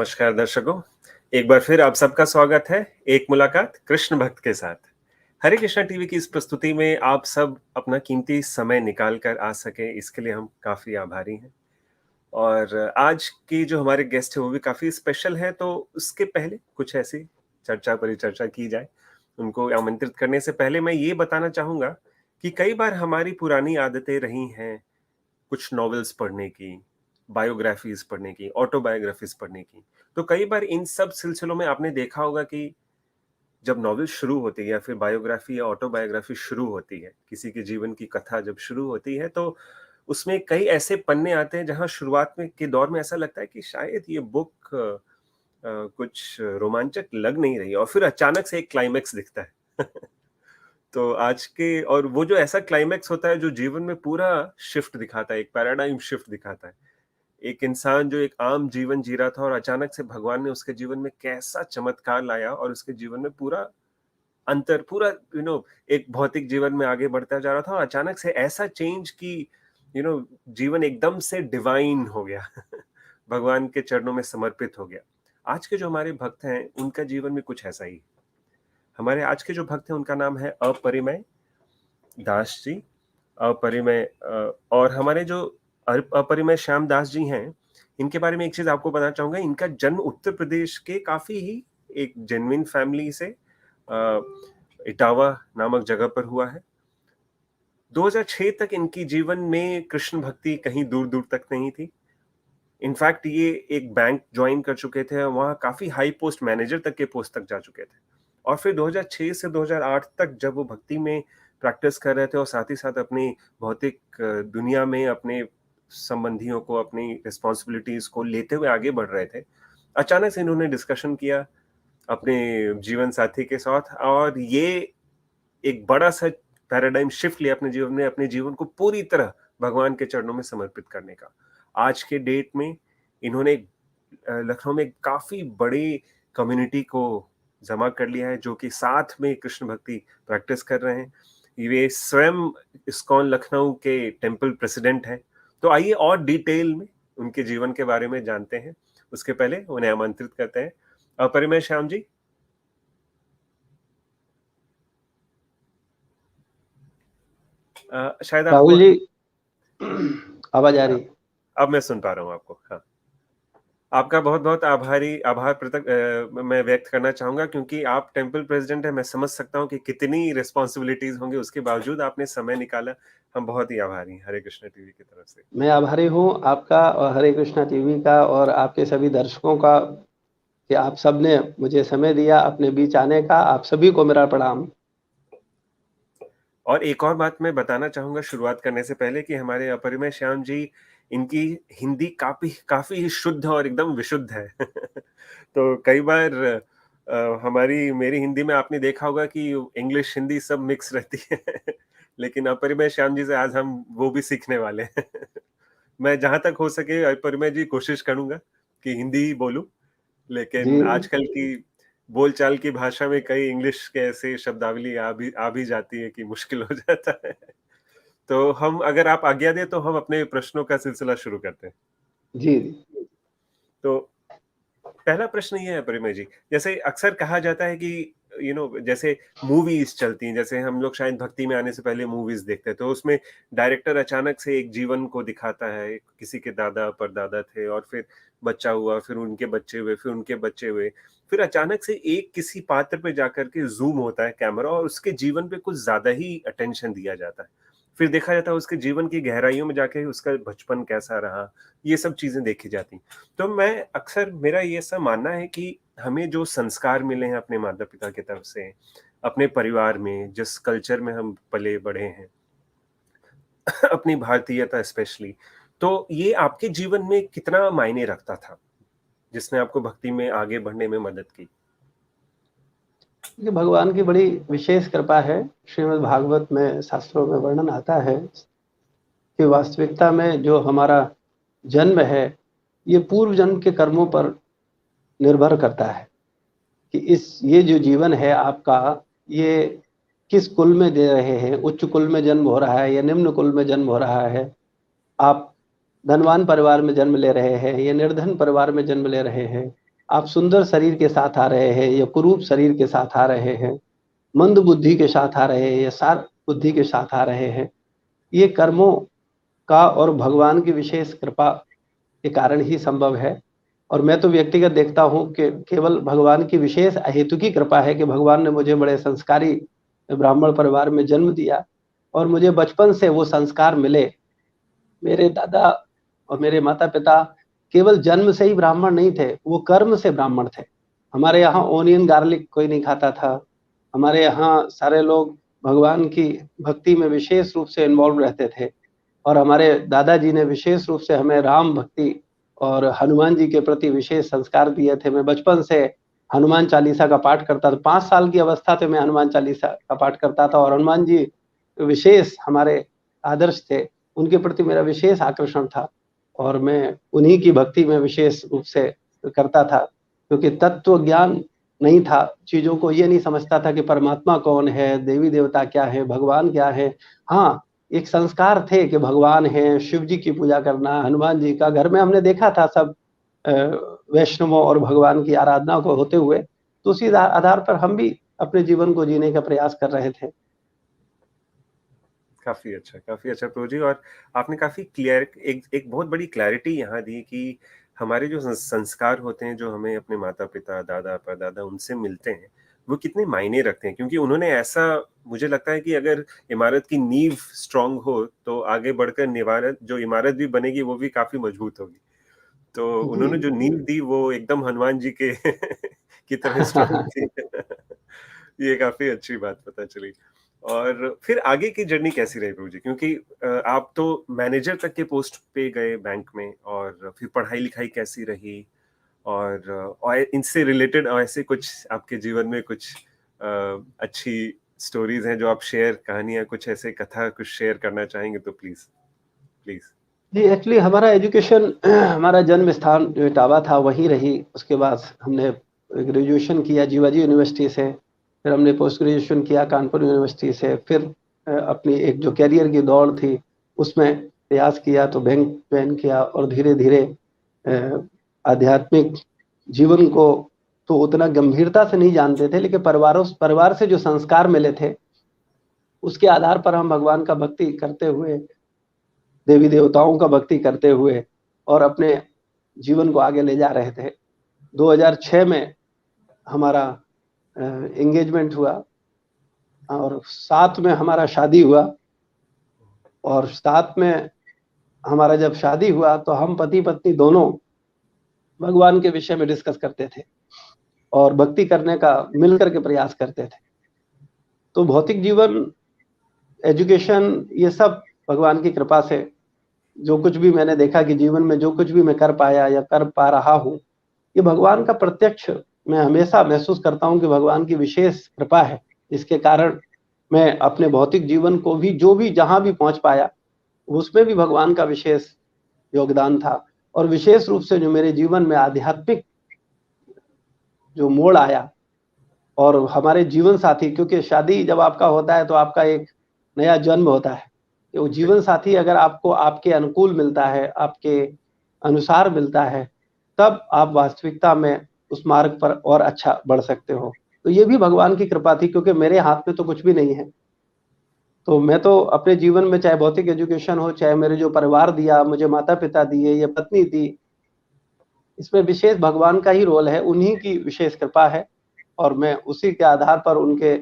नमस्कार दर्शकों, एक बार फिर आप सबका स्वागत है एक मुलाकात कृष्ण भक्त के साथ। हरे कृष्णा टीवी की इस प्रस्तुति में आप सब अपना कीमती समय निकाल कर आ सके, इसके लिए हम काफ़ी आभारी हैं। और आज की जो हमारे गेस्ट हैं वो भी काफ़ी स्पेशल हैं, तो उसके पहले कुछ ऐसी परिचर्चा की जाए। उनको आमंत्रित करने से पहले मैं ये बताना चाहूँगा कि कई बार हमारी पुरानी आदतें रही हैं कुछ नॉवेल्स पढ़ने की, बायोग्राफीज़ पढ़ने की, ऑटोबायोग्राफीज़ पढ़ने की। तो कई बार इन सब सिलसिलों में आपने देखा होगा कि जब नॉवेल शुरू होती है या फिर बायोग्राफी या ऑटोबायोग्राफी शुरू होती है, किसी के जीवन की कथा जब शुरू होती है, तो उसमें कई ऐसे पन्ने आते हैं जहाँ शुरुआत में के दौर में ऐसा लगता है कि शायद ये बुक कुछ रोमांचक लग नहीं रही और फिर अचानक से एक क्लाइमैक्स दिखता है। तो आज के और वो जो ऐसा क्लाइमैक्स होता है जो जीवन में पूरा शिफ्ट दिखाता है, एक पैराडाइम शिफ्ट दिखाता है। एक इंसान जो एक आम जीवन जी रहा था और अचानक से भगवान ने उसके जीवन में कैसा चमत्कार लाया और उसके जीवन में पूरा एक भौतिक जीवन में आगे बढ़ता जा रहा था और अचानक से ऐसा चेंज कि जीवन एकदम से डिवाइन हो गया। भगवान के चरणों में समर्पित हो गया। आज के जो हमारे भक्त हैं उनका जीवन भी कुछ ऐसा ही है। हमारे आज के जो भक्त हैं उनका नाम है अपरिमेय दास जी। अपरिमेय और हमारे जो अपरिमेय श्याम दास जी हैं, इनके बारे में एक चीज आपको बताना चाहूंगा। इनका जन्म उत्तर प्रदेश के काफी ही एक जेन्युइन फैमिली से इटावा नामक जगह पर हुआ है। 2006 तक इनकी जीवन में कृष्ण भक्ति कहीं दूर दूर तक नहीं थी। इनफैक्ट ये एक बैंक ज्वाइन कर चुके थे, वहां काफी हाई पोस्ट मैनेजर तक के पोस्ट तक जा चुके थे। और फिर 2006 से 2008 तक जब वो भक्ति में प्रैक्टिस कर रहे थे और साथ ही साथ अपनी भौतिक दुनिया में अपने संबंधियों को, अपनी रिस्पॉन्सिबिलिटीज को लेते हुए आगे बढ़ रहे थे, अचानक से इन्होंने डिस्कशन किया अपने जीवन साथी के साथ और ये एक बड़ा सा पैराडाइम शिफ्ट लिया अपने जीवन में, अपने जीवन को पूरी तरह भगवान के चरणों में समर्पित करने का। आज के डेट में इन्होंने लखनऊ में काफी बड़ी कम्युनिटी को जमा कर लिया है जो कि साथ में कृष्ण भक्ति प्रैक्टिस कर रहे हैं। ये स्वयं इस्कॉन लखनऊ के टेम्पल प्रेसिडेंट हैं। तो आइए और डिटेल में उनके जीवन के बारे में जानते हैं। उसके पहले उन्हें आमंत्रित करते हैं। अपरिमेय श्याम जी, शायद आपको राहुल जी आवाज आ रही है? अब मैं सुन पा रहा हूँ आपको। हाँ, आपका बहुत बहुत आभार मैं व्यक्त करना चाहूंगा क्योंकि आप टेम्पल प्रेसिडेंट है। मैं समझ सकता हूँ कि कितनी रिस्पॉन्सिबिलिटीज होंगी, उसके बावजूद आपने समय निकाला। हम बहुत ही आभारी हैं हरे कृष्णा टीवी की तरफ से। मैं आभारी हूँ आपका और हरे कृष्णा टीवी का और आपके सभी दर्शकों का कि आप सबने मुझे समय दिया अपने बीच आने का। आप सभी को मेरा प्रणाम। और एक और बात मैं बताना चाहूंगा शुरुआत करने से पहले कि हमारे अपरिमेय श्याम जी, इनकी हिंदी काफी काफी ही शुद्ध और एकदम विशुद्ध है। तो कई बार हमारी मेरी हिंदी में आपने देखा होगा कि इंग्लिश हिंदी सब मिक्स रहती है। लेकिन अपरिमेय श्याम जी से आज हम वो भी सीखने वाले हैं। मैं जहां तक हो सके अपरिमेय जी कोशिश करूंगा कि हिंदी ही बोलूं, जी लेकिन आजकल की बोलचाल की भाषा में कई इंग्लिश के ऐसे शब्दावली आ भी जाती है कि मुश्किल हो जाता है। तो हम, अगर आप आज्ञा दें तो हम अपने प्रश्नों का सिलसिला शुरू करते हैं। जी तो पहला प्रश्न ये है परिमय जी, जैसे अक्सर कहा जाता है कि जैसे मूवीज चलती हैं, जैसे हम लोग शायद भक्ति में आने से पहले मूवीज देखते हैं, तो उसमें डायरेक्टर अचानक से एक जीवन को दिखाता है। किसी के दादा परदादा थे और फिर बच्चा हुआ, फिर उनके बच्चे हुए, फिर उनके बच्चे हुए, फिर अचानक से एक किसी पात्र पे जाकर के जूम होता है कैमरा और उसके जीवन पे कुछ ज्यादा ही अटेंशन दिया जाता है। फिर देखा जाता है उसके जीवन की गहराइयों में जाके उसका बचपन कैसा रहा, ये सब चीजें देखी जाती। तो मैं अक्सर, मेरा ये सब मानना है कि हमें जो संस्कार मिले हैं अपने माता पिता की तरफ से, अपने परिवार में जिस कल्चर में हम पले बढ़े हैं, अपनी भारतीयता स्पेशली, तो ये आपके जीवन में कितना मायने रखता था जिसने आपको भक्ति में आगे बढ़ने में मदद की? ये भगवान की बड़ी विशेष कृपा है। श्रीमद् भागवत में शास्त्रों में वर्णन आता है कि वास्तविकता में जो हमारा जन्म है ये पूर्व जन्म के कर्मों पर निर्भर करता है कि ये जो जीवन है आपका, ये किस कुल में दे रहे हैं। उच्च कुल में जन्म हो रहा है या निम्न कुल में जन्म हो रहा है। आप धनवान परिवार में जन्म ले रहे हैं या निर्धन परिवार में जन्म ले रहे हैं। आप सुंदर शरीर के साथ आ रहे हैं या कुरूप शरीर के साथ आ रहे हैं, मंद बुद्धि के साथ आ रहे हैं या सार बुद्धि के साथ आ रहे हैं, ये कर्मों का और भगवान की विशेष कृपा के कारण ही संभव है। और मैं तो व्यक्तिगत देखता हूँ कि केवल भगवान की विशेष अहेतुकी कृपा है कि भगवान ने मुझे बड़े संस्कारी ब्राह्मण परिवार में जन्म दिया और मुझे बचपन से वो संस्कार मिले। मेरे दादा और मेरे माता-पिता केवल जन्म से ही ब्राह्मण नहीं थे, वो कर्म से ब्राह्मण थे। हमारे यहाँ ओनियन गार्लिक कोई नहीं खाता था। हमारे यहाँ सारे लोग भगवान की भक्ति में विशेष रूप से इन्वॉल्व रहते थे और हमारे दादाजी ने विशेष रूप से हमें राम भक्ति और हनुमान जी के प्रति विशेष संस्कार दिए थे। मैं बचपन से हनुमान चालीसा का पाठ करता था। 5 साल की अवस्था से मैं हनुमान चालीसा का पाठ करता था और हनुमान जी विशेष हमारे आदर्श थे। उनके प्रति मेरा विशेष आकर्षण था और मैं उन्हीं की भक्ति में विशेष रूप से करता था, क्योंकि तत्व ज्ञान नहीं था। चीज़ों को ये नहीं समझता था कि परमात्मा कौन है, देवी-देवता क्या है, भगवान क्या है। हाँ, एक संस्कार थे कि भगवान हैं, शिव जी की पूजा करना, हनुमान जी का। घर में हमने देखा था सब वैष्णवों और भगवान की आराधना को होते हुए, तो उसी आधार पर हम भी अपने जीवन को जीने का प्रयास कर रहे थे। काफ़ी अच्छा प्रभु जी। और आपने काफ़ी एक बहुत बड़ी क्लैरिटी यहाँ दी कि हमारे जो संस्कार होते हैं, जो हमें अपने माता-पिता, दादा, परदादा उनसे मिलते हैं, वो कितने मायने रखते हैं, क्योंकि उन्होंने ऐसा, मुझे लगता है कि अगर इमारत की नींव स्ट्रॉन्ग हो, तो आगे बढ़कर जो इमारत भी बनेगी, वो भी काफ़ी मजबूत होगी। तो जी। उन्होंने जो नींव दी, वो एकदम हनुमान जी के की तरह स्ट्रॉन्ग थी। ये काफ़ी अच्छी बात पता चली। और फिर आगे की जर्नी कैसी रही प्रभु जी? क्योंकि आप तो मैनेजर तक के पोस्ट पे गए बैंक में, और फिर पढ़ाई-लिखाई कैसी रही? और इनसे रिलेटेड ऐसे कुछ आपके जीवन में कुछ अच्छी स्टोरीज़ हैं जो आप कहानियाँ, कुछ ऐसे कथा कुछ शेयर करना चाहेंगे तो प्लीज़, प्लीज़। जी, एक्चुअली हमारा एजुकेशन हमारा जन्म स्थान जो इटावा था वहीं रही। उसके बाद हमने ग्रेजुएशन किया जीवाजी यूनिवर्सिटी से, फिर हमने पोस्ट ग्रेजुएशन किया कानपुर यूनिवर्सिटी से, फिर अपनी एक जो करियर की दौड़ थी उसमें प्रयास किया तो बैंक जॉइन किया और धीरे-धीरे आध्यात्मिक जीवन को तो उतना गंभीरता से नहीं जानते थे, लेकिन परिवार से जो संस्कार मिले थे, उसके आधार पर हम भगवान का भक्ति करते हुए, देवी देवताओं का भक्ति करते हुए और अपने जीवन को आगे ले जा रहे थे। 2006 में हमारा एंगेजमेंट हुआ और 7 में हमारा शादी हुआ और 7 में हमारा जब शादी हुआ तो हम पति-पत्नी दोनों भगवान के विषय में डिस्कस करते थे और भक्ति करने का मिलकर के प्रयास करते थे। तो भौतिक जीवन, एजुकेशन, ये सब भगवान की कृपा से जो कुछ भी मैंने देखा कि जीवन में जो कुछ भी मैं कर पाया या कर पा रहा हूँ, ये भगवान का प्रत्यक्ष, मैं हमेशा महसूस करता हूँ कि भगवान की विशेष कृपा है, जिसके कारण मैं अपने भौतिक जीवन को भी जो भी जहाँ भी पहुँच पाया, उसमें भी भगवान का विशेष योगदान था। और विशेष रूप से जो मेरे जीवन में आध्यात्मिक जो मोड़ आया और हमारे जीवन साथी, क्योंकि शादी जब आपका होता है तो आपका एक नया जन्म होता है। तो जीवन साथी अगर आपको आपके अनुकूल मिलता है, आपके अनुसार मिलता है, तब आप वास्तविकता में उस मार्ग पर और अच्छा बढ़ सकते हो। तो ये भी भगवान की कृपा थी, क्योंकि मेरे हाथ में तो कुछ भी नहीं है। तो मैं तो अपने जीवन में चाहे भौतिक एजुकेशन हो, चाहे मेरे जो परिवार दिया, मुझे माता-पिता दिए या पत्नी दी, इसमें विशेष भगवान का ही रोल है, उन्हीं की विशेष कृपा है और मैं उसी के आधार पर उनके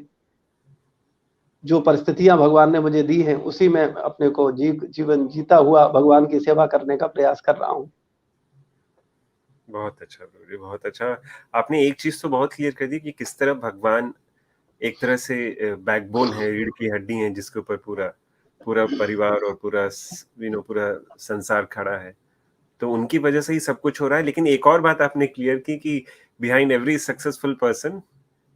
जो परिस्थितियाँ भगवान ने मुझे दी हैं, उसी में अपने को जीवन जीता हुआ भगवान की सेवा करने का प्रयास कर रहा हूँ। बहुत अच्छा प्रभु जी, बहुत अच्छा। आपने एक चीज़ तो बहुत क्लियर कर दी कि किस तरह भगवान एक तरह से बैकबोन है, रीढ़ की हड्डी है, जिसके ऊपर पूरा पूरा परिवार और पूरा संसार खड़ा है। तो उनकी वजह से ही सब कुछ हो रहा है। लेकिन एक और बात आपने क्लियर की कि behind every successful person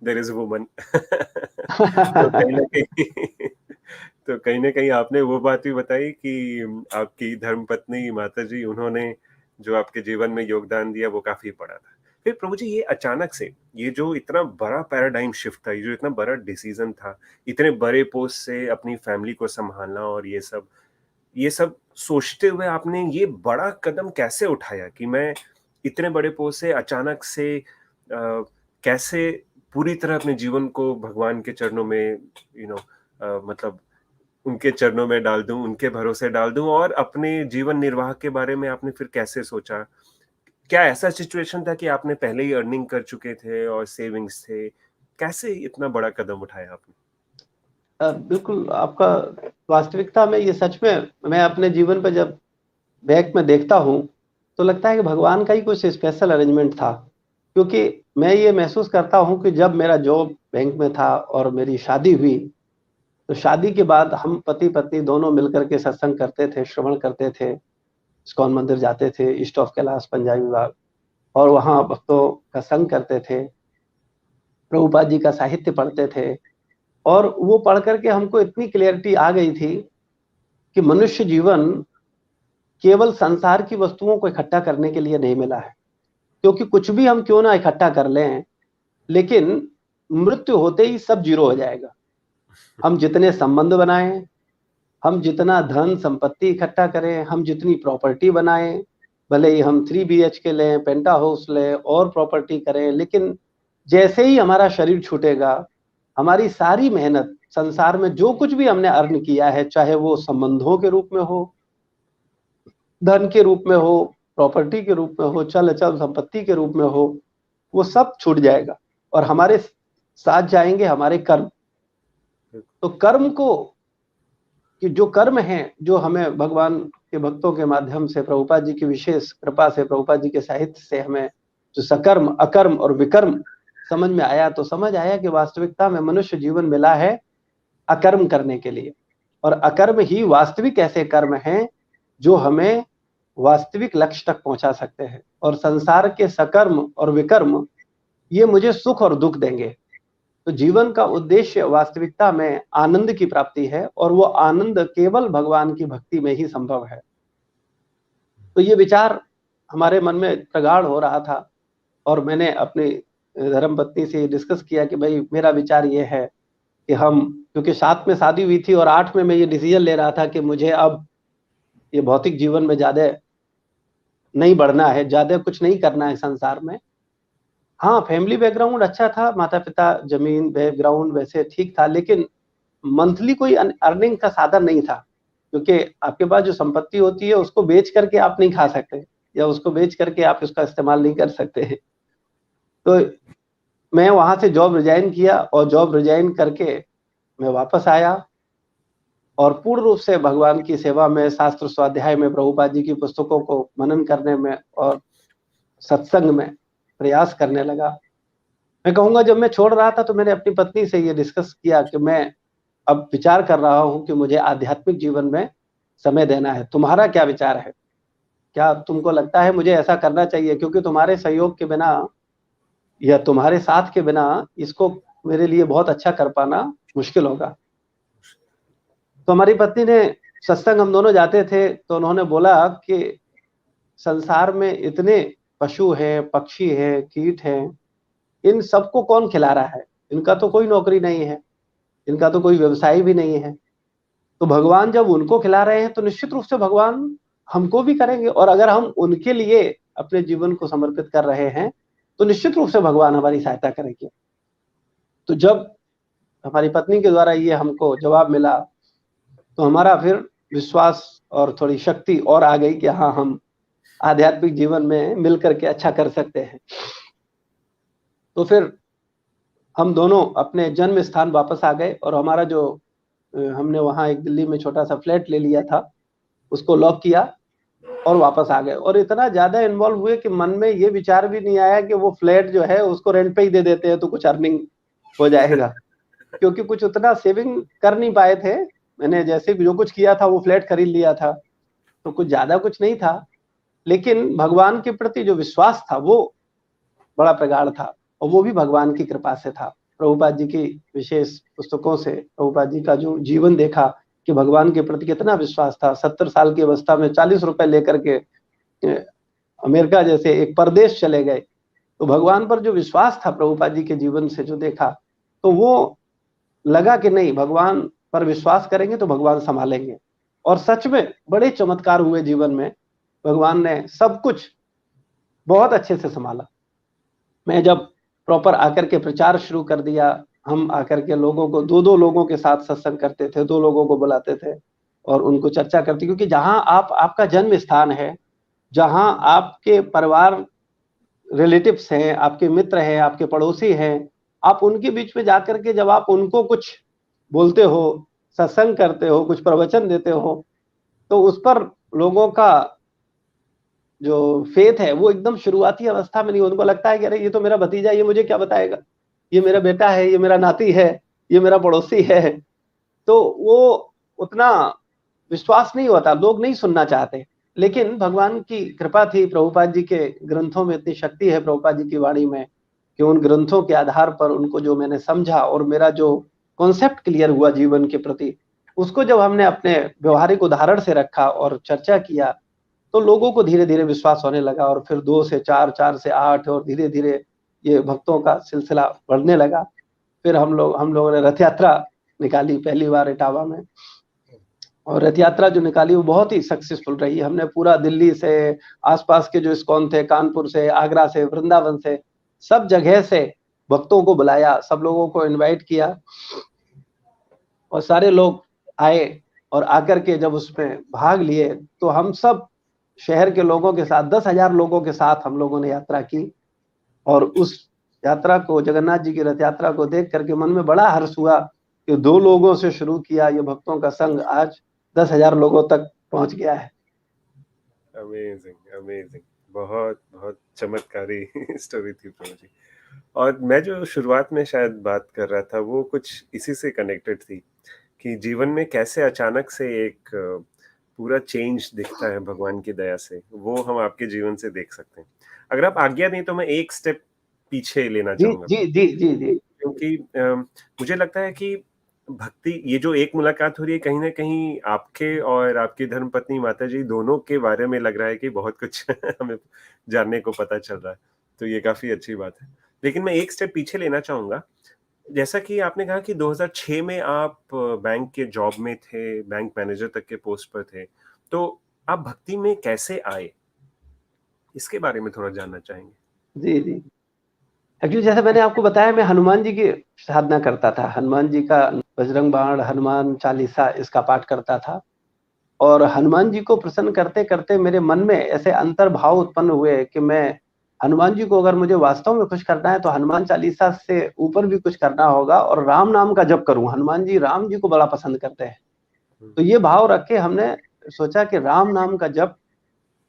there is a woman. तो कहीं न कहीं तो कहीं न कहीं आपने वो बात भी बताई कि आपकी धर्मपत्नी माताजी, उन्होंने जो आपके जीवन में योगदान दिया, वो काफ़ी बड़ा था। फिर प्रभु जी, ये अचानक से ये जो इतना बड़ा पैराडाइम शिफ्ट था, ये जो इतना बड़ा डिसीज़न था, इतने बड़े पोस्ट से अपनी फैमिली को सँभालना, और ये सब सोचते हुए आपने ये बड़ा कदम कैसे उठाया कि मैं इतने बड़े पोस्ट से अचानक से कैसे पूरी तरह अपने जीवन को भगवान के चरणों में मतलब उनके चरणों में डाल दूँ, उनके भरोसे डाल दूँ और अपने जीवन निर्वाह के बारे में आपने फिर कैसे सोचा? क्या ऐसा सिचुएशन था कि आपने पहले ही अर्निंग कर चुके थे और सेविंग्स थे? कैसे इतना बड़ा कदम उठाया आपने? बिल्कुल आपका वास्तविकता में ये सच में मैं अपने जीवन पे जब बैक में देखता हूँ, तो लगता है कि भगवान का ही कुछ स्पेशल अरेंजमेंट था। क्योंकि मैं ये महसूस करता हूँ कि जब मेरा जॉब बैंक में था और मेरी शादी हुई, तो शादी के बाद हम पति-पत्नी दोनों मिलकर के सत्संग करते थे, श्रवण करते थे, इस्कॉन मंदिर जाते थे, ईस्ट ऑफ कैलाश पंजाबी बाग और वहाँ भक्तों का संग करते थे, प्रभुपाद जी का साहित्य पढ़ते थे और वो पढ़ कर के हमको इतनी क्लैरिटी आ गई थी कि मनुष्य जीवन केवल संसार की वस्तुओं को इकट्ठा करने के लिए नहीं मिला है। क्योंकि कुछ भी हम क्यों ना इकट्ठा कर लें, लेकिन मृत्यु होते ही सब जीरो हो जाएगा। हम जितने संबंध बनाएं, हम जितना धन संपत्ति इकट्ठा करें, हम जितनी प्रॉपर्टी बनाएं, भले ही हम 3 BHK लें, पेंटा हाउस लें और प्रॉपर्टी करें, लेकिन जैसे ही हमारा शरीर छूटेगा, हमारी सारी मेहनत संसार में जो कुछ भी हमने अर्न किया है, चाहे वो संबंधों के रूप में हो, धन के रूप में हो, प्रॉपर्टी के रूप में हो, चल अचल संपत्ति के रूप में हो, वो सब छूट जाएगा और हमारे साथ जाएंगे हमारे कर्म। तो कर्म को कि जो कर्म हैं, जो हमें भगवान के भक्तों के माध्यम से प्रभुपाद जी की विशेष कृपा से, प्रभुपाद जी के साहित्य से हमें जो सकर्म, अकर्म और विकर्म समझ में आया, तो समझ आया कि वास्तविकता में मनुष्य जीवन मिला है अकर्म करने के लिए और अकर्म ही वास्तविक ऐसे कर्म हैं जो हमें वास्तविक लक्ष्य तक पहुंचा सकते हैं। और संसार के सकर्म और विकर्म ये मुझे सुख और दुख देंगे। तो जीवन का उद्देश्य वास्तविकता में आनंद की प्राप्ति है और वो आनंद केवल भगवान की भक्ति में ही संभव है। तो ये विचार हमारे मन में प्रगाढ़ हो रहा था और मैंने अपनी धर्मपत्नी से डिस्कस किया कि भाई मेरा विचार ये है कि हम, क्योंकि 7 में शादी हुई थी और 8 में मैं ये डिसीजन ले रहा था कि मुझे अब ये भौतिक जीवन में ज्यादा नहीं बढ़ना है, ज्यादा कुछ नहीं करना है संसार में। हाँ, फैमिली बैकग्राउंड अच्छा था, माता-पिता, जमीन, बैकग्राउंड वैसे ठीक था, लेकिन मंथली कोई अर्निंग का साधन नहीं था। क्योंकि आपके पास जो संपत्ति होती है उसको बेच करके आप नहीं खा सकते या उसको बेच करके आप उसका इस्तेमाल नहीं कर सकते हैं। तो मैं वहां से जॉब रिजाइन किया और जॉब रिजाइन करके मैं वापस आया और पूर्ण रूप से भगवान की सेवा में, शास्त्र स्वाध्याय में, प्रभुपाद जी की पुस्तकों को मनन करने में और सत्संग में प्रयास करने लगा। मैं कहूँगा जब मैं छोड़ रहा था तो मैंने अपनी पत्नी से ये डिस्कस किया कि मैं अब विचार कर रहा हूँ कि मुझे आध्यात्मिक जीवन में समय देना है। तुम्हारा क्या विचार है? क्या तुमको लगता है मुझे ऐसा करना चाहिए? क्योंकि तुम्हारे सहयोग के बिना या तुम्हारे साथ के बिना इसको मेरे लिए बहुत अच्छा कर पाना मुश्किल होगा। तो हमारी पत्नी ने, सत्संग हम दोनों जाते थे, तो उन्होंने बोला कि संसार में इतने पशु हैं, पक्षी हैं, कीट हैं, इन सबको कौन खिला रहा है? इनका तो कोई नौकरी नहीं है, इनका तो कोई व्यवसाय भी नहीं है। तो भगवान जब उनको खिला रहे हैं तो निश्चित रूप से भगवान हमको भी करेंगे और अगर हम उनके लिए अपने जीवन को समर्पित कर रहे हैं तो निश्चित रूप से भगवान हमारी सहायता करेंगे। तो जब हमारी पत्नी के द्वारा ये हमको जवाब मिला तो हमारा फिर विश्वास और थोड़ी शक्ति और आ गई कि हाँ, हम आध्यात्मिक जीवन में मिल करके अच्छा कर सकते हैं। तो फिर हम दोनों अपने जन्म स्थान वापस आ गए और हमारा जो हमने वहाँ एक दिल्ली में छोटा सा फ्लैट ले लिया था, उसको लॉक किया और वापस आ गए। और इतना ज्यादा इन्वॉल्व हुए कि मन में ये विचार भी नहीं आया कि वो फ्लैट जो है उसको रेंट पे ही दे देते हैं तो कुछ अर्निंग हो जाएगा। क्योंकि कुछ उतना सेविंग कर नहीं पाए थे। मैंने जैसे जो कुछ किया था वो फ्लैट खरीद लिया था, तो कुछ ज्यादा कुछ नहीं था, लेकिन भगवान के प्रति जो विश्वास था वो बड़ा प्रगाढ़ था और वो भी भगवान की कृपा से था। प्रभुपाद जी की विशेष पुस्तकों से प्रभुपाद जी का जो जीवन देखा कि भगवान के प्रति कितना विश्वास था। 70 साल की अवस्था में 40 रुपए लेकर के अमेरिका जैसे एक परदेश चले गए। तो भगवान पर जो विश्वास था प्रभुपाद जी के जीवन से जो देखा, तो वो लगा कि नहीं, भगवान पर विश्वास करेंगे तो भगवान संभालेंगे। और सच में बड़े चमत्कार हुए जीवन में। भगवान ने सब कुछ बहुत अच्छे से संभाला। मैं जब प्रॉपर आकर के प्रचार शुरू कर दिया, हम आकर के लोगों को 2-2 लोगों के साथ सत्संग करते थे, 2 लोगों को बुलाते थे और उनको चर्चा करते, क्योंकि जहाँ आपका जन्म स्थान है, जहाँ आपके परिवार रिलेटिव्स हैं, आपके मित्र हैं, आपके पड़ोसी हैं, आप उनके बीच में जाकर के जब आप उनको कुछ बोलते हो, सत्संग करते हो, कुछ प्रवचन देते हो, तो उस पर लोगों का जो फेथ है वो एकदम शुरुआती अवस्था में नहीं, उनको लगता है कि अरे ये तो मेरा भतीजा, ये मुझे क्या बताएगा, ये मेरा बेटा है, ये मेरा नाती है, ये मेरा पड़ोसी है। तो वो उतना विश्वास नहीं होता, लोग नहीं सुनना चाहते। लेकिन भगवान की कृपा थी, प्रभुपाद जी के ग्रंथों में इतनी शक्ति है, प्रभुपाद जी की वाणी में, कि उन ग्रंथों के आधार पर उनको जो मैंने समझा और मेरा जो कॉन्सेप्ट क्लियर हुआ जीवन के प्रति, उसको जब हमने अपने व्यवहारिक उदाहरण से रखा और चर्चा किया, तो लोगों को धीरे धीरे विश्वास होने लगा और फिर 2 से 4, 4 से 8 और धीरे धीरे ये भक्तों का सिलसिला बढ़ने लगा। फिर हम लोगों ने रथ यात्रा निकाली पहली बार इटावा में, और रथ यात्रा जो निकाली वो बहुत ही सक्सेसफुल रही। हमने पूरा दिल्ली से, आसपास के जो इस्कॉन थे, कानपुर से, आगरा से, वृंदावन से, सब जगह से भक्तों को बुलाया, सब लोगों को इनवाइट किया और सारे लोग आए और आकर के जब उसमें भाग लिए, तो हम सब शहर के लोगों के साथ 10,000 लोगों के साथ हम लोगों ने यात्रा की। और उस यात्रा को, जगन्नाथ जी की रथ यात्रा को देख करके मन में बड़ा हर्ष हुआ कि 2 लोगों से शुरू किया ये भक्तों का संघ आज 10,000 लोगों तक पहुंच गया है। अमेजिंग, अमेजिंग, बहुत बहुत चमत्कारी स्टोरी थी प्रभु जी। और मैं जो शुरुआत में शायद बात कर रहा था वो कुछ इसी से कनेक्टेड थी कि जीवन में कैसे अचानक से एक पूरा चेंज दिखता है भगवान की दया से, वो हम आपके जीवन से देख सकते हैं। अगर आप आज्ञा दें तो मैं एक स्टेप पीछे लेना जी चाहूंगा, जी जी जी जी। क्योंकि मुझे लगता है कि भक्ति, ये जो एक मुलाकात हो रही है, कहीं ना कहीं आपके और आपकी धर्मपत्नी माता जी दोनों के बारे में लग रहा है कि बहुत कुछ हमें जानने को पता चल रहा है, तो ये काफी अच्छी बात है। लेकिन मैं एक स्टेप पीछे लेना चाहूंगा। जैसा कि आपने कहा कि 2006 में आप बैंक के जॉब में थे, बैंक मैनेजर तक के पोस्ट पर थे, तो आप भक्ति में कैसे आए, इसके बारे में थोड़ा जानना चाहेंगे। जी जी। एक्चुअली जैसे मैंने आपको बताया, मैं हनुमान जी की साधना करता था, हनुमान जी का बजरंग बाण, हनुमान चालीसा, इसका पाठ करता था। और हनुमान जी को प्रसन्न करते करते मेरे मन में ऐसे अंतर्भाव उत्पन्न हुए कि मैं हनुमान जी को, अगर मुझे वास्तव में खुश करना है तो हनुमान चालीसा से ऊपर भी कुछ करना होगा और राम नाम का जप करूं। हनुमान जी राम जी को बड़ा पसंद करते हैं, तो ये भाव रख के हमने सोचा कि राम नाम का जप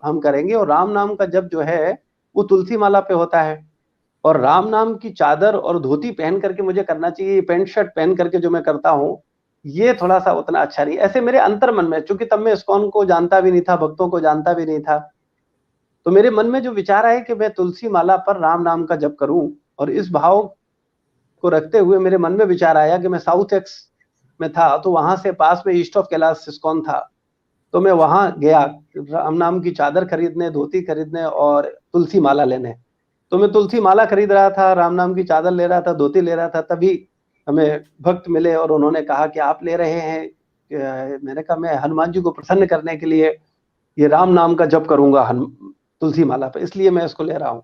हम करेंगे। और राम नाम का जप जो है वो तुलसी माला पे होता है, और राम नाम की चादर और धोती पहन करके मुझे करना चाहिए। पैंट शर्ट पहन करके जो मैं करता हूँ, ये थोड़ा सा उतना अच्छा नहीं। ऐसे मेरे अंतर मन में, चूंकि तब मैं इस्कॉन को जानता भी नहीं था, भक्तों को जानता भी नहीं था, तो मेरे मन में जो विचार आए कि मैं तुलसी माला पर राम नाम का जप करूं। और इस भाव को रखते हुए मेरे मन में विचार आया कि मैं साउथ एक्स में था, तो वहां से पास में ईस्ट ऑफ कैलाश इस्कॉन था, तो मैं वहां गया राम नाम की चादर खरीदने, धोती खरीदने और तुलसी माला लेने। तो मैं तुलसी माला खरीद रहा था, राम नाम की चादर ले रहा था, धोती ले रहा था, तभी हमें भक्त मिले और उन्होंने कहा कि आप ले रहे हैं। मैंने कहा मैं हनुमान जी को प्रसन्न करने के लिए ये राम नाम का जप करूंगा तुलसी माला पे, इसलिए मैं इसको ले रहा हूँ।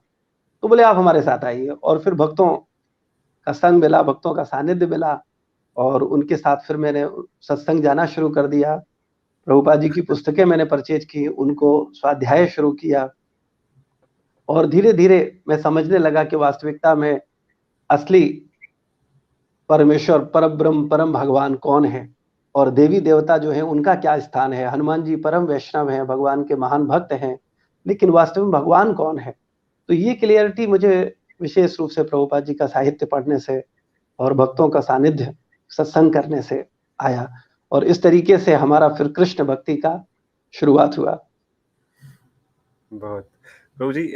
तो बोले आप हमारे साथ आइए। और फिर भक्तों का संग मिला, भक्तों का सानिध्य मिला, और उनके साथ फिर मैंने सत्संग जाना शुरू कर दिया। प्रभुपाद जी की पुस्तकें मैंने परचेज की, उनको स्वाध्याय शुरू किया, और धीरे धीरे मैं समझने लगा कि वास्तविकता में असली परमेश्वर, परम ब्रह्म, परम भगवान कौन है, और देवी देवता जो है उनका क्या स्थान है। हनुमान जी परम वैष्णव हैं, भगवान के महान भक्त हैं, लेकिन वास्तव में भगवान कौन है। तो ये क्लियरिटी मुझे विशेष रूप से प्रभुपाद जी का साहित्य पढ़ने से और भक्तों का सानिध्य सत्संग करने से आया, और इस तरीके से हमारा फिर कृष्ण भक्ति का शुरुआत हुआ। बहुत प्रभु जी,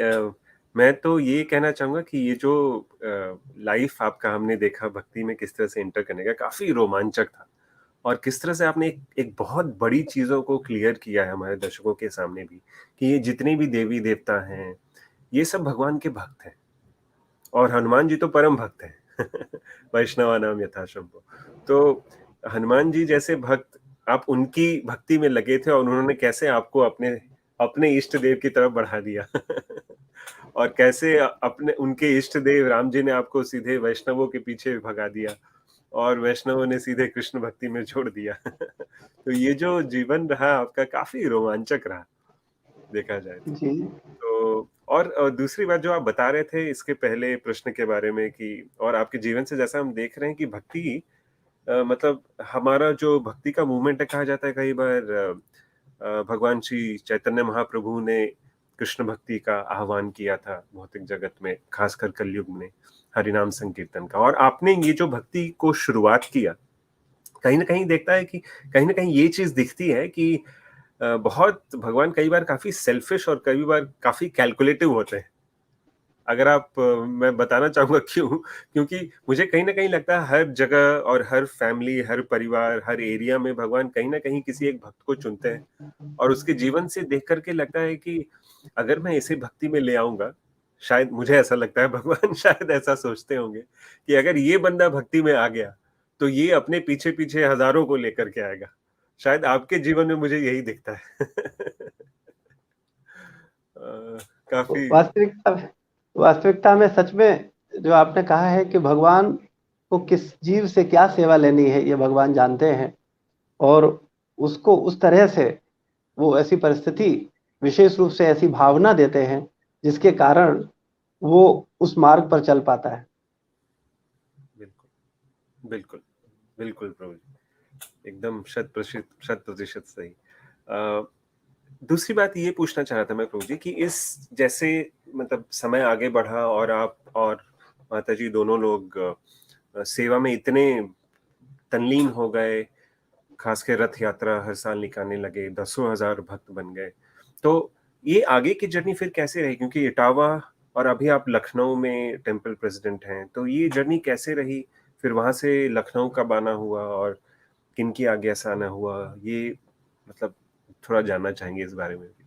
मैं तो ये कहना चाहूंगा कि ये जो लाइफ आपका हमने देखा भक्ति में किस तरह से एंटर करने का, काफी रोमांचक था, और किस तरह से आपने एक बहुत बड़ी चीजों को क्लियर किया है हमारे दर्शकों के सामने भी, कि ये जितने भी देवी देवता हैं ये सब भगवान के भक्त हैं, और हनुमान जी तो परम भक्त हैं वैष्णवा नाम यथाशंभो। तो हनुमान जी जैसे भक्त, आप उनकी भक्ति में लगे थे और उन्होंने कैसे आपको अपने अपने इष्ट देव की तरफ बढ़ा दिया और कैसे अपने उनके इष्ट देव राम जी ने आपको सीधे वैष्णवों के पीछे भगा दिया और वैष्णवों ने सीधे कृष्ण भक्ति में जोड़ दिया। तो ये जो जीवन रहा आपका काफी रोमांचक रहा, देखा जाए तो। जी। तो और दूसरी बात जो आप बता रहे थे इसके पहले प्रश्न के बारे में कि और आपके जीवन से जैसा हम देख रहे हैं कि भक्ति मतलब हमारा जो भक्ति का मूवमेंट है, कहा जाता है कई बार भगवान श्री चैतन्य महाप्रभु ने कृष्ण भक्ति का आह्वान किया था भौतिक जगत में, खासकर कलयुग में हरिनाम संकीर्तन का, और आपने ये जो भक्ति को शुरुआत किया, कहीं ना कहीं देखता है कि कहीं ना कहीं ये चीज दिखती है कि बहुत भगवान कई बार काफी सेल्फिश और कई बार काफी कैलकुलेटिव होते हैं। अगर आप मैं बताना चाहूंगा क्यों, क्योंकि मुझे कहीं ना कहीं लगता है हर जगह और हर फैमिली, हर परिवार, हर एरिया में भगवान कहीं ना कहीं किसी एक भक्त को चुनते हैं और उसके जीवन से देख करके लगता है कि अगर मैं इसे भक्ति में ले आऊंगा, शायद मुझे ऐसा लगता है भगवान शायद ऐसा सोचते होंगे कि अगर ये बंदा भक्ति में आ गया तो ये अपने पीछे पीछे हजारों को लेकर के आएगा। शायद आपके जीवन में मुझे यही दिखता है। काफी। वास्तविकता वास्तविकता में सच में जो आपने कहा है कि भगवान को किस जीव से क्या सेवा लेनी है ये भगवान जानते हैं, और उसको उस तरह से वो ऐसी परिस्थिति, विशेष रूप से ऐसी भावना देते हैं जिसके कारण वो उस मार्ग पर चल पाता है। बिल्कुल बिल्कुल बिल्कुल प्रभु जी, एकदम शत प्रतिशत सही। दूसरी बात ये पूछना चाह रहा था मैं प्रभु जी कि इस जैसे मतलब समय आगे बढ़ा और आप और माता जी दोनों लोग सेवा में इतने तल्लीन हो गए, खासकर रथ यात्रा हर साल निकालने लगे, दसों हजार भक्त बन गए, तो ये आगे की जर्नी फिर कैसे रही? क्योंकि इटावा और अभी आप लखनऊ में टेम्पल प्रेसिडेंट हैं, तो ये जर्नी कैसे रही? फिर वहां से लखनऊ कब आना हुआ और किन की आज्ञा से आना हुआ, ये मतलब थोड़ा जानना चाहेंगे इस बारे में भी।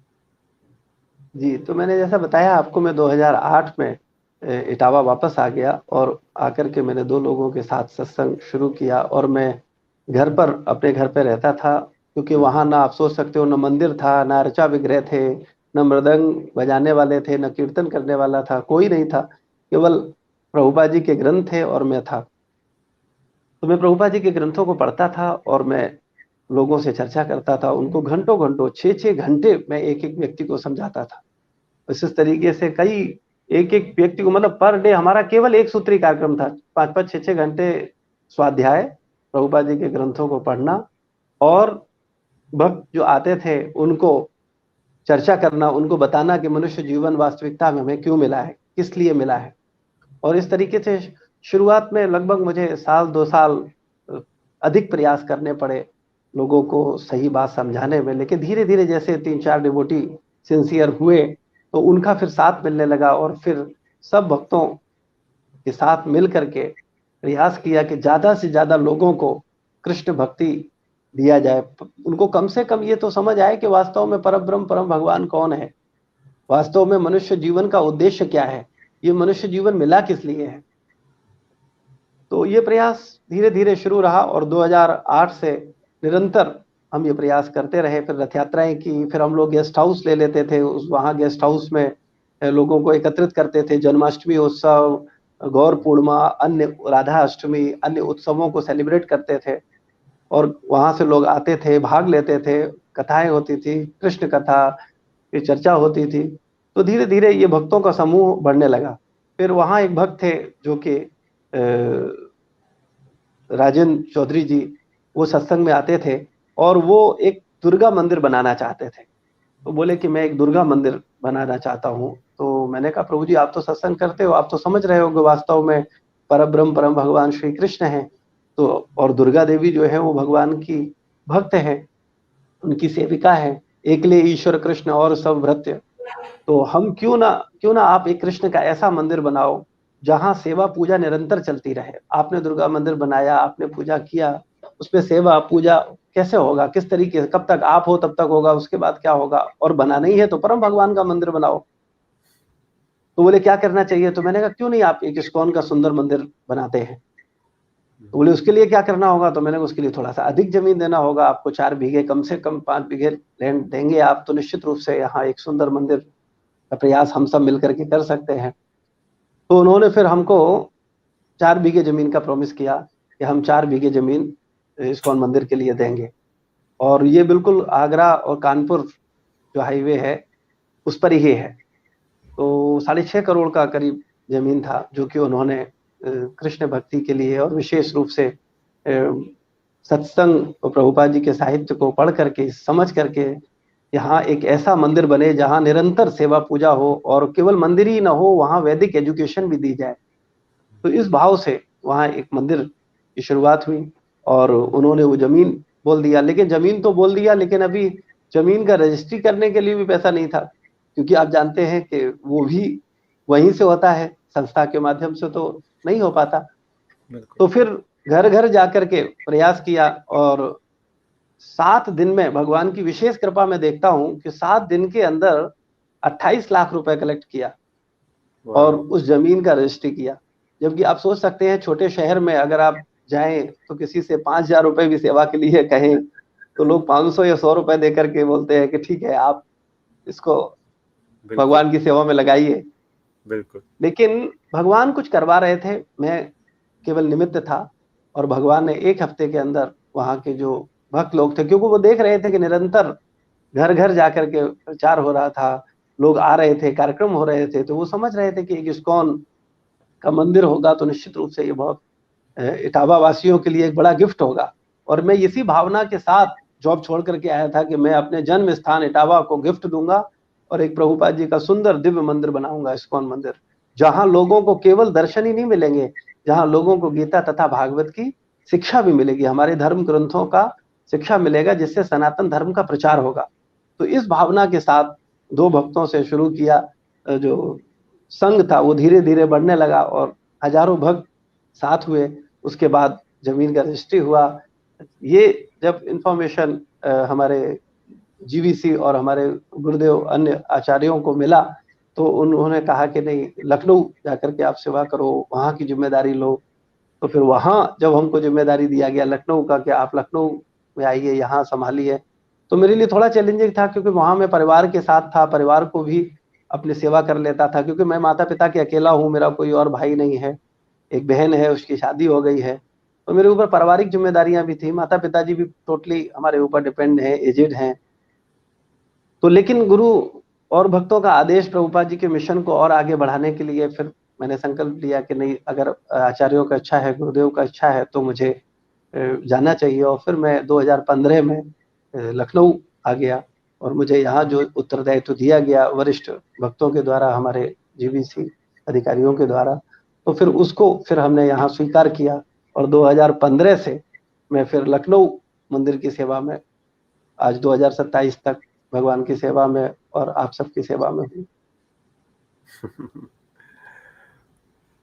जी, तो मैंने जैसा बताया आपको, मैं 2008 में इटावा वापस आ गया और आकर के मैंने 2 लोगों के साथ सत्संग शुरू किया, और मैं घर पर, अपने घर पे रहता था, क्योंकि वहाँ ना आप सोच सकते हो, न मंदिर था, ना अर्चा विग्रह थे, न मृदंग बजाने वाले थे, न कीर्तन करने वाला था, कोई नहीं था। केवल प्रभुपाद जी के ग्रंथ थे और मैं था। तो मैं प्रभुपाद जी के ग्रंथों को पढ़ता था और मैं लोगों से चर्चा करता था, उनको घंटों घंटों 6-6 घंटे मैं एक एक व्यक्ति को समझाता था। इस तरीके से कई एक एक व्यक्ति को, मतलब पर डे हमारा केवल एक सूत्री कार्यक्रम था, 5-5 6-6 घंटे स्वाध्याय, प्रभुपाद जी के ग्रंथों को पढ़ना, और भक्त जो आते थे उनको चर्चा करना, उनको बताना कि मनुष्य जीवन वास्तविकता में हमें क्यों मिला है, किस लिए मिला है। और इस तरीके से शुरुआत में लगभग मुझे 1-2 साल अधिक प्रयास करने पड़े लोगों को सही बात समझाने में, लेकिन धीरे धीरे जैसे 3-4 डिवोटी सिंसियर हुए तो उनका फिर साथ मिलने लगा, और फिर सब भक्तों के साथ मिल करके प्रयास किया कि ज्यादा से ज्यादा लोगों को कृष्ण भक्ति दिया जाए, उनको कम से कम ये तो समझ आए कि वास्तव में परब्रह्म परम भगवान कौन है, वास्तव में मनुष्य जीवन का उद्देश्य क्या है, ये मनुष्य जीवन मिला किस लिए है। तो ये प्रयास धीरे धीरे शुरू रहा और 2008 से निरंतर हम ये प्रयास करते रहे। फिर रथ यात्राएं की, फिर हम लोग गेस्ट हाउस ले लेते थे, उस वहाँ गेस्ट हाउस में लोगों को एकत्रित करते थे, जन्माष्टमी उत्सव, गौर पूर्णिमा, अन्य राधा अष्टमी, अन्य उत्सवों को सेलिब्रेट करते थे, और वहाँ से लोग आते थे, भाग लेते थे, कथाएं होती थी, कृष्ण कथा की चर्चा होती थी। तो धीरे धीरे ये भक्तों का समूह बढ़ने लगा। फिर वहाँ एक भक्त थे जो कि राजेंद्र चौधरी जी, वो सत्संग में आते थे और वो एक दुर्गा मंदिर बनाना चाहते थे। तो बोले कि मैं एक दुर्गा मंदिर बनाना चाहता हूँ। तो मैंने कहा प्रभु जी, आप तो सत्संग करते हो, आप तो समझ रहे होगे वास्तव में परब्रह्म परम भगवान श्री कृष्ण हैं, तो और दुर्गा देवी जो है वो भगवान की भक्त है, उनकी सेविका है, एकले ईश्वर कृष्ण और सब भृत्य। तो हम क्यों ना आप एक कृष्ण का ऐसा मंदिर बनाओ जहां सेवा पूजा निरंतर चलती रहे। आपने दुर्गा मंदिर बनाया, आपने पूजा किया, उसमें सेवा पूजा कैसे होगा, किस तरीके से, कब तक आप हो तब तक होगा, उसके बाद क्या होगा, और बनाना ही है तो परम भगवान का मंदिर बनाओ। तो बोले क्या करना चाहिए? तो मैंने कहा क्यों नहीं आप एक इस्कॉन का सुंदर मंदिर बनाते हैं। तो बोले उसके लिए क्या करना होगा? तो मैंने कहा उसके लिए थोड़ा सा अधिक जमीन देना होगा आपको, 4 बीघे, कम से कम 5 बीघे लैंड देंगे आप तो निश्चित रूप से यहाँ एक सुंदर मंदिर का प्रयास हम सब मिलकर के कर सकते हैं। तो उन्होंने फिर हमको 4 बीघे जमीन का प्रॉमिस किया कि हम 4 बीघे जमीन इस्कॉन मंदिर के लिए देंगे, और ये बिल्कुल आगरा और कानपुर जो हाईवे है उस पर ही है। तो 6.5 करोड़ का करीब जमीन था, जो कि उन्होंने कृष्ण भक्ति के लिए और विशेष रूप से सत्संग और प्रभुपाद जी के साहित्य को पढ़ करके, समझ करके, यहाँ एक ऐसा मंदिर बने जहाँ निरंतर सेवा पूजा हो, और केवल मंदिर ही ना हो, वहाँ वैदिक एजुकेशन भी दी जाए। तो इस भाव से वहाँ एक मंदिर की शुरुआत हुई, और उन्होंने वो जमीन बोल दिया। लेकिन जमीन तो बोल दिया, लेकिन अभी जमीन का रजिस्ट्री करने के लिए भी पैसा नहीं था, क्योंकि आप जानते हैं कि वो भी वहीं से होता है, संस्था के माध्यम से तो नहीं हो पाता। तो फिर घर घर जाकर के प्रयास किया, और 7 दिन में भगवान की विशेष कृपा में देखता हूं कि 7 दिन के अंदर 28 लाख रुपए कलेक्ट किया और उस जमीन का रजिस्ट्री किया। जबकि आप सोच सकते हैं, छोटे शहर में अगर आप जाएं तो किसी से 5,000 रुपए भी सेवा के लिए कहें तो लोग 500 या 100 रुपए देकर के बोलते हैं कि ठीक है, आप इसको भगवान की सेवा में लगाइए। बिल्कुल। लेकिन भगवान कुछ करवा रहे थे, मैं केवल निमित्त था, और भगवान ने 1 हफ्ते के अंदर वहां के जो भक्त लोग थे, क्योंकि वो देख रहे थे कि निरंतर घर घर जाकर के प्रचार हो रहा था, लोग आ रहे थे, कार्यक्रम हो रहे थे, तो वो समझ रहे थे कि एक इस्कॉन का मंदिर होगा तो निश्चित रूप से ये बहुत इटावा वासियों के लिए एक बड़ा गिफ्ट होगा। और मैं इसी भावना के साथ जॉब छोड़ करके आया था कि मैं अपने जन्म स्थान इटावा को गिफ्ट दूंगा और एक प्रभुपाद जी का सुंदर दिव्य मंदिर बनाऊंगा, इस्कॉन मंदिर, जहां लोगों को केवल दर्शन ही नहीं मिलेंगे, जहां लोगों को गीता तथा भागवत की शिक्षा भी मिलेगी, हमारे धर्म ग्रंथों का शिक्षा मिलेगा, जिससे सनातन धर्म का प्रचार होगा। तो इस भावना के साथ 2 भक्तों से शुरू किया, जो संघ था वो धीरे धीरे बढ़ने लगा और हजारों भक्त साथ हुए। उसके बाद जमीन का रजिस्ट्री हुआ। ये जब इंफॉर्मेशन हमारे जीवीसी और हमारे गुरुदेव अन्य आचार्यों को मिला, तो उन्होंने कहा कि नहीं, लखनऊ जाकर के आप सेवा करो, वहाँ की जिम्मेदारी लो। तो फिर वहाँ जब हमको जिम्मेदारी दिया गया लखनऊ का कि आप लखनऊ में आइए, यहाँ संभालिए, तो मेरे लिए थोड़ा चैलेंजिंग था, क्योंकि वहाँ मैं परिवार के साथ था, परिवार को भी अपनी सेवा कर लेता था, क्योंकि मैं माता पिता के अकेला हूँ, मेरा कोई और भाई नहीं है, एक बहन है, उसकी शादी हो गई है, तो मेरे ऊपर पारिवारिक जिम्मेदारियां भी थी। माता पिताजी भी टोटली हमारे ऊपर डिपेंड है, एजेड हैं। तो लेकिन गुरु और भक्तों का आदेश, प्रभुपाद जी के मिशन को और आगे बढ़ाने के लिए फिर मैंने संकल्प लिया कि नहीं, अगर आचार्यों का इच्छा है, गुरुदेव का इच्छा है, तो मुझे जाना चाहिए। और फिर मैं 2015 में लखनऊ आ गया, और मुझे यहाँ जो उत्तरदायित्व दिया गया वरिष्ठ भक्तों के द्वारा, हमारे जीवीसी अधिकारियों के द्वारा, तो फिर उसको फिर हमने यहाँ स्वीकार किया, और 2015 से मैं फिर लखनऊ मंदिर की सेवा में आज 2027 तक भगवान की सेवा में और आप सबकी सेवा में हूँ।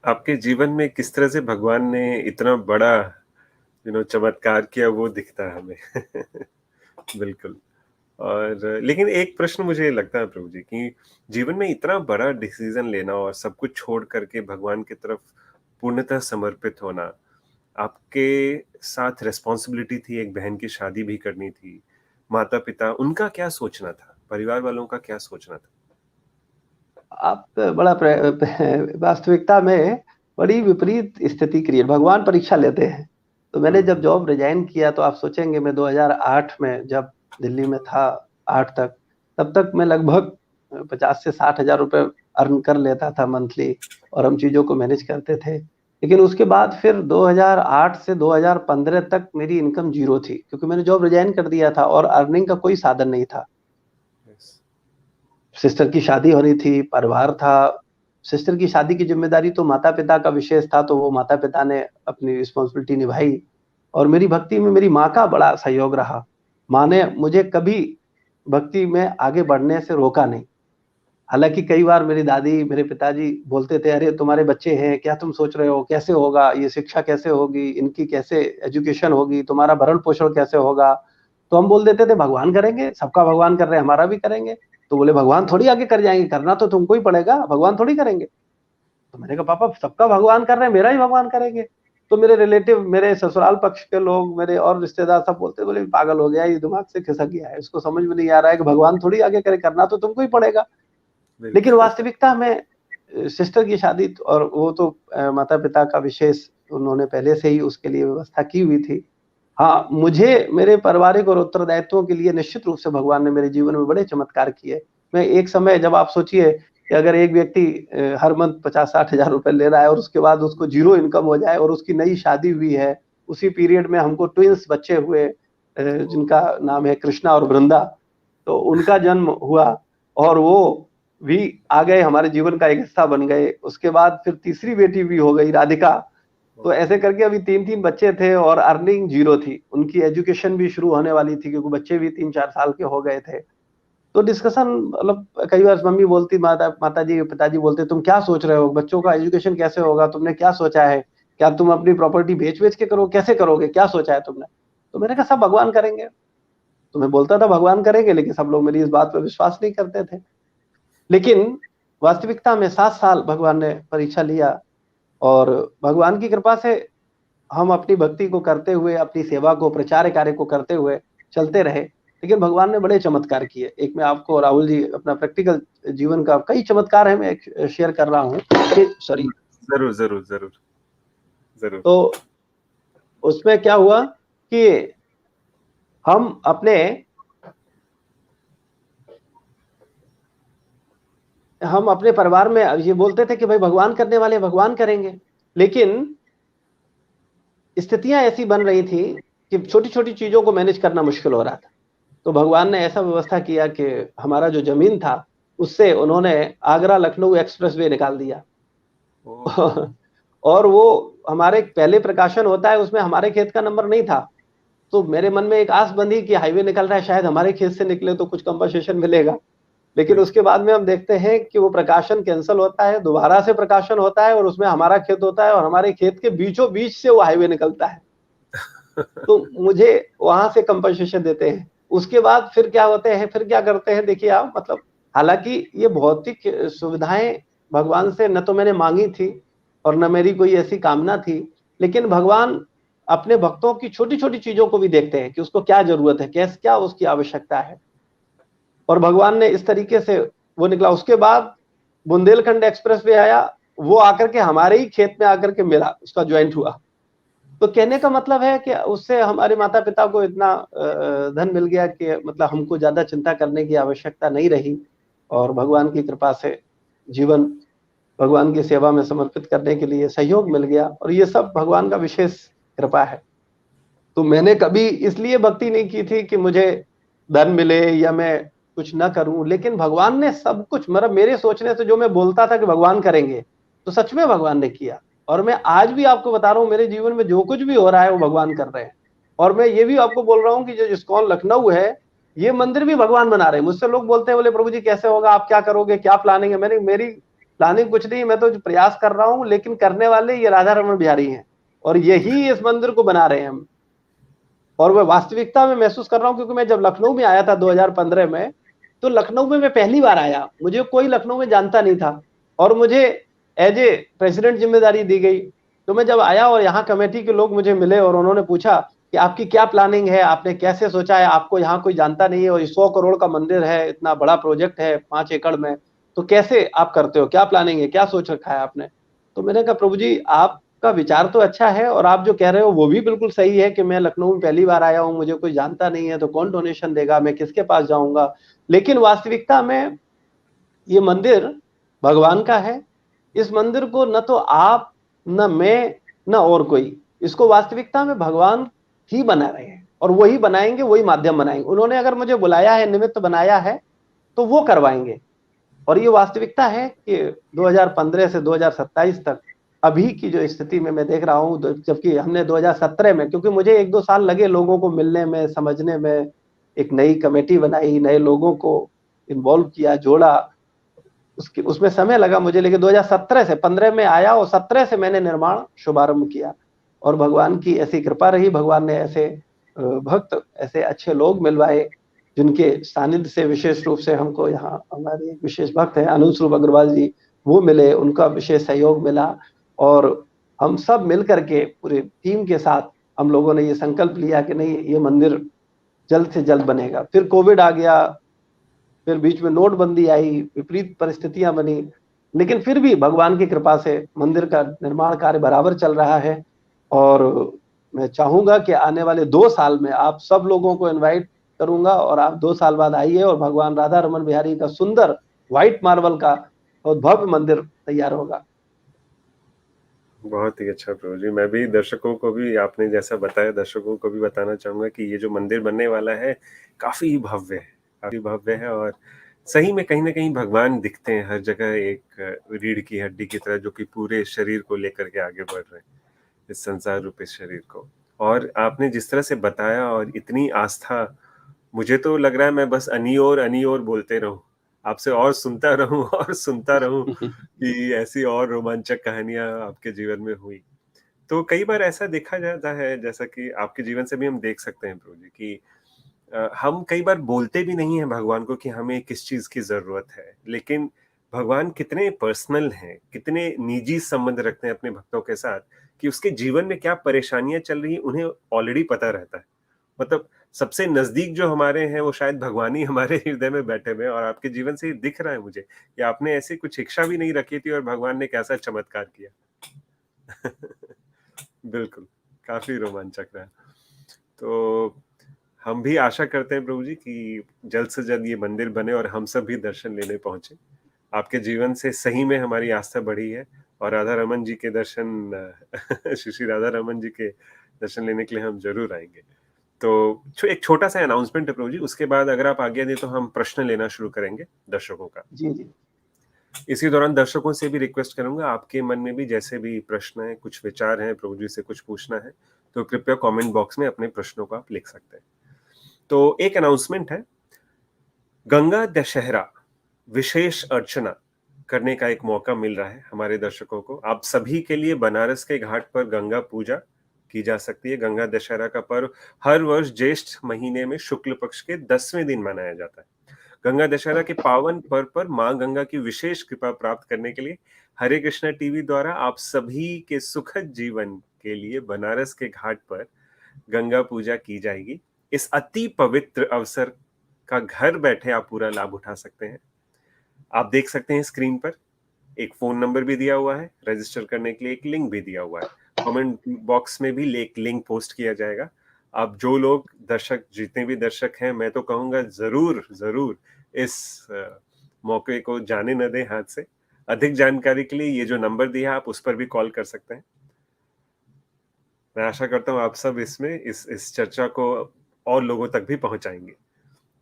आपके जीवन में किस तरह से भगवान ने इतना बड़ा चमत्कार किया, वो दिखता है हमें। बिल्कुल। और लेकिन एक प्रश्न मुझे लगता है प्रभु जी कि जीवन में इतना बड़ा डिसीजन लेना और सब कुछ छोड़ करके भगवान की तरफ पूर्णतः समर्पित होना, आपके साथ रिस्पॉन्सिबिलिटी थी, एक बहन की शादी भी करनी थी, माता पिता, उनका क्या सोचना था, परिवार वालों का क्या सोचना था? आप बड़ा वास्तविकता में बड़ी विपरीत स्थिति क्रिएट, भगवान परीक्षा लेते हैं। तो मैंने जब जॉब रिजाइन किया, तो आप सोचेंगे, मैं 2008 में जब दिल्ली में था 8 तक, तब तक मैं लगभग 50 से 60 हजार रुपए अर्न कर लेता था मंथली, और हम चीजों को मैनेज करते थे। लेकिन उसके बाद फिर 2008 से 2015 तक मेरी इनकम जीरो थी, क्योंकि मैंने जॉब रिजाइन कर दिया था और अर्निंग का कोई साधन नहीं था। सिस्टर की शादी हो रही थी, परिवार था, सिस्टर की शादी की जिम्मेदारी तो माता पिता का विशेष था, तो वो माता पिता ने अपनी रिस्पॉन्सिबिलिटी निभाई, और मेरी भक्ति में मेरी माँ का बड़ा सहयोग रहा। माँ ने मुझे कभी भक्ति में आगे बढ़ने से रोका नहीं। हालांकि कई बार मेरी दादी, मेरे पिताजी बोलते थे, अरे तुम्हारे बच्चे हैं, क्या तुम सोच रहे हो, कैसे होगा ये शिक्षा, कैसे होगी इनकी, कैसे एजुकेशन होगी, तुम्हारा भरण पोषण कैसे होगा। तो हम बोल देते थे, भगवान करेंगे, सबका भगवान कर रहे हैं, हमारा भी करेंगे। तो बोले, भगवान थोड़ी आगे कर जाएंगे, करना तो तुमको ही पड़ेगा, भगवान थोड़ी करेंगे। तो मैंने कहा, पापा सबका भगवान कर रहे हैं, मेरा ही भगवान करेंगे। तो मेरे रिलेटिव, मेरे ससुराल पक्ष के लोग, मेरे और रिश्तेदार सब बोलते, बोले पागल हो गया, ये दिमाग से खिसक गया है, इसको समझ में नहीं आ रहा है कि भगवान थोड़ी आगे करे, करना तो तुमको ही पड़ेगा। लेकिन वास्तविकता में सिस्टर की शादी और वो तो माता पिता का विशेष उन्होंने पहले से ही उसके लिए व्यवस्था की हुई थी। हाँ, मुझे मेरे पारिवारिक और उत्तरदायित्वों के लिए निश्चित रूप से भगवान ने मेरे जीवन में बड़े चमत्कार किए। मैं एक समय जब आप सोचिए कि अगर एक व्यक्ति हर मंथ 50-60 हज़ार रुपए ले रहा है और उसके बाद उसको ज़ीरो इनकम हो जाए और उसकी नई शादी हुई है, उसी पीरियड में हमको ट्विन्स बच्चे हुए जिनका नाम है कृष्णा और वृंदा, तो उनका जन्म हुआ और वो भी आ गए, हमारे जीवन का एक हिस्सा बन गए। उसके बाद फिर तीसरी बेटी भी हो गई राधिका। तो ऐसे करके अभी 3-3 बच्चे थे और अर्निंग ज़ीरो थी। उनकी एजुकेशन भी शुरू होने वाली थी क्योंकि बच्चे भी 3-4 साल के हो गए थे। तो डिस्कशन मतलब कई बार मम्मी बोलती, माताजी पिताजी बोलते, तुम क्या सोच रहे हो? बच्चों का एजुकेशन कैसे होगा? तुमने क्या सोचा है? क्या तुम अपनी प्रॉपर्टी बेच-बेच के करो? कैसे करोगे? क्या सोचा है तुमने? तो मैंने कहा सब भगवान करेंगे। तो मैं बोलता था भगवान करेंगे, लेकिन सब लोग मेरी इस बात पर विश्वास नहीं करते थे। लेकिन वास्तविकता में 7 साल भगवान ने परीक्षा लिया और भगवान की कृपा से हम अपनी भक्ति को करते हुए, अपनी सेवा को, प्रचार कार्य को करते हुए चलते रहे। लेकिन भगवान ने बड़े चमत्कार किए। एक मैं आपको राहुल जी अपना प्रैक्टिकल जीवन का कई चमत्कार है, मैं एक शेयर कर रहा हूँ। सॉरी, जरूर जरूर जरूर जरूर। तो उसमें क्या हुआ कि हम अपने परिवार में ये बोलते थे कि भाई भगवान करने वाले भगवान करेंगे, लेकिन स्थितियां ऐसी बन रही थी कि छोटी-छोटी चीजों को मैनेज करना मुश्किल हो रहा था। तो भगवान ने ऐसा व्यवस्था किया कि हमारा जो जमीन था उससे उन्होंने आगरा लखनऊ एक्सप्रेसवे निकाल दिया। और वो हमारे पहले प्रकाशन होता है उसमें हमारे खेत का नंबर नहीं था। तो मेरे मन में एक आस बंधी कि हाईवे निकल रहा है, शायद हमारे खेत से निकले तो कुछ कंपनसेशन मिलेगा। लेकिन उसके बाद में हम देखते हैं कि वो प्रकाशन कैंसिल होता है, दोबारा से प्रकाशन होता है और उसमें हमारा खेत होता है और हमारे खेत के बीचों बीच से वो हाईवे निकलता है। तो मुझे वहां से कंपनसेशन देते हैं। उसके बाद फिर क्या होते हैं, फिर क्या करते हैं, देखिए आप, मतलब हालांकि ये भौतिक सुविधाएं भगवान से न तो मैंने मांगी थी और न मेरी कोई ऐसी कामना थी, लेकिन भगवान अपने भक्तों की छोटी छोटी चीजों को भी देखते हैं कि उसको क्या जरूरत है, कैसे क्या उसकी आवश्यकता है। और भगवान ने इस तरीके से वो निकला। उसके बाद बुंदेलखंड एक्सप्रेस वे आया, वो आकर के हमारे ही खेत में आकर के मिला, उसका ज्वाइंट हुआ। तो कहने का मतलब है कि उससे हमारे माता पिता को इतना धन मिल गया कि मतलब हमको ज्यादा चिंता करने की आवश्यकता नहीं रही और भगवान की कृपा से जीवन भगवान की सेवा में समर्पित करने के लिए सहयोग मिल गया। और ये सब भगवान का विशेष कृपा है। तो मैंने कभी इसलिए भक्ति नहीं की थी कि मुझे धन मिले या मैं कुछ ना करूं, लेकिन भगवान ने सब कुछ, मतलब मेरे सोचने से जो मैं बोलता था कि भगवान करेंगे, तो सच में भगवान ने किया। और मैं आज भी आपको बता रहा हूं, मेरे जीवन में जो कुछ भी हो रहा है वो भगवान कर रहे हैं। और मैं ये भी आपको बोल रहा हूँ कि जो इस्कॉन लखनऊ है, ये मंदिर भी भगवान बना रहे हैं। मुझसे लोग बोलते हैं, बोले प्रभु जी कैसे होगा, आप क्या करोगे, क्या प्लानिंग है? मैंने मेरी प्लानिंग कुछ नहीं, मैं तो प्रयास कर रहा हूँ, लेकिन करने वाले ये राधा रमन बिहारी हैं और यही इस मंदिर को बना रहे हैं हम। और मैं वास्तविकता में महसूस कर रहा हूं, क्योंकि मैं जब लखनऊ में आया था 2015 में, तो लखनऊ में मैं पहली बार आया, मुझे कोई लखनऊ में जानता नहीं था और मुझे एज ए प्रेसिडेंट जिम्मेदारी दी गई। तो मैं जब आया और यहाँ कमेटी के लोग मुझे मिले और उन्होंने पूछा कि आपकी क्या प्लानिंग है, आपने कैसे सोचा है, आपको यहाँ कोई जानता नहीं है और 100 करोड़ का मंदिर है, इतना बड़ा प्रोजेक्ट है 5 एकड़ में, तो कैसे आप करते हो, क्या प्लानिंग है, क्या सोच रखा है आपने? तो मैंने कहा प्रभु जी आपका विचार तो अच्छा है और आप जो कह रहे हो वो भी बिल्कुल सही है कि मैं लखनऊ में पहली बार आया हूँ, मुझे कोई जानता नहीं है, तो कौन डोनेशन देगा, मैं किसके पास जाऊंगा? लेकिन वास्तविकता में ये मंदिर भगवान का है। इस मंदिर को न तो आप, न मैं, न और कोई, इसको वास्तविकता में भगवान ही बना रहे हैं और वही बनाएंगे, वही माध्यम बनाएंगे। उन्होंने अगर मुझे बुलाया है, निमित्त बनाया है, तो वो करवाएंगे। और ये वास्तविकता है कि 2015 से 2027 तक अभी की जो स्थिति में मैं देख रहा हूँ, जबकि हमने 2017 में, क्योंकि मुझे 1-2 साल लगे लोगों को मिलने में, समझने में, एक नई कमेटी बनाई, नए लोगों को इन्वॉल्व किया, जोड़ा, उसमें समय लगा मुझे। लेकिन 2017 से 15 में आया और 17 से मैंने निर्माण शुभारंभ किया और भगवान की ऐसी कृपा रही, भगवान ने ऐसे भक्त, ऐसे अच्छे लोग मिलवाए जिनके सानिध्य से विशेष रूप से हमको यहाँ हमारे एक विशेष भक्त है अनुज स्वरूप अग्रवाल जी, वो मिले, उनका विशेष सहयोग मिला और हम सब मिल करके पूरे टीम के साथ हम लोगों ने ये संकल्प लिया कि नहीं, ये मंदिर जल्द से जल्द बनेगा। फिर कोविड आ गया, फिर बीच में नोटबंदी आई, विपरीत परिस्थितियां बनी, लेकिन फिर भी भगवान की कृपा से मंदिर का निर्माण कार्य बराबर चल रहा है। और मैं चाहूंगा कि आने वाले 2 साल में आप सब लोगों को इनवाइट करूंगा और आप 2 साल बाद आइए और भगवान राधा रमन बिहारी का सुंदर व्हाइट मार्बल का और भव्य मंदिर तैयार होगा। बहुत ही अच्छा प्रभु जी। मैं भी दर्शकों को भी आपने जैसा बताया, दर्शकों को भी बताना चाहूंगा कि ये जो मंदिर बनने वाला है काफी भव्य है, काफी भव्य है। और सही में कहीं ना कहीं भगवान दिखते हैं हर जगह, एक रीढ़ की हड्डी की तरह जो कि पूरे शरीर को लेकर के आगे बढ़ रहे हैं, इस संसार रूपी शरीर को। और आपने जिस तरह से बताया और इतनी आस्था, मुझे तो लग रहा है मैं बस अनी और बोलते रहूं, आपसे और सुनता रहूं और सुनता रहूं कि ऐसी और रोमांचक कहानियां आपके जीवन में हुई। तो कई बार ऐसा देखा जाता है, जैसा कि आपके जीवन से भी हम देख सकते हैं प्रभु जी, कि हम कई बार बोलते भी नहीं हैं भगवान को कि हमें किस चीज की जरूरत है, लेकिन भगवान कितने पर्सनल हैं, कितने निजी संबंध रखते हैं अपने भक्तों के साथ, कि उसके जीवन में क्या परेशानियां चल रही हैं उन्हें ऑलरेडी पता रहता है। मतलब सबसे नजदीक जो हमारे हैं वो शायद भगवान ही हमारे हृदय में बैठे हुए हैं। और आपके जीवन से ये दिख रहा है मुझे कि आपने ऐसी कुछ इच्छा भी नहीं रखी थी और भगवान ने कैसा चमत्कार किया। बिल्कुल, काफी रोमांचक रहा। तो हम भी आशा करते हैं प्रभु जी कि जल्द से जल्द ये मंदिर बने और हम सब भी दर्शन लेने पहुंचे। आपके जीवन से सही में हमारी आस्था बढ़ी है और राधा रमन जी के दर्शन श्री श्री राधा रमन जी के दर्शन लेने के लिए हम जरूर आएंगे। तो एक छोटा सा अनाउंसमेंट है प्रभु जी, उसके बाद अगर आप आज्ञा दें तो हम प्रश्न लेना शुरू करेंगे दर्शकों का। जी जी। इसी दौरान दर्शकों से भी रिक्वेस्ट करूंगा, आपके मन में भी जैसे भी प्रश्न है, कुछ विचार हैं, प्रभु जी से कुछ पूछना है, तो कृपया कमेंट बॉक्स में अपने प्रश्नों को आप लिख सकते हैं। तो एक अनाउंसमेंट है, गंगा दशहरा विशेष अर्चना करने का एक मौका मिल रहा है हमारे दर्शकों को। आप सभी के लिए बनारस के घाट पर गंगा पूजा की जा सकती है। गंगा दशहरा का पर्व हर वर्ष ज्येष्ठ महीने में शुक्ल पक्ष के 10वें दिन मनाया जाता है। गंगा दशहरा के पावन पर्व पर मां गंगा की विशेष कृपा प्राप्त करने के लिए हरे कृष्णा टीवी द्वारा आप सभी के सुखद जीवन के लिए बनारस के घाट पर गंगा पूजा की जाएगी। इस अति पवित्र अवसर का घर बैठे आप पूरा लाभ उठा सकते हैं। आप देख सकते हैं स्क्रीन पर एक फोन नंबर भी दिया हुआ है, रजिस्टर करने के लिए एक लिंक भी दिया हुआ है। कमेंट बॉक्स में भी एक लिंक पोस्ट किया जाएगा। आप जो लोग दर्शक, जितने भी दर्शक हैं, मैं तो कहूंगा जरूर जरूर इस मौके को जाने न दें हाथ से। अधिक जानकारी के लिए ये जो नंबर दिया आप उस पर भी कॉल कर सकते हैं। मैं आशा करता हूँ आप सब इसमें इस चर्चा को और लोगों तक भी पहुंचाएंगे।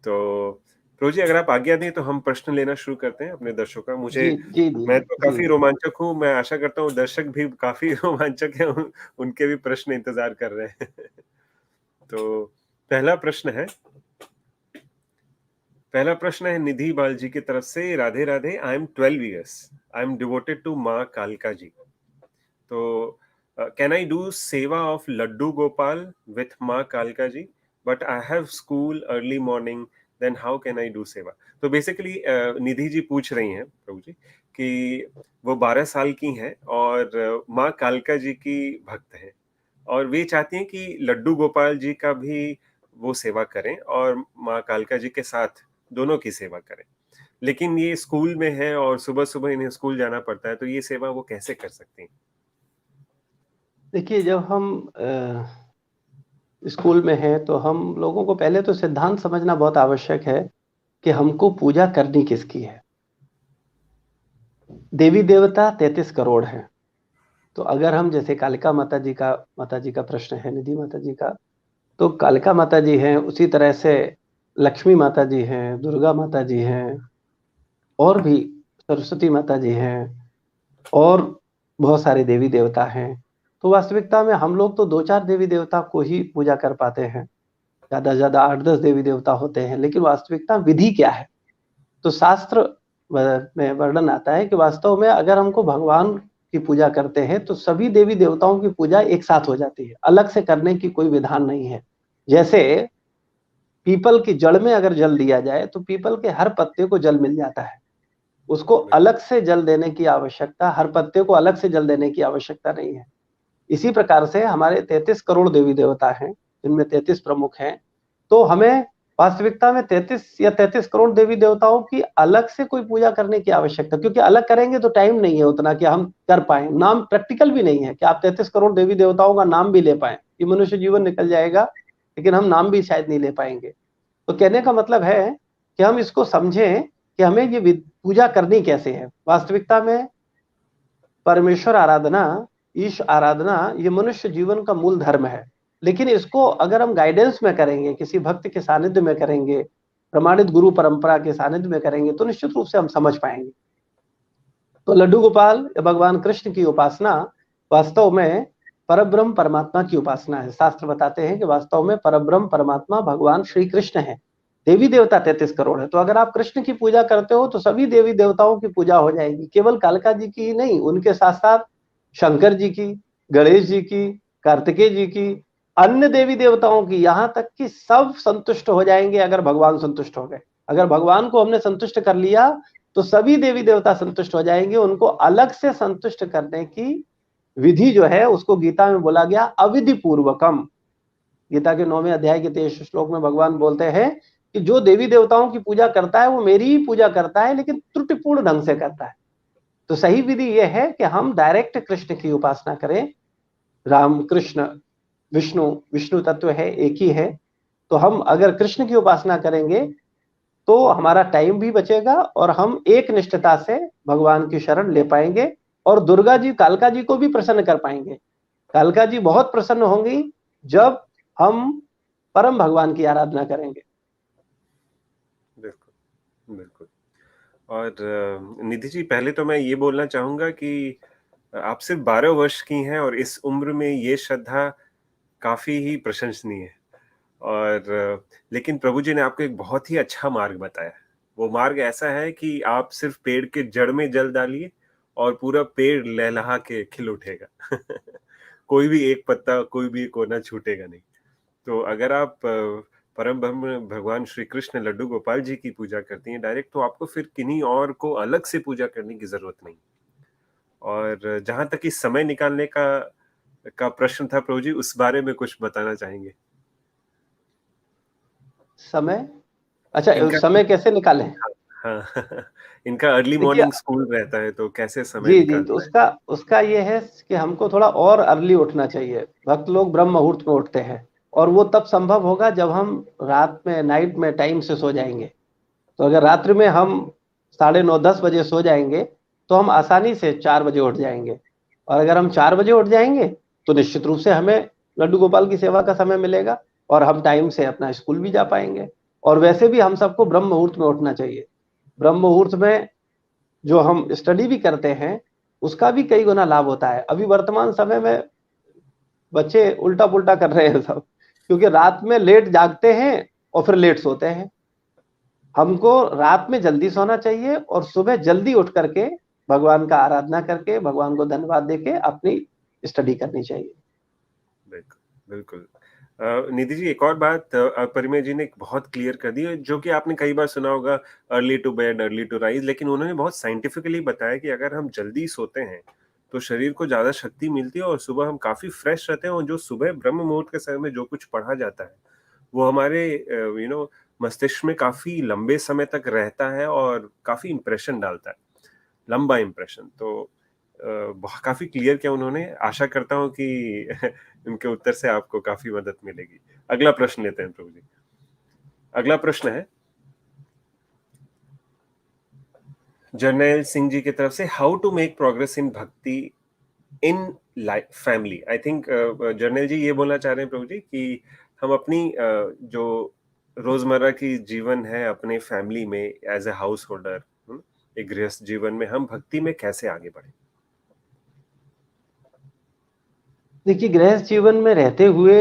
तो प्रभु जी अगर आप आज्ञा दें तो हम प्रश्न लेना शुरू करते हैं अपने दर्शकों का। जी जी जी मैं तो जी। काफी रोमांचक हूँ, मैं आशा करता हूँ दर्शक भी काफी रोमांचक हैं, उनके भी प्रश्न इंतजार कर रहे हैं। तो पहला प्रश्न है निधि बाल जी की तरफ से। Radhe Radhe, I am 12 years, I am devoted to माँ कालका जी। तो can I do seva of Laddu Gopal with माँ कालका ji, but I have school early morning, then how can I do seva. तो बेसिकली निधि जी पूछ रही हैं प्रभु जी कि वो 12 साल की हैं और माँ कालका जी की भक्त हैं, और वे चाहती हैं कि लड्डू गोपाल जी का भी वो सेवा करें और माँ कालका जी के साथ दोनों की सेवा करें। लेकिन ये स्कूल में है और सुबह सुबह इन्हें स्कूल जाना पड़ता है, तो ये सेवा वो कैसे कर सकती हैं? देखिए, जब हम स्कूल में हैं तो हम लोगों को पहले तो सिद्धांत समझना बहुत आवश्यक है कि हमको पूजा करनी किसकी है। देवी देवता 33 करोड़ हैं। तो अगर हम जैसे कालिका माता जी का प्रश्न है, निधि माता जी का, तो कालिका माता जी हैं, उसी तरह से लक्ष्मी माता जी हैं, दुर्गा माता जी हैं, और भी सरस्वती माता जी हैं, और बहुत सारे देवी देवता हैं। तो वास्तविकता में हम लोग तो 2-4 देवी देवता को ही पूजा कर पाते हैं, ज्यादा से ज्यादा 8-10 देवी देवता होते हैं। लेकिन वास्तविकता विधि क्या है? तो शास्त्र में वर्णन आता है कि वास्तव में अगर हमको भगवान की पूजा करते हैं तो सभी देवी देवताओं की पूजा एक साथ हो जाती है, अलग से करने की कोई विधान नहीं है। जैसे पीपल की जड़ में अगर जल दिया जाए तो पीपल के हर पत्ते को जल मिल जाता है, उसको अलग से जल देने की आवश्यकता, हर पत्ते को अलग से जल देने की आवश्यकता नहीं है। इसी प्रकार से हमारे 33 करोड़ देवी देवता हैं, जिनमें 33 प्रमुख हैं। तो हमें वास्तविकता में 33 या 33 करोड़ देवी देवताओं की अलग से कोई पूजा करने की आवश्यकता, क्योंकि अलग करेंगे तो टाइम नहीं है उतना कि हम कर पाए। नाम प्रैक्टिकल भी नहीं है कि आप 33 करोड़ देवी देवताओं का नाम भी ले पाए। ये मनुष्य जीवन निकल जाएगा लेकिन हम नाम भी शायद नहीं ले पाएंगे। तो कहने का मतलब है कि हम इसको समझें कि हमें ये पूजा करनी कैसे है। वास्तविकता में परमेश्वर आराधना, ईश आराधना, ये मनुष्य जीवन का मूल धर्म है। लेकिन इसको अगर हम गाइडेंस में करेंगे, किसी भक्त के सानिध्य में करेंगे, प्रमाणित गुरु परंपरा के सानिध्य में करेंगे, तो निश्चित रूप से हम समझ पाएंगे। तो लड्डू गोपाल या भगवान कृष्ण की उपासना वास्तव में परब्रह्म परमात्मा की उपासना है। शास्त्र बताते हैं कि वास्तव में परब्रह्म परमात्मा भगवान श्री कृष्ण है। देवी देवता 33 करोड़ है, तो अगर आप कृष्ण की पूजा करते हो तो सभी देवी देवताओं की पूजा हो जाएगी, केवल कालिका जी की ही नहीं, उनके साथ साथ शंकर जी की, गणेश जी की, कार्तिकेय जी की, अन्य देवी देवताओं की, यहाँ तक कि सब संतुष्ट हो जाएंगे अगर भगवान संतुष्ट हो गए। अगर भगवान को हमने संतुष्ट कर लिया तो सभी देवी देवता संतुष्ट हो जाएंगे। उनको अलग से संतुष्ट करने की विधि जो है उसको गीता में बोला गया अविधि पूर्वकम। गीता के 9वें अध्याय के 23 श्लोक में भगवान बोलते हैं कि जो देवी देवताओं की पूजा करता है वो मेरी ही पूजा करता है, लेकिन त्रुटिपूर्ण ढंग से करता है। तो सही विधि यह है कि हम डायरेक्ट कृष्ण की उपासना करें। राम, कृष्ण, विष्णु, विष्णु तत्व है, एक ही है। तो हम अगर कृष्ण की उपासना करेंगे तो हमारा टाइम भी बचेगा और हम एक निष्ठता से भगवान की शरण ले पाएंगे और दुर्गा जी, कालका जी को भी प्रसन्न कर पाएंगे। कालका जी बहुत प्रसन्न होंगी जब हम परम भगवान की आराधना करेंगे। बिल्कुल, बिल्कुल। और निधि जी, पहले तो मैं ये बोलना चाहूंगा कि आप सिर्फ 12 वर्ष की हैं और इस उम्र में ये श्रद्धा काफी ही प्रशंसनीय है। और लेकिन प्रभु जी ने आपको एक बहुत ही अच्छा मार्ग बताया। वो मार्ग ऐसा है कि आप सिर्फ पेड़ के जड़ में जल डालिए और पूरा पेड़ लहलहा के खिल उठेगा। कोई भी एक पत्ता, कोई भी कोना छूटेगा नहीं। तो अगर आप परम ब्रह्म भगवान श्री कृष्ण लड्डू गोपाल जी की पूजा करती हैं डायरेक्ट, तो आपको फिर किन्हीं और को अलग से पूजा करने की जरूरत नहीं। और जहां तक इस समय निकालने का प्रश्न था प्रभु जी, उस बारे में कुछ बताना चाहेंगे? समय, अच्छा इनका समय कैसे निकालें? हाँ, इनका अर्ली देखिए, मॉर्निंग स्कूल रहता है, तो कैसे समय जी जी, तो निकालना है? उसका उसका ये है कि हमको थोड़ा और अर्ली उठना चाहिए। भक्त लोग ब्रह्म मुहूर्त में उठते हैं और वो तब संभव होगा जब हम रात में, नाइट में टाइम से सो जाएंगे। तो अगर रात्रि में हम 9:30-10 बजे सो जाएंगे तो हम आसानी से 4 बजे उठ जाएंगे। और अगर हम 4 बजे उठ जाएंगे तो निश्चित रूप से हमें लड्डू गोपाल की सेवा का समय मिलेगा और हम टाइम से अपना स्कूल भी जा पाएंगे। और वैसे भी हम सबको ब्रह्म मुहूर्त में उठना चाहिए। ब्रह्म मुहूर्त में जो हम स्टडी भी करते हैं उसका भी कई गुना लाभ होता है। अभी वर्तमान समय में बच्चे उल्टा पुल्टा कर रहे हैं सब, क्योंकि रात में लेट जागते हैं और फिर लेट सोते हैं। हमको रात में जल्दी सोना चाहिए और सुबह जल्दी उठ करके भगवान का आराधना करके, भगवान को धन्यवाद देके अपनी स्टडी करनी चाहिए। बिल्कुल, बिल्कुल। निधि जी, एक और बात परिमय जी ने बहुत क्लियर कर दी है, जो कि आपने कई बार सुना होगा, early to bed early to rise, लेकिन उन्होंने बहुत साइंटिफिकली बताया कि अगर हम जल्दी सोते हैं तो शरीर को ज्यादा शक्ति मिलती है और सुबह हम काफी फ्रेश रहते हैं। और जो सुबह ब्रह्म मुहूर्त के समय में जो कुछ पढ़ा जाता है वो हमारे मस्तिष्क में काफी लंबे समय तक रहता है और काफी इंप्रेशन डालता है, लंबा इंप्रेशन। तो काफी क्लियर किया उन्होंने। आशा करता हूँ कि इनके उत्तर से आपको काफी मदद मिलेगी। अगला प्रश्न लेते हैं प्रभु जी। अगला प्रश्न है जर्नैल सिंह जी की तरफ से, how to make progress in bhakti in life family. I think Jarnail ji ये बोलना चाह रहे हैं प्रभु जी कि हम अपनी जो रोजमर्रा की जीवन है अपने फैमिली में एज ए हाउस होल्डर, एक गृहस्थ जीवन में हम भक्ति में कैसे आगे बढ़े। देखिए, गृहस्थ जीवन में रहते हुए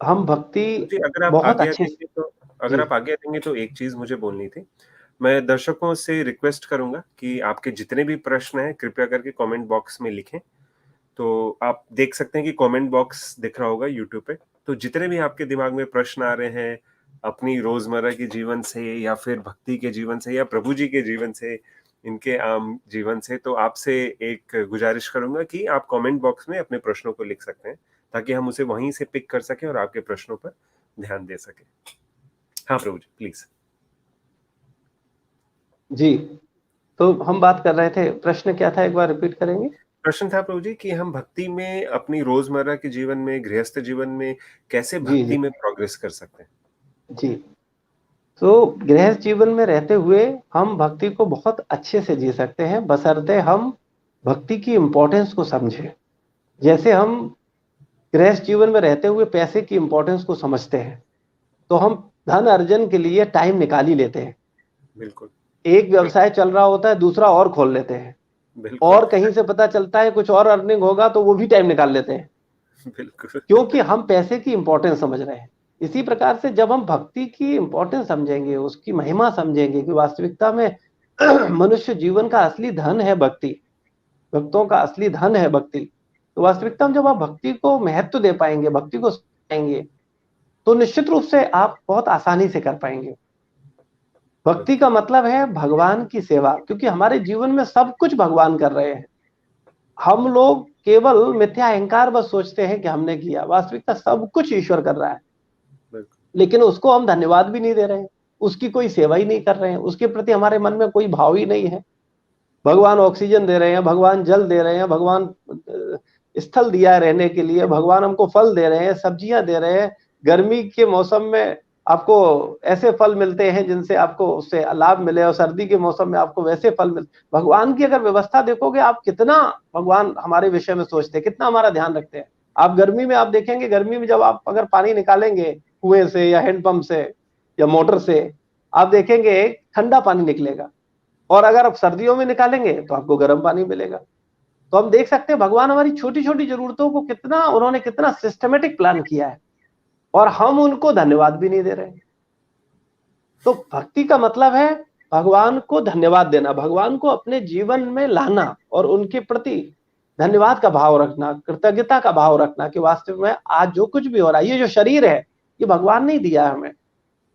हम भक्ति जी, अगर आप बहुत आज्ञा अच्छे से, देंगे तो जी एक चीज मुझे बोलनी थी। मैं दर्शकों से रिक्वेस्ट करूंगा कि आपके जितने भी प्रश्न हैं कृपया करके कमेंट बॉक्स में लिखें। तो आप देख सकते हैं कि कमेंट बॉक्स दिख रहा होगा यूट्यूब पे। तो जितने भी आपके दिमाग में प्रश्न आ रहे हैं अपनी रोजमर्रा के जीवन से या फिर भक्ति के जीवन से या प्रभु जी के जीवन से, इनके आम जीवन से, तो आपसे एक गुजारिश करूंगा कि आप कमेंट बॉक्स में अपने प्रश्नों को लिख सकते हैं ताकि हम उसे वहीं से पिक कर सकें और आपके प्रश्नों पर ध्यान दे सकें। हाँ प्रभु जी, प्लीज। जी, तो हम बात कर रहे थे, प्रश्न क्या था, एक बार रिपीट करेंगे? प्रश्न था प्रभु जी कि हम भक्ति में अपनी रोजमर्रा के जीवन में, गृहस्थ जीवन में कैसे जी, जी, भक्ति में प्रोग्रेस कर सकते हैं? जी। तो गृहस्थ जीवन में रहते हुए हम भक्ति को बहुत अच्छे से जी सकते हैं, बशर्ते हम भक्ति की इम्पोर्टेंस को समझें। जैसे हम गृहस्थ जीवन में रहते हुए पैसे की इम्पोर्टेंस को समझते हैं, तो हम धन अर्जन के लिए टाइम निकाल ही लेते हैं। बिल्कुल, एक बिल्कुल, व्यवसाय चल रहा होता है, दूसरा और खोल लेते हैं, बिल्कुल, और कहीं से पता चलता है कुछ और अर्निंग होगा तो वो भी टाइम निकाल लेते हैं, बिल्कुल। क्योंकि हम पैसे की इंपॉर्टेंस समझ रहे हैं। इसी प्रकार से जब हम भक्ति की इंपॉर्टेंस समझेंगे, उसकी महिमा समझेंगे कि वास्तविकता में मनुष्य जीवन का असली धन है भक्ति, भक्तों का असली धन है भक्ति, तो वास्तविकता में जब आप भक्ति को महत्व दे पाएंगे, भक्ति को समझेंगे, तो निश्चित रूप से आप बहुत आसानी से कर पाएंगे। भक्ति का मतलब है भगवान की सेवा, क्योंकि हमारे जीवन में सब कुछ भगवान कर रहे हैं। हम लोग केवल मिथ्या अहंकार बस सोचते हैं कि हमने किया, वास्तविकता सब कुछ ईश्वर कर रहा है, बिल्कुल, लेकिन उसको हम धन्यवाद भी नहीं दे रहे हैं, उसकी कोई सेवा ही नहीं कर रहे हैं, उसके प्रति हमारे मन में कोई भाव ही नहीं है। भगवान ऑक्सीजन दे रहे हैं, भगवान जल दे रहे हैं, भगवान स्थल दिया है रहने के लिए, भगवान हमको फल दे रहे हैं, सब्जियां दे रहे हैं। गर्मी के मौसम में आपको ऐसे फल मिलते हैं जिनसे आपको उससे लाभ मिले, और सर्दी के मौसम में आपको वैसे फल मिल। भगवान की अगर व्यवस्था देखोगे आप, कितना भगवान हमारे विषय में सोचते हैं, कितना हमारा ध्यान रखते हैं। आप गर्मी में आप देखेंगे, गर्मी में जब आप अगर पानी निकालेंगे कुएं से या हैंडपंप से या मोटर से, आप देखेंगे ठंडा पानी निकलेगा, और अगर आप सर्दियों में निकालेंगे तो आपको गर्म पानी मिलेगा। तो हम देख सकते हैं भगवान हमारी छोटी छोटी जरूरतों को कितना, उन्होंने कितना सिस्टमेटिक प्लान किया है, और हम उनको धन्यवाद भी नहीं दे रहे हैं। तो भक्ति का मतलब है भगवान को धन्यवाद देना, भगवान को अपने जीवन में लाना, और उनके प्रति धन्यवाद का भाव रखना, कृतज्ञता का भाव रखना कि वास्तव में आज जो कुछ भी हो रहा है, ये जो शरीर है ये भगवान ने दिया है हमें।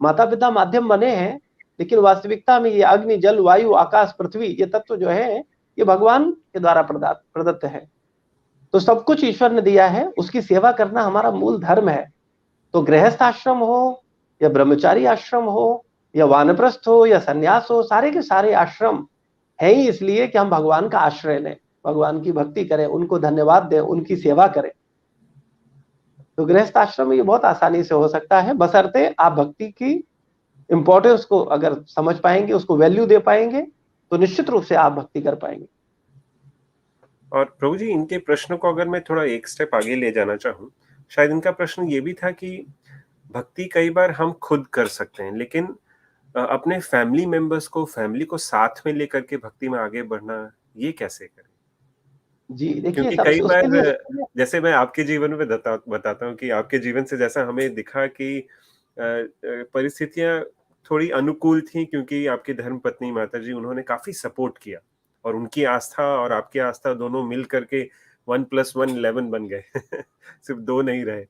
माता पिता माध्यम बने हैं, लेकिन वास्तविकता में ये अग्नि जल वायु आकाश पृथ्वी ये तत्व जो है ये भगवान के द्वारा प्रदत्त है। तो सब कुछ ईश्वर ने दिया है, उसकी सेवा करना हमारा मूल धर्म है। तो गृहस्थ आश्रम हो या ब्रह्मचारी आश्रम हो या वानप्रस्थ हो या सन्यास हो, सारे के सारे आश्रम है ही इसलिए कि हम भगवान का आश्रय लें, भगवान की भक्ति करें, उनको धन्यवाद दें, उनकी सेवा करें। तो गृहस्थ आश्रम में ये बहुत आसानी से हो सकता है, बशर्ते आप भक्ति की इंपॉर्टेंस को अगर समझ पाएंगे, उसको वैल्यू दे पाएंगे, तो निश्चित रूप से आप भक्ति कर पाएंगे। और प्रभु जी, इनके प्रश्न को अगर मैं थोड़ा एक स्टेप आगे ले जाना चाहूँ, शायद इनका प्रश्न ये भी था कि भक्ति कई बार हम खुद कर सकते हैं, लेकिन अपने फैमिली मेंबर्स को, फैमिली को साथ में लेकर के भक्ति में आगे बढ़ना, ये कैसे करें? जी, देखिए क्योंकि कई सबसे उसके बार लिए जैसे मैं आपके जीवन में बताता हूँ कि आपके जीवन से जैसा हमें दिखा कि परिस्थितियाँ थोड़ी अनुकूल थी, क्योंकि आपकी धर्मपत्नी माताजी उन्होंने काफ़ी सपोर्ट किया, और उनकी आस्था और आपकी आस्था दोनों मिल करके 1+1 11 बन गए। सिर्फ 2 नहीं रहे।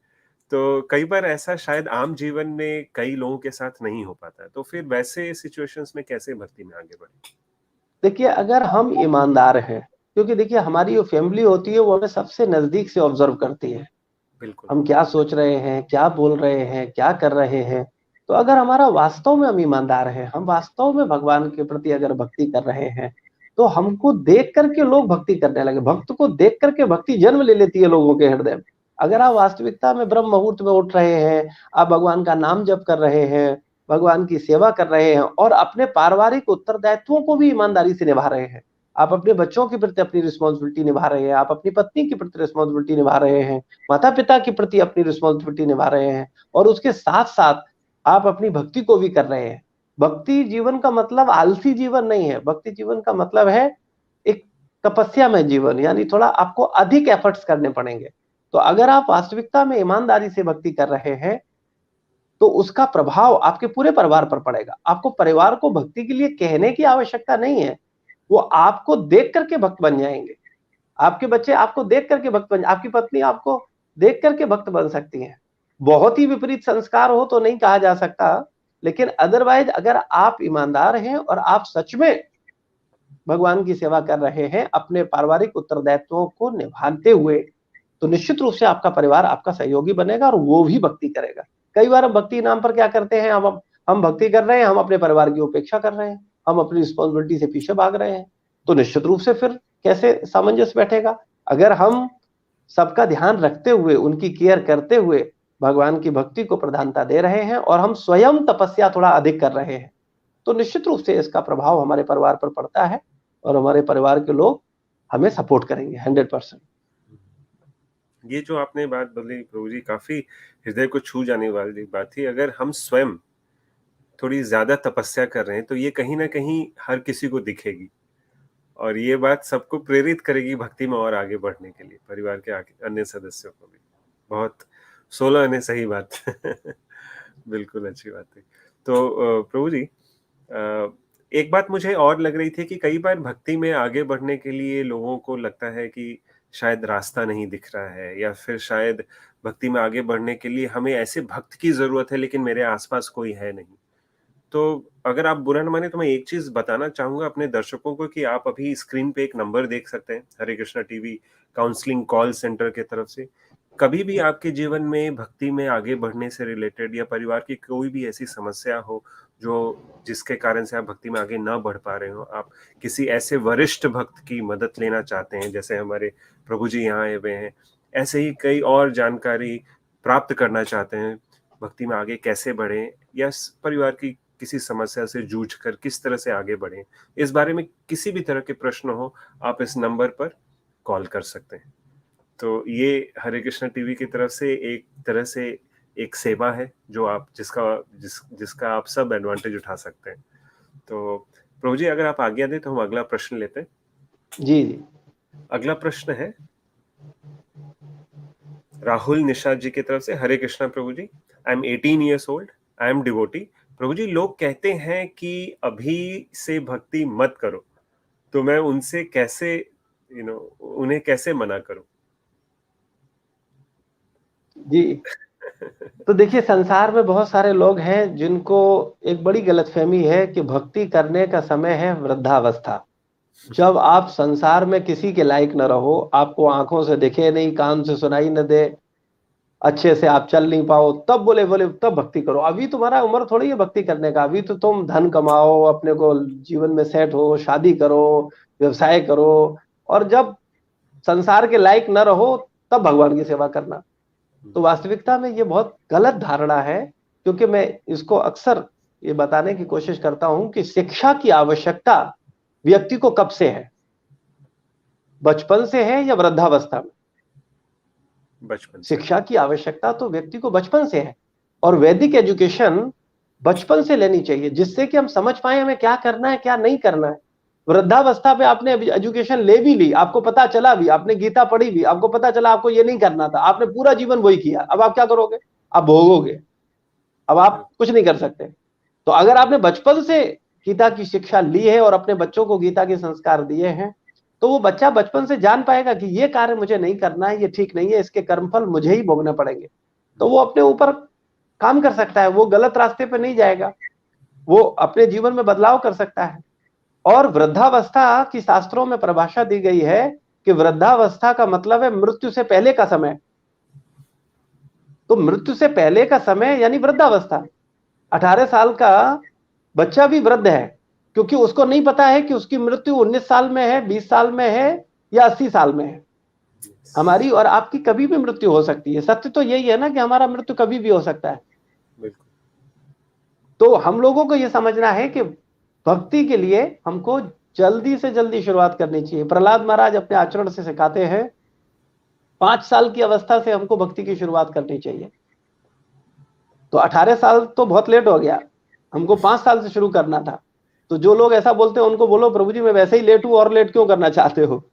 तो कई बार ऐसा शायद आम जीवन में कई लोगों के साथ नहीं हो पाता है। तो फिर वैसे सिचुएशंस में कैसे भक्ति में आगे बढ़ें? देखिए अगर हम ईमानदार हैं, क्योंकि देखिए हमारी जो फैमिली होती है वो हमें सबसे नजदीक से ऑब्जर्व करती है, बिल्कुल, हम क्या सोच रहे हैं, क्या बोल रहे हैं, क्या कर रहे हैं। तो अगर हमारा वास्तव में हम ईमानदार हैं, हम वास्तव में भगवान के प्रति अगर भक्ति कर रहे हैं, तो हमको देख करके लोग भक्ति करने लगे, भक्त को देख करके भक्ति जन्म ले लेती है लोगों के हृदय में। अगर आप वास्तविकता में ब्रह्म मुहूर्त में उठ रहे हैं, आप भगवान का नाम जप कर रहे हैं, भगवान की सेवा कर रहे हैं, और अपने पारिवारिक उत्तरदायित्वों को भी ईमानदारी से निभा रहे हैं, आप अपने बच्चों के प्रति अपनी रिस्पॉन्सिबिलिटी निभा रहे हैं, आप अपनी पत्नी के प्रति रिस्पॉन्सिबिलिटी निभा रहे हैं, माता पिता के प्रति अपनी रिस्पॉन्सिबिलिटी निभा रहे हैं, और उसके साथ साथ आप अपनी भक्ति को भी कर रहे हैं। भक्ति जीवन का मतलब आलसी जीवन नहीं है, भक्ति जीवन का मतलब है एक तपस्या में जीवन, यानी थोड़ा आपको अधिक एफर्ट्स करने पड़ेंगे। तो अगर आप वास्तविकता में ईमानदारी से भक्ति कर रहे हैं, तो उसका प्रभाव आपके पूरे परिवार पर पड़ेगा। आपको परिवार को भक्ति के लिए कहने की आवश्यकता नहीं है, वो आपको देख करके भक्त बन जाएंगे। आपके बच्चे आपको देख करके भक्त बन, आपकी पत्नी आपको देख करके भक्त बन सकती है। बहुत ही विपरीत संस्कार हो तो नहीं कहा जा सकता, लेकिन अदरवाइज अगर आप ईमानदार हैं और आप सच में भगवान की सेवा कर रहे हैं, अपने पारिवारिक उत्तरदायित्वों को निभाते हुए, तो निश्चित रूप से आपका परिवार आपका सहयोगी बनेगा और वो भी भक्ति करेगा। कई बार हम भक्ति नाम पर क्या करते हैं, हम हम भक्ति कर रहे हैं, हम अपने परिवार की उपेक्षा कर रहे हैं, हम अपनी रिस्पॉन्सिबिलिटी से पीछे भाग रहे हैं, तो निश्चित रूप से फिर कैसे सामंजस्य बैठेगा। अगर हम सबका ध्यान रखते हुए, उनकी केयर करते हुए भगवान की भक्ति को प्रधानता दे रहे हैं और हम स्वयं तपस्या थोड़ा अधिक कर रहे हैं, तो निश्चित रूप से इसका प्रभाव हमारे परिवार पर पड़ता है और हमारे परिवार के लोग हमें सपोर्ट करेंगे 100%। ये जो आपने बात बोली प्रभु जी, काफी हृदय को छू जाने वाली बात थी। अगर हम स्वयं थोड़ी ज्यादा तपस्या कर रहे हैं तो ये कहीं ना कहीं हर किसी को दिखेगी और ये बात सबको प्रेरित करेगी भक्ति में और आगे बढ़ने के लिए, परिवार के आगे अन्य सदस्यों को भी। बहुत 16 ने सही बात बिल्कुल अच्छी बात है। तो प्रभु जी, एक बात मुझे और लग रही थी कि कई बार भक्ति में आगे बढ़ने के लिए लोगों को लगता है कि शायद रास्ता नहीं दिख रहा है, या फिर शायद भक्ति में आगे बढ़ने के लिए हमें ऐसे भक्त की जरूरत है लेकिन मेरे आसपास कोई है नहीं। तो अगर आप बुरा न माने तो मैं एक चीज बताना चाहूंगा अपने दर्शकों को कि आप अभी स्क्रीन पे एक नंबर देख सकते हैं, Hare Krishna TV counselling call centre के तरफ से। कभी भी आपके जीवन में भक्ति में आगे बढ़ने से रिलेटेड या परिवार की कोई भी ऐसी समस्या हो जो जिसके कारण से आप भक्ति में आगे ना बढ़ पा रहे हो, आप किसी ऐसे वरिष्ठ भक्त की मदद लेना चाहते हैं, जैसे हमारे प्रभु जी यहाँ आए हुए हैं, ऐसे ही कई और जानकारी प्राप्त करना चाहते हैं, भक्ति में आगे कैसे बढ़े या परिवार की किसी समस्या से जूझ कर किस तरह से आगे बढ़ें, इस बारे में किसी भी तरह के प्रश्न हो, आप इस नंबर पर कॉल कर सकते हैं। तो ये हरे कृष्णा टीवी की तरफ से एक तरह से एक सेवा है जो आप जिसका आप सब एडवांटेज उठा सकते हैं। तो प्रभु जी, अगर आप आज्ञा दें तो हम अगला प्रश्न लेते हैं। जी जी। अगला प्रश्न है राहुल निषाद जी की तरफ से। Hare Krishna Prabhu ji, I am 18 years old, I am devotee. Prabhu ji, लोग कहते हैं कि अभी से भक्ति मत करो, तो मैं उनसे कैसे उन्हें कैसे मना करूं? जी, तो देखिए संसार में बहुत सारे लोग हैं जिनको एक बड़ी गलतफहमी है कि भक्ति करने का समय है वृद्धावस्था, जब आप संसार में किसी के लायक न रहो, आपको आंखों से दिखे नहीं, कान से सुनाई न दे, अच्छे से आप चल नहीं पाओ, तब बोले तब भक्ति करो। अभी तुम्हारा उम्र थोड़ी है भक्ति करने का, अभी तो तुम धन कमाओ, अपने को जीवन में सेट हो, शादी करो, व्यवसाय करो, और जब संसार के लायक न रहो तब भगवान की सेवा करना। तो वास्तविकता में ये बहुत गलत धारणा है, क्योंकि मैं इसको अक्सर ये बताने की कोशिश करता हूं कि शिक्षा की आवश्यकता व्यक्ति को कब से है, बचपन से है या वृद्धावस्था में? बचपन से। शिक्षा की आवश्यकता तो व्यक्ति को बचपन से है, और वैदिक एजुकेशन बचपन से लेनी चाहिए, जिससे कि हम समझ पाए हमें क्या करना है क्या नहीं करना है। वृद्धावस्था पे आपने एजुकेशन ले भी ली, आपको पता चला भी, आपने गीता पढ़ी भी, आपको पता चला आपको ये नहीं करना था, आपने पूरा जीवन वही किया, अब आप क्या करोगे? आप भोगोगे, अब आप कुछ नहीं कर सकते। तो अगर आपने बचपन से गीता की शिक्षा ली है और अपने बच्चों को गीता के संस्कार दिए हैं, तो वो बच्चा बचपन से जान पाएगा कि ये कार्य मुझे नहीं करना है, ये ठीक नहीं है, इसके कर्मफल मुझे ही भोगना पड़ेंगे। तो वो अपने ऊपर काम कर सकता है, वो गलत रास्ते पर नहीं जाएगा, वो अपने जीवन में बदलाव कर सकता है। और वृद्धावस्था की शास्त्रों में परिभाषा दी गई है कि वृद्धावस्था का मतलब है मृत्यु से पहले का समय। तो मृत्यु से पहले का समय यानी वृद्धावस्था। 18 साल का बच्चा भी वृद्ध है, क्योंकि उसको नहीं पता है कि उसकी मृत्यु 19 साल में है, 20 साल में है या 80 साल में है। हमारी और आपकी कभी भी मृत्यु हो सकती है। सत्य तो यही है ना कि हमारा मृत्यु कभी भी हो सकता है। तो हम लोगों को यह समझना है कि भक्ति के लिए हमको जल्दी से जल्दी शुरुआत करनी चाहिए। प्रहलाद महाराज अपने आचरण से सिखाते हैं 5 साल की अवस्था से हमको भक्ति की शुरुआत करनी चाहिए। तो 18 साल तो बहुत लेट हो गया, हमको 5 साल से शुरू करना था। तो जो लोग ऐसा बोलते हैं उनको बोलो प्रभु जी मैं वैसे ही लेट हूं, और लेट क्यों करना चाहते हो?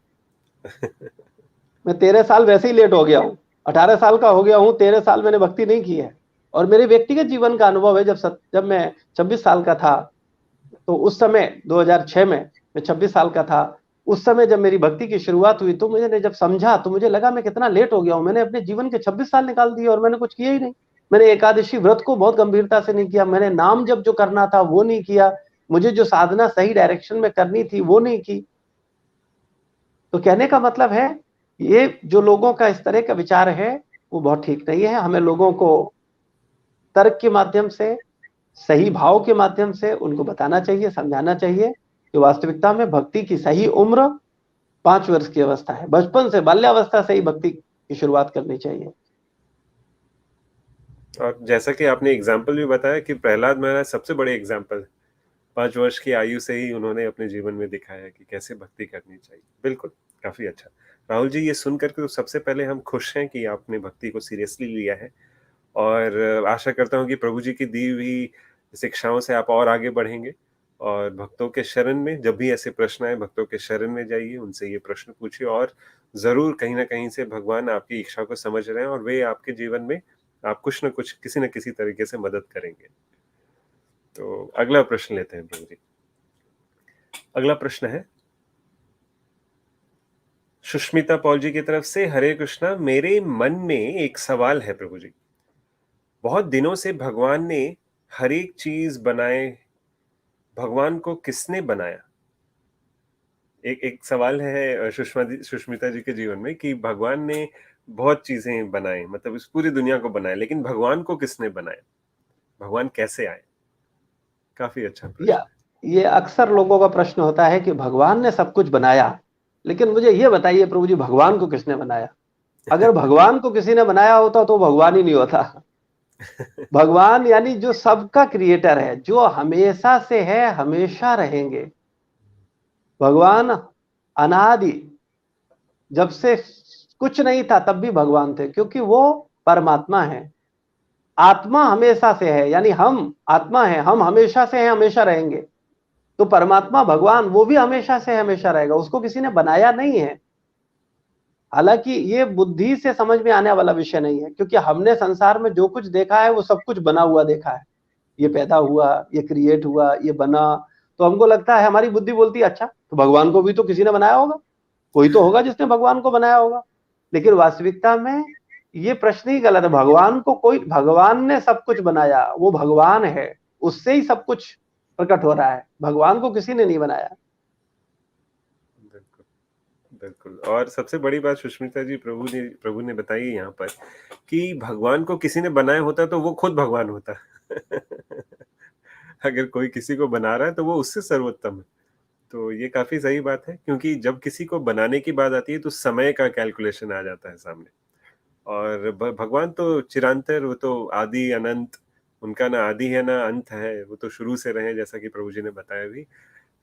मैं 13 साल वैसे ही लेट हो गया हूं, 18 साल का हो गया हूं, 13 साल मैंने भक्ति नहीं की है। और मेरे व्यक्तिगत जीवन का अनुभव है, जब मैं 26 साल का था, तो उस समय 2006 में मैं 26 साल का था, उस समय जब मेरी भक्ति की शुरुआत हुई तो मुझे जब समझा तो मुझे लगा मैं कितना लेट हो गया हूं। मैंने अपने जीवन के 26 साल निकाल दिए और मैंने कुछ किया ही नहीं। मैंने एकादशी व्रत को बहुत गंभीरता से नहीं किया, मैंने नाम जब जो करना था वो नहीं किया, मुझे जो साधना सही डायरेक्शन में करनी थी वो नहीं की। तो कहने का मतलब है ये जो लोगों का इस तरह का विचार है वो बहुत ठीक नहीं है। हमें लोगों को तर्क के माध्यम से, सही भाव के माध्यम से उनको बताना चाहिए, समझाना चाहिए कि वास्तविकता में भक्ति की सही उम्र 5 वर्ष की अवस्था है। बचपन से, बाल्यावस्था से ही भक्ति की शुरुआत करनी चाहिए। और जैसा कि आपने एग्जाम्पल भी बताया कि प्रहलाद महाराज सबसे बड़े एग्जाम्पल, 5 वर्ष की आयु से ही उन्होंने अपने जीवन में दिखाया कि कैसे भक्ति करनी चाहिए। बिल्कुल, काफी अच्छा। राहुल जी, ये सुन करके तो सबसे पहले हम खुश हैं कि आपने भक्ति को सीरियसली लिया है, और आशा करता हूँ कि प्रभु जी की दी हुई शिक्षाओं से आप और आगे बढ़ेंगे, और भक्तों के शरण में जब भी ऐसे प्रश्न आए, भक्तों के शरण में जाइए, उनसे ये प्रश्न पूछिए, और जरूर कहीं ना कहीं से भगवान आपकी इच्छा को समझ रहे हैं और वे आपके जीवन में आप कुछ न कुछ, किसी न किसी तरीके से मदद करेंगे। तो अगला प्रश्न लेते हैं प्रभु जी। अगला प्रश्न है सुष्मिता पॉल जी की तरफ से। हरे कृष्णा, मेरे मन में एक सवाल है प्रभु जी। बहुत दिनों से भगवान ने हर एक चीज बनाए, भगवान को किसने बनाया? एक सवाल है सुष्मिता जी के जीवन में कि भगवान ने बहुत चीजें बनाई, मतलब इस पूरी दुनिया को बनाया, लेकिन भगवान को किसने बनाया? भगवान कैसे आए? काफी अच्छा प्रश्न है। ये अक्सर लोगों का प्रश्न होता है कि भगवान ने सब कुछ बनाया, लेकिन मुझे ये बताइए प्रभु जी, भगवान को किसने बनाया? अगर भगवान को किसी ने बनाया होता तो भगवान ही नहीं होता। भगवान यानी जो सबका क्रिएटर है, जो हमेशा से है, हमेशा रहेंगे। भगवान अनादि, जब से कुछ नहीं था तब भी भगवान थे, क्योंकि वो परमात्मा है। आत्मा हमेशा से है, यानी हम आत्मा है, हम हमेशा से हैं, हमेशा रहेंगे। तो परमात्मा भगवान वो भी हमेशा से हमेशा रहेगा, उसको किसी ने बनाया नहीं है। हालांकि ये बुद्धि से समझ में आने वाला विषय नहीं है, क्योंकि हमने संसार में जो कुछ देखा है वो सब कुछ बना हुआ देखा है। ये पैदा हुआ, ये क्रिएट हुआ, ये बना, तो हमको लगता है, हमारी बुद्धि बोलती है अच्छा तो भगवान को भी तो किसी ने बनाया होगा, कोई तो होगा जिसने भगवान को बनाया होगा। लेकिन वास्तविकता में ये प्रश्न ही गलत है। भगवान ने सब कुछ बनाया, वो भगवान है, उससे ही सब कुछ प्रकट हो रहा है। भगवान को किसी ने नहीं बनाया। बिल्कुल बिल्कुल। और सबसे बड़ी बात सुष्मिता जी, प्रभु ने बताई यहाँ पर कि भगवान को किसी ने बनाया होता तो वो खुद भगवान होता। अगर कोई किसी को बना रहा है तो वो उससे सर्वोत्तम है। तो ये काफी सही बात है, क्योंकि जब किसी को बनाने की बात आती है तो समय का कैलकुलेशन आ जाता है सामने। और भगवान तो चिरांतर, वो तो आदि अनंत, उनका ना आदि है ना अंत है, वो तो शुरू से रहे, जैसा कि प्रभु जी ने बताया भी।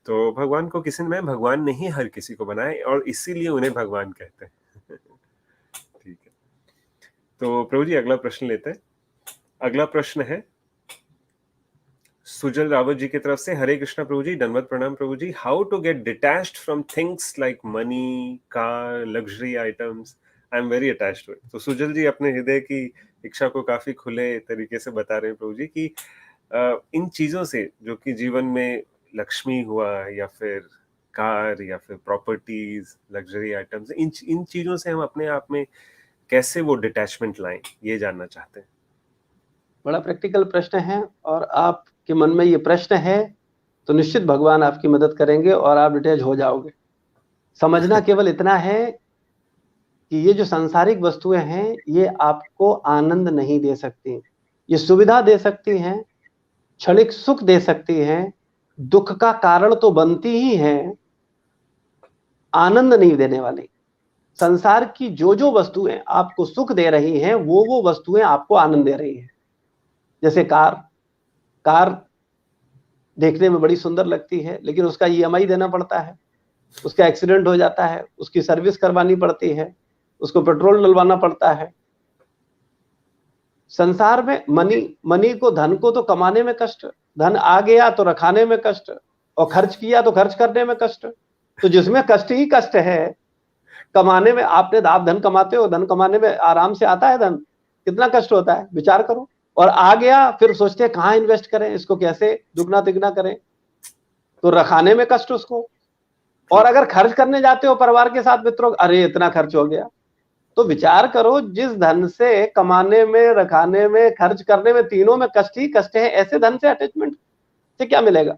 तो भगवान को किसी ने, भगवान ने ही हर किसी को बनाया, और इसीलिए उन्हें भगवान कहते हैं। ठीक है, तो प्रभु जी अगला प्रश्न लेते हैं। अगला प्रश्न है सुजल रावत जी की तरफ से। हरे कृष्णा प्रभु जी, दंडवत प्रणाम Prabhu ji. How to get detached from things like money, car, luxury items? I am very attached to it. तो सुजल जी अपने हृदय की इच्छा को काफी खुले तरीके से बता रहे हैं प्रभु जी कि इन चीजों से, जो कि जीवन में लक्ष्मी हुआ, या फिर कार, या फिर प्रॉपर्टीज, लग्जरी आइटम्स, इन चीजों से हम अपने आप में कैसे वो डिटैचमेंट लाएं, ये जानना चाहते हैं। बड़ा प्रैक्टिकल प्रश्न है, और आपके मन में ये प्रश्न है तो निश्चित भगवान आपकी मदद करेंगे और आप डिटैच हो जाओगे। समझना केवल इतना है कि ये जो सांसारिक वस्तुएं हैं, ये आपको आनंद नहीं दे सकती। ये सुविधा दे सकती हैं, क्षणिक सुख दे सकती हैं, दुख का कारण तो बनती ही हैं, आनंद नहीं देने वाली। संसार की जो जो वस्तुएं आपको सुख दे रही हैं, वो वस्तुएं आपको आनंद दे रही हैं। जैसे कार देखने में बड़ी सुंदर लगती है, लेकिन उसका ईएमआई देना पड़ता है, उसका एक्सीडेंट हो जाता है, उसकी सर्विस करवानी पड़ती है, उसको पेट्रोल डलवाना पड़ता है। संसार में मनी को, धन को तो कमाने में कष्ट, धन आ गया तो रखाने में कष्ट, और खर्च किया तो खर्च करने में कष्ट। तो जिसमें कष्ट ही कष्ट है, कमाने में, आप धन कमाते हो, धन कमाने में आराम से आता है धन, कितना कष्ट होता है विचार करो। और आ गया फिर सोचते हैं कहाँ इन्वेस्ट करें, इसको कैसे दुगना तिगना करें, तो रखाने में कष्ट उसको। और अगर खर्च करने जाते हो परिवार के साथ, मित्रों, अरे इतना खर्च हो गया। तो विचार करो, जिस धन से कमाने में, रखाने में, खर्च करने में, तीनों में कष्ट ही कष्ट है, ऐसे धन से अटैचमेंट से क्या मिलेगा?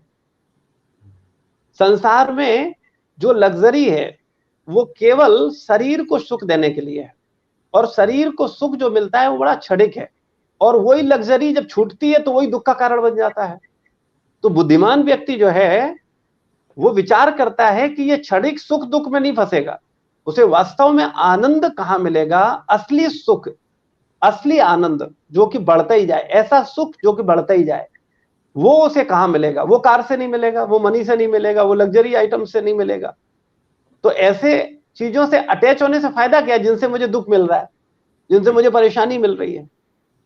संसार में जो लग्जरी है वो केवल शरीर को सुख देने के लिए है, और शरीर को सुख जो मिलता है वो बड़ा क्षणिक है। और वही लग्जरी जब छूटती है तो वही दुख का कारण बन जाता है। तो बुद्धिमान व्यक्ति जो है वो विचार करता है कि ये क्षणिक सुख दुख में नहीं फंसेगा, उसे वास्तव में आनंद कहां मिलेगा, असली सुख, असली आनंद जो कि बढ़ता ही जाए, ऐसा सुख जो कि बढ़ता ही जाए, वो उसे कहां मिलेगा। वो कार से नहीं मिलेगा, वो मनी से नहीं मिलेगा, वो लग्जरी आइटम से नहीं मिलेगा। तो ऐसे चीजों से अटैच होने से फायदा क्या है जिनसे मुझे दुख मिल रहा है, जिनसे मुझे परेशानी मिल रही है।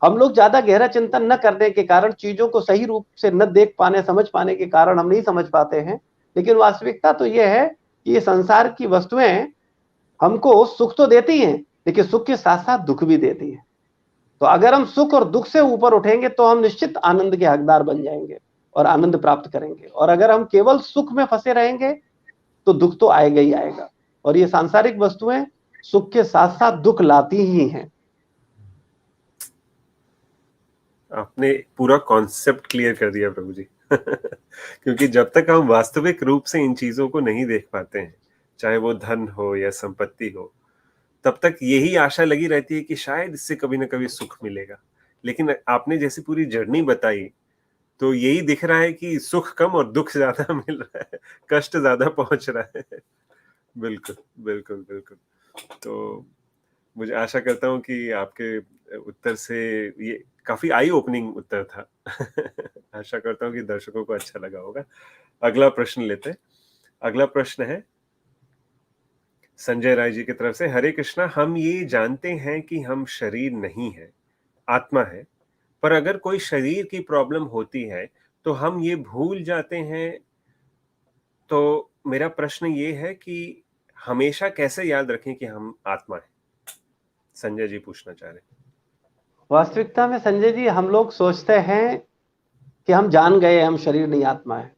हम लोग ज्यादा गहरा चिंतन न करने के कारण, चीजों को सही रूप से न देख पाने समझ पाने के कारण हम नहीं समझ पाते हैं। लेकिन वास्तविकता तो यह है कि ये संसार की वस्तुएं हमको सुख तो देती हैं, लेकिन सुख के साथ साथ दुख भी देती हैं। तो अगर हम सुख और दुख से ऊपर उठेंगे तो हम निश्चित आनंद के हकदार बन जाएंगे और आनंद प्राप्त करेंगे। और अगर हम केवल सुख में फंसे रहेंगे तो दुख तो आएगा ही आएगा। और ये सांसारिक वस्तुएं सुख के साथ साथ दुख लाती ही हैं। आपने पूरा कॉन्सेप्ट क्लियर कर दिया प्रभु जी। क्योंकि जब तक हम वास्तविक रूप से इन चीजों को नहीं देख पाते हैं, चाहे वो धन हो या संपत्ति हो, तब तक यही आशा लगी रहती है कि शायद इससे कभी ना कभी सुख मिलेगा। लेकिन आपने जैसी पूरी जर्नी बताई, तो यही दिख रहा है कि सुख कम और दुख ज्यादा मिल रहा है, कष्ट ज्यादा पहुंच रहा है। बिल्कुल, बिल्कुल, बिल्कुल। तो मुझे आशा करता हूँ कि आपके उत्तर से ये काफी आई ओपनिंग उत्तर था। आशा करता हूँ कि दर्शकों को अच्छा लगा होगा। अगला प्रश्न लेते हैं। अगला प्रश्न है संजय राय जी की तरफ से। हरे कृष्णा, हम ये जानते हैं कि हम शरीर नहीं है, आत्मा है, पर अगर कोई शरीर की प्रॉब्लम होती है तो हम ये भूल जाते हैं। तो मेरा प्रश्न ये है कि हमेशा कैसे याद रखें कि हम आत्मा है? संजय जी पूछना चाह रहे हैं। वास्तविकता में संजय जी, हम लोग सोचते हैं कि हम जान गए हम शरीर नहीं आत्मा है।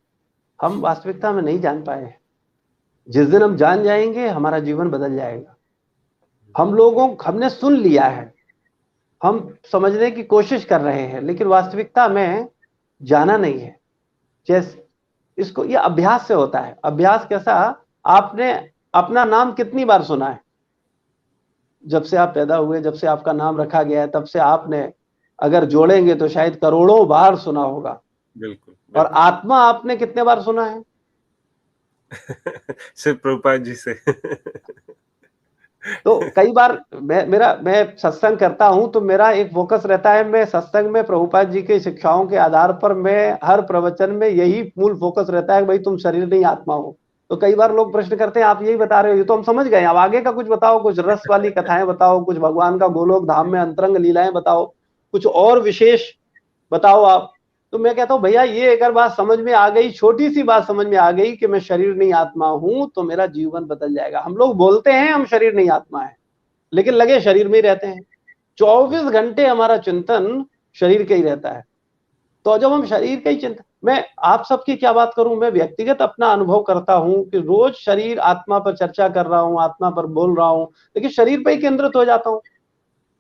हम वास्तविकता में नहीं जान पाए हैं। जिस दिन हम जान जाएंगे हमारा जीवन बदल जाएगा। हमने सुन लिया है, हम समझने की कोशिश कर रहे हैं, लेकिन वास्तविकता में जाना नहीं है। जैसे इसको, ये अभ्यास से होता है। अभ्यास कैसा? आपने अपना नाम कितनी बार सुना है? जब से आप पैदा हुए, जब से आपका नाम रखा गया है, तब से आपने अगर जोड़ेंगे तो शायद करोड़ों बार सुना होगा। बिल्कुल, और बिल्कुल। आत्मा आपने कितने बार सुना है? सिर्फ प्रभुपाद जी से। तो कई बार मैं सत्संग करता हूं तो मेरा एक फोकस रहता है, मैं सत्संग में प्रभुपाद जी की शिक्षाओं के आधार पर मैं हर प्रवचन में यही मूल फोकस रहता है, भाई तुम शरीर नहीं आत्मा हो। तो कई बार लोग प्रश्न करते हैं, आप यही बता रहे हो, ये तो हम समझ गए, अब आगे का कुछ बताओ, कुछ रस वाली कथाएं बताओ, कुछ भगवान का गोलोक धाम में अंतरंग लीलाएं बताओ, कुछ और विशेष बताओ आप। तो मैं कहता हूं भैया, ये अगर बात समझ में आ गई, छोटी सी बात समझ में आ गई कि मैं शरीर नहीं आत्मा हूं, तो मेरा जीवन बदल जाएगा। हम लोग बोलते हैं हम शरीर नहीं आत्मा है, लेकिन लगे शरीर में ही रहते हैं। 24 घंटे हमारा चिंतन शरीर का ही रहता है। तो जब हम शरीर का ही चिंतन, मैं आप सबकी क्या बात करूं, मैं व्यक्तिगत अपना अनुभव करता हूं कि रोज शरीर आत्मा पर चर्चा कर रहा हूं, आत्मा पर बोल रहा हूं, लेकिन शरीर पर ही केंद्रित हो जाता हूं।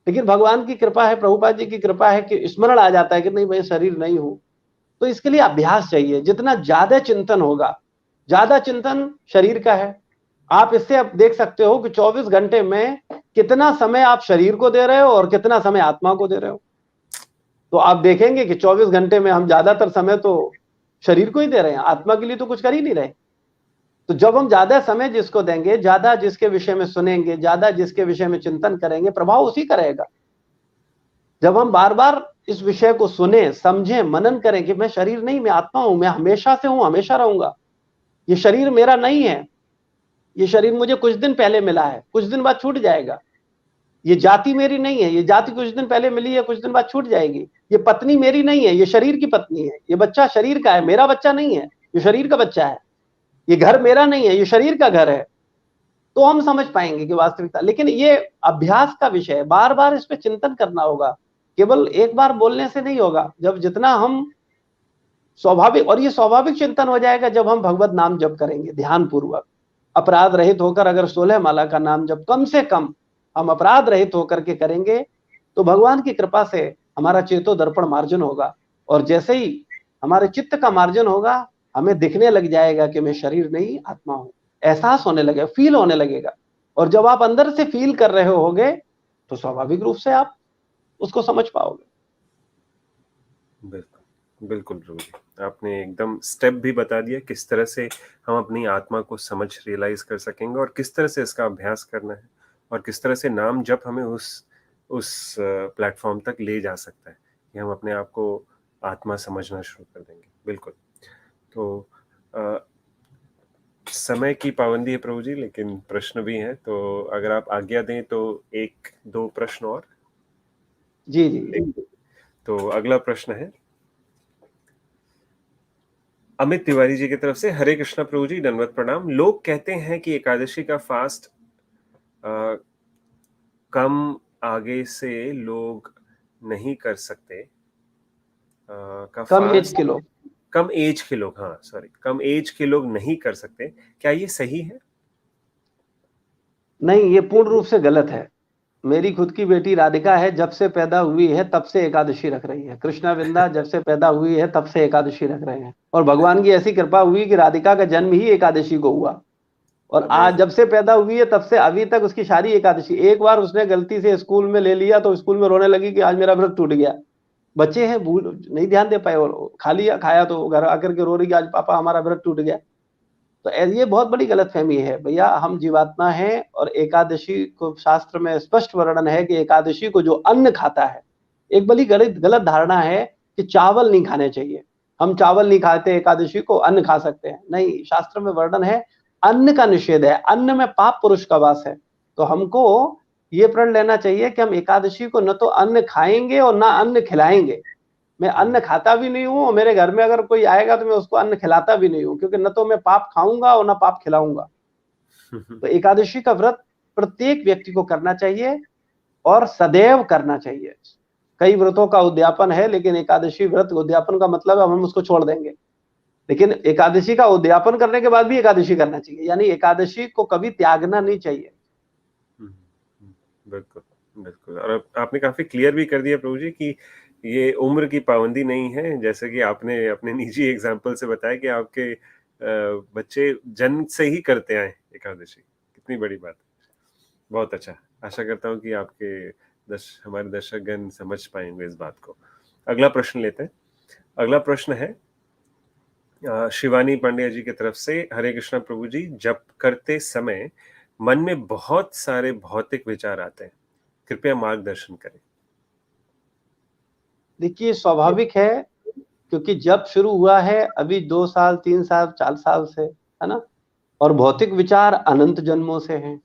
लेकिन भगवान की कृपा है, प्रभुपाद जी की कृपा है कि स्मरण आ जाता है कि नहीं, मैं शरीर नहीं हूं। तो इसके लिए अभ्यास चाहिए। जितना ज्यादा चिंतन होगा, ज्यादा चिंतन शरीर का है। आप इससे अब देख सकते हो कि 24 घंटे में कितना समय आप शरीर को दे रहे हो और कितना समय आत्मा को दे रहे हो। तो आप देखेंगे कि 24 घंटे में हम ज्यादातर समय तो शरीर को ही दे रहे हैं, आत्मा के लिए तो कुछ कर ही नहीं रहे। तो जब हम ज्यादा समय जिसको देंगे, ज्यादा जिसके विषय में सुनेंगे, ज्यादा जिसके विषय में चिंतन करेंगे, प्रभाव उसी का रहेगा। जब हम बार बार इस विषय को सुने, समझें, मनन करें कि मैं शरीर नहीं, मैं आत्मा हूं, मैं हमेशा से हूं, हमेशा रहूंगा, ये शरीर मेरा नहीं है, ये शरीर मुझे कुछ दिन पहले मिला है, कुछ दिन बाद छूट जाएगा। ये जाति मेरी नहीं है, ये जाति कुछ दिन पहले मिली है, कुछ दिन बाद छूट जाएगी। ये पत्नी मेरी नहीं है, ये शरीर की पत्नी है। ये बच्चा शरीर का है, मेरा बच्चा नहीं है, ये शरीर का बच्चा है। ये घर मेरा नहीं है, ये शरीर का घर है। तो हम समझ पाएंगे कि वास्तविकता, लेकिन ये अभ्यास का विषय है, बार बार इस पे चिंतन करना होगा। केवल एक बार बोलने से नहीं होगा। जब जितना हम स्वाभाविक, और ये स्वाभाविक चिंतन हो जाएगा जब हम भगवत नाम जप करेंगे ध्यान पूर्वक, अपराध रहित होकर। अगर 16 माला का नाम जप कम से कम हम अपराध रहित होकर के करेंगे तो भगवान की कृपा से हमारा चेतो दर्पण मार्जन होगा। और जैसे ही हमारे चित्त का मार्जन होगा, हमें दिखने लग जाएगा कि मैं शरीर नहीं आत्मा हूं, एहसास होने लगेगा, फील होने लगेगा। और जब आप अंदर से फील कर रहे होगे तो स्वाभाविक रूप से आप उसको समझ पाओगे। बिल्कुल, बिल्कुल प्रभु जी। आपने एकदम स्टेप भी बता दिया किस तरह से हम अपनी आत्मा को समझ रियलाइज़ कर सकेंगे और किस तरह से इसका अभ्यास करना है और किस तरह से नाम जप हमें उस प्लेटफ़ॉर्म तक ले जा सकता है, कि हम अपने आप को आत्मा समझना शुरू कर देंगे। बिल्कुल। तो अ, समय की पाबंदी है प्रभु जी, लेकिन प्रश्न भी हैं, तो अगर आप आज्ञा दें तो 1-2 प्रश्न और? जी, जी। तो अगला प्रश्न है अमित तिवारी जी की तरफ से। हरे कृष्णा प्रभु जी, दंडवत प्रणाम। लोग कहते हैं कि एकादशी का फास्ट कम आगे से लोग नहीं कर सकते, का कम एज फास्ट के लोग। कम एज के लोग, हाँ सॉरी, कम एज के लोग नहीं कर सकते, क्या ये सही है? नहीं, ये पूर्ण रूप से गलत है। मेरी खुद की बेटी राधिका है, जब से पैदा हुई है तब से एकादशी रख रही है। कृष्णा बिंदा जब से पैदा हुई है तब से एकादशी रख रहे हैं, और भगवान की ऐसी कृपा हुई कि राधिका का जन्म ही एकादशी को हुआ, और आज अमेजिंग। जब से पैदा हुई है तब से अभी तक उसकी सारी एकादशी। एक बार उसने गलती से स्कूल में ले लिया तो स्कूल में रोने लगी कि आज मेरा व्रत टूट गया। बच्चे हैं, भूल नहीं ध्यान दे पाए, और खा लिया, खाया तो घर आकर के रो रही कि आज पापा हमारा व्रत टूट गया। तो ये बहुत बड़ी गलतफहमी है भैया। हम जीवात्मा हैं, और एकादशी को शास्त्र में स्पष्ट वर्णन है कि एकादशी को जो अन्न खाता है, एक बड़ी गलत गलत धारणा है कि चावल नहीं खाने चाहिए। हम चावल नहीं खाते, एकादशी को अन्न खा सकते हैं। नहीं, शास्त्र में वर्णन है अन्न का निषेध है, अन्न में पाप पुरुष का वास है। तो हमको ये प्रण लेना चाहिए कि हम एकादशी को न तो अन्न खाएंगे और ना अन्न खिलाएंगे। मैं अन्न खाता भी नहीं हूं, और मेरे घर में अगर कोई आएगा तो मैं उसको अन्न खिलाता भी नहीं हूं, क्योंकि न तो मैं पाप खाऊंगा और ना पाप खिलाऊंगा। तो एकादशी का व्रत प्रत्येक व्यक्ति को करना चाहिए, और सदैव करना चाहिए। कई व्रतों का उद्यापन है, लेकिन एकादशी व्रत उद्यापन का मतलब है हम उसको छोड़ देंगे। लेकिन एकादशी का उद्यापन करने के बाद भी एकादशी करना चाहिए, यानी एकादशी को कभी त्यागना नहीं चाहिए। बिल्कुल, बिल्कुल। और आपने काफ़ी क्लियर भी कर दिया प्रभु जी कि ये उम्र की पाबंदी नहीं है, जैसे कि आपने अपने निजी एग्ज़ाम्पल से बताया कि आपके बच्चे जन्म से ही करते आए एकादशी। कितनी बड़ी बात है। बहुत अच्छा। आशा करता हूँ कि आपके हमारे दर्शकगण समझ पाएँगे इस बात को। अगला प्रश्न लेते हैं। अगला प्रश्न है शिवानी पांड्या जी की तरफ से। हरे कृष्णा प्रभु जी, जप करते समय मन में बहुत सारे भौतिक विचार आते हैं, कृपया मार्गदर्शन करें। देखिए, स्वाभाविक है, क्योंकि जब शुरू हुआ है अभी 2 साल 3 साल 4 साल से, है ना? और भौतिक विचार अनंत जन्मों से हैं।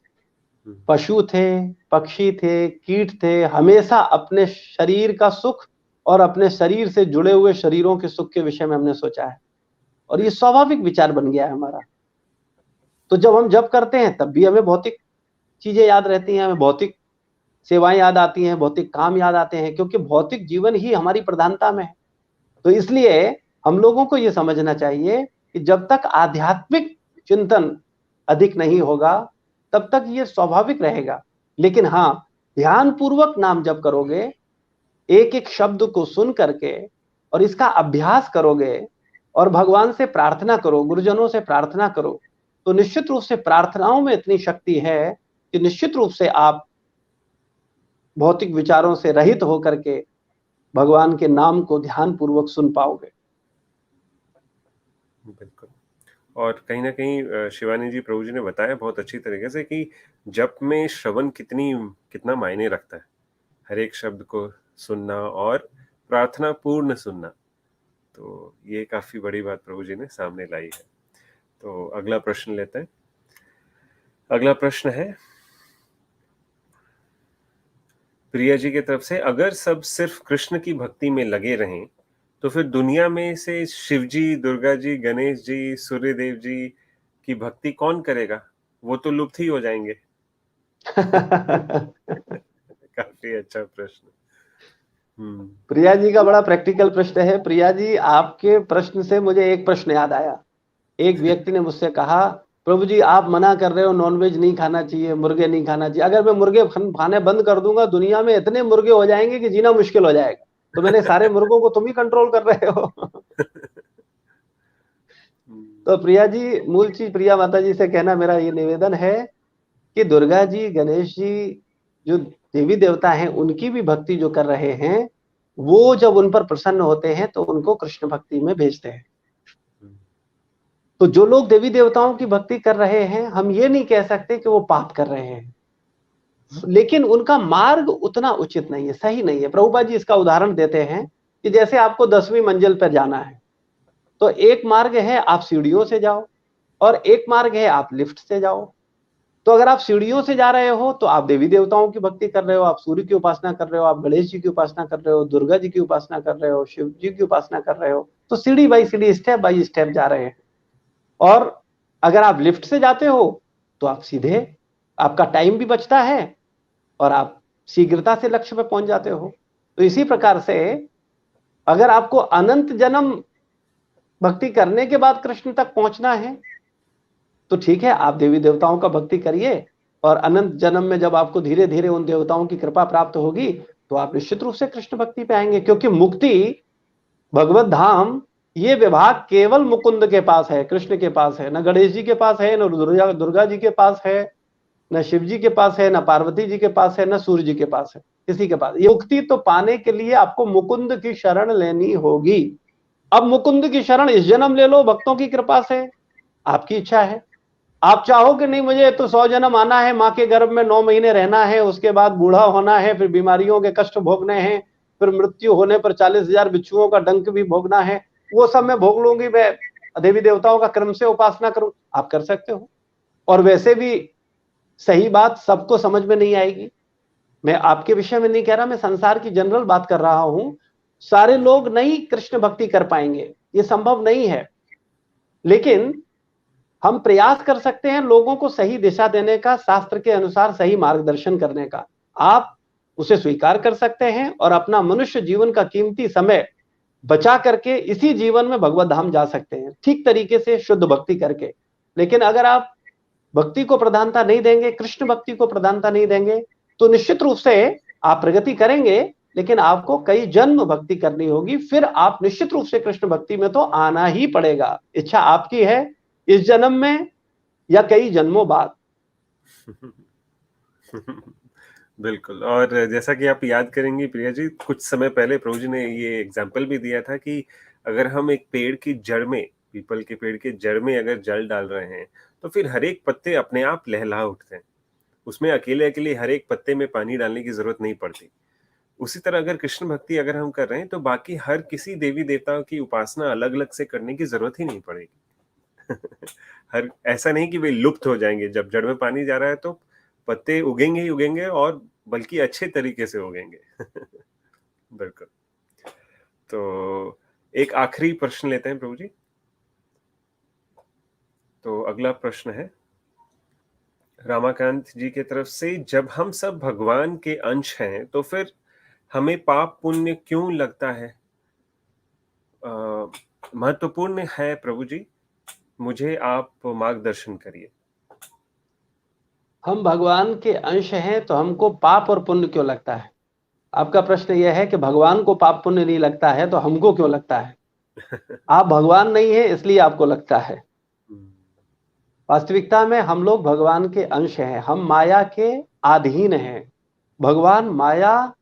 पशु थे, पक्षी थे, कीट थे, हमेशा अपने शरीर का सुख और अपने शरीर से जुड़े हुए शरीरों के सुख के विषय में हमने सोचा है, और ये स्वाभाविक विचार बन गया है हमारा। तो जब हम जप करते हैं तब भी हमें भौतिक चीजें याद रहती हैं, हमें भौतिक सेवाएं याद आती हैं, भौतिक काम याद आते हैं, क्योंकि भौतिक जीवन ही हमारी प्रधानता में है। तो इसलिए हम लोगों को ये समझना चाहिए कि जब तक आध्यात्मिक चिंतन अधिक नहीं होगा तब तक ये स्वाभाविक रहेगा। लेकिन हाँ, ध्यान पूर्वक नाम जप करोगे, एक एक शब्द को सुन करके, और इसका अभ्यास करोगे, और भगवान से प्रार्थना करो, गुरुजनों से प्रार्थना करो, तो निश्चित रूप से प्रार्थनाओं में इतनी शक्ति है कि निश्चित रूप से आप भौतिक विचारों से रहित होकर के भगवान के नाम को ध्यान पूर्वक सुन पाओगे। बिल्कुल। और कहीं न कहीं शिवानी जी, प्रभु जी ने बताया बहुत अच्छी तरीके से कि जप में श्रवण कितना मायने रखता है। हर एक शब्द को सुनना और प्रार्थना पूर्ण सुनना। तो ये काफ़ी बड़ी बात प्रभु जी ने सामने लाई है। तो अगला प्रश्न लेते हैं। अगला प्रश्न है प्रिया जी की तरफ से। अगर सब सिर्फ कृष्ण की भक्ति में लगे रहें, तो फिर दुनिया में से शिव जी, दुर्गा जी, गणेश जी, सूर्यदेव जी की भक्ति कौन करेगा? वो तो लुप्त ही हो जाएंगे। काफी अच्छा प्रश्न। प्रिया जी का बड़ा प्रैक्टिकल प्रश्न है। प्रिया जी, आपके प्रश्न से मुझे एक प्रश्न याद आया। एक व्यक्ति ने मुझसे कहा, प्रभु जी आप मना कर रहे हो नॉनवेज नहीं खाना चाहिए, मुर्गे नहीं खाना चाहिए। अगर मैं मुर्गे खाने बंद कर दूंगा, दुनिया में इतने मुर्गे हो जाएंगे कि जीना मुश्किल हो जाएगा। तो मैंने सारे मुर्गों को तुम ही कंट्रोल कर रहे हो। तो प्रिया जी, मूल चीज प्रिया माता जी से कहना मेरा ये निवेदन है कि दुर्गा जी, गणेश जी जो देवी देवता हैं, उनकी भी भक्ति जो कर रहे हैं, वो जब उन पर प्रसन्न होते हैं तो उनको कृष्ण भक्ति में भेजते हैं। तो जो लोग देवी देवताओं की भक्ति कर रहे हैं, हम ये नहीं कह सकते कि वो पाप कर रहे हैं, लेकिन उनका मार्ग उतना उचित नहीं है, सही नहीं है। प्रभुपाद जी इसका उदाहरण देते हैं कि जैसे आपको 10वीं मंजिल पर जाना है, तो एक मार्ग है आप सीढ़ियों से जाओ और एक मार्ग है आप लिफ्ट से जाओ। तो अगर आप सीढ़ियों से जा रहे हो तो आप देवी देवताओं की भक्ति कर रहे हो, आप सूर्य की उपासना कर रहे हो, आप गणेश जी की उपासना कर रहे हो, दुर्गा जी की उपासना कर रहे हो, शिव जी की उपासना कर रहे हो। तो सीढ़ी बाई सीढ़ी, स्टेप बाई स्टेप जा रहे हैं। और अगर आप लिफ्ट से जाते हो तो आप सीधे, आपका टाइम भी बचता है और आप शीघ्रता से लक्ष्य पे पहुंच जाते हो। तो इसी प्रकार से अगर आपको अनंत जन्म भक्ति करने के बाद कृष्ण तक पहुंचना है तो ठीक है, आप देवी देवताओं का भक्ति करिए और अनंत जन्म में जब आपको धीरे धीरे उन देवताओं की कृपा प्राप्त होगी तो आप निश्चित रूप से कृष्ण भक्ति पे आएंगे। क्योंकि मुक्ति, भगवत धाम, ये विभाग केवल मुकुंद के पास है, कृष्ण के पास है। न गणेश जी के पास है, न दुर्गा जी के पास है, न शिव जी के पास है, न पार्वती जी के पास है, न सूर्य जी के पास है, किसी के पास। ये मुक्ति तो पाने के लिए आपको मुकुंद की शरण लेनी होगी। अब मुकुंद की शरण इस जन्म ले लो भक्तों की कृपा से, आपकी इच्छा है। आप चाहो कि नहीं मुझे तो 100 जन्म आना है, माँ के गर्भ में 9 महीने रहना है, उसके बाद बूढ़ा होना है, फिर बीमारियों के कष्ट भोगने हैं, फिर मृत्यु होने पर 40,000 बिच्छुओं का डंक भी भोगना है, वो सब मैं भोग लूंगी, मैं देवी देवताओं का क्रम से उपासना करूं। आप कर सकते हो। और वैसे भी सही बात सबको समझ में नहीं आएगी। मैं आपके विषय में नहीं कह रहा, मैं संसार की जनरल बात कर रहा हूं। सारे लोग नहीं कृष्ण भक्ति कर पाएंगे, ये संभव नहीं है। लेकिन हम प्रयास कर सकते हैं लोगों को सही दिशा देने का, शास्त्र के अनुसार सही मार्गदर्शन करने का। आप उसे स्वीकार कर सकते हैं और अपना मनुष्य जीवन का कीमती समय बचा करके इसी जीवन में भगवत धाम जा सकते हैं, ठीक तरीके से शुद्ध भक्ति करके। लेकिन अगर आप भक्ति को प्रधानता नहीं देंगे, कृष्ण भक्ति को प्रधानता नहीं देंगे, तो निश्चित रूप से आप प्रगति करेंगे, लेकिन आपको कई जन्म भक्ति करनी होगी। फिर आप निश्चित रूप से कृष्ण भक्ति में तो आना ही पड़ेगा। इच्छा आपकी है, इस जन्म में या कई जन्मों बाद। बिल्कुल। और जैसा कि आप याद करेंगे प्रिया जी, कुछ समय पहले प्रभु जी ने ये एग्जाम्पल भी दिया था कि अगर हम एक पेड़ की जड़ में, पीपल के पेड़ के जड़ में अगर जल डाल रहे हैं तो फिर हर एक पत्ते अपने आप लहला उठते हैं, उसमें अकेले अकेले हर एक पत्ते में पानी डालने की जरूरत नहीं पड़ती। उसी तरह अगर कृष्ण भक्ति अगर हम कर रहे हैं तो बाकी हर किसी देवी देवताओं की उपासना अलग अलग से करने की जरूरत ही नहीं पड़ेगी। हर ऐसा नहीं कि वे लुप्त हो जाएंगे, जब जड़ में पानी जा रहा है तो पत्ते उगेंगे ही उगेंगे और बल्कि अच्छे तरीके से उगेंगे। बिल्कुल। तो एक आखिरी प्रश्न लेते हैं प्रभु जी। तो अगला प्रश्न है रामाकांत जी की तरफ से, जब हम सब भगवान के अंश हैं तो फिर हमें पाप पुण्य क्यों लगता है? महत्वपूर्ण है प्रभु जी, मुझे आप मार्गदर्शन करिए। हम भगवान के अंश हैं तो हमको पाप और पुण्य क्यों लगता है? आपका प्रश्न यह है कि भगवान को पाप पुण्य नहीं लगता है तो हमको क्यों लगता है? आप भगवान नहीं है इसलिए आपको लगता है। वास्तविकता में हम लोग भगवान के अंश हैं, हम माया के अधीन हैं। भगवान माया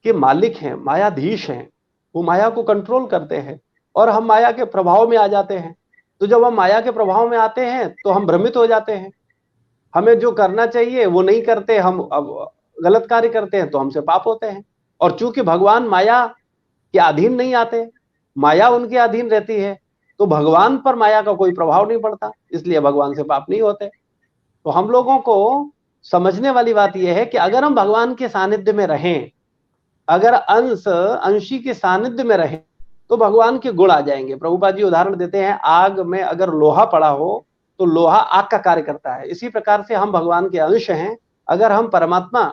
के मालिक हैं, मायाधीश हैं, वो माया को कंट्रोल करते हैं और हम माया के प्रभाव में आ जाते हैं। तो जब हम माया के प्रभाव में आते हैं तो हम भ्रमित हो जाते हैं, हमें जो करना चाहिए वो नहीं करते, हम अब गलत कार्य करते हैं तो हमसे पाप होते हैं। और चूंकि भगवान माया के अधीन नहीं आते, माया उनके अधीन रहती है, तो भगवान पर माया का कोई प्रभाव नहीं पड़ता, इसलिए भगवान से पाप नहीं होते। तो हम लोगों को समझने वाली बात यह है कि अगर हम भगवान के सानिध्य में रहें, अगर अंशी के सानिध्य में रहें तो भगवान के गुण आ जाएंगे। प्रभुपाद जी उदाहरण देते हैं, आग में अगर लोहा पड़ा हो तो लोहा आग का कार्य करता है। इसी प्रकार से हम भगवान के अंश हैं। अगर हम परमात्मा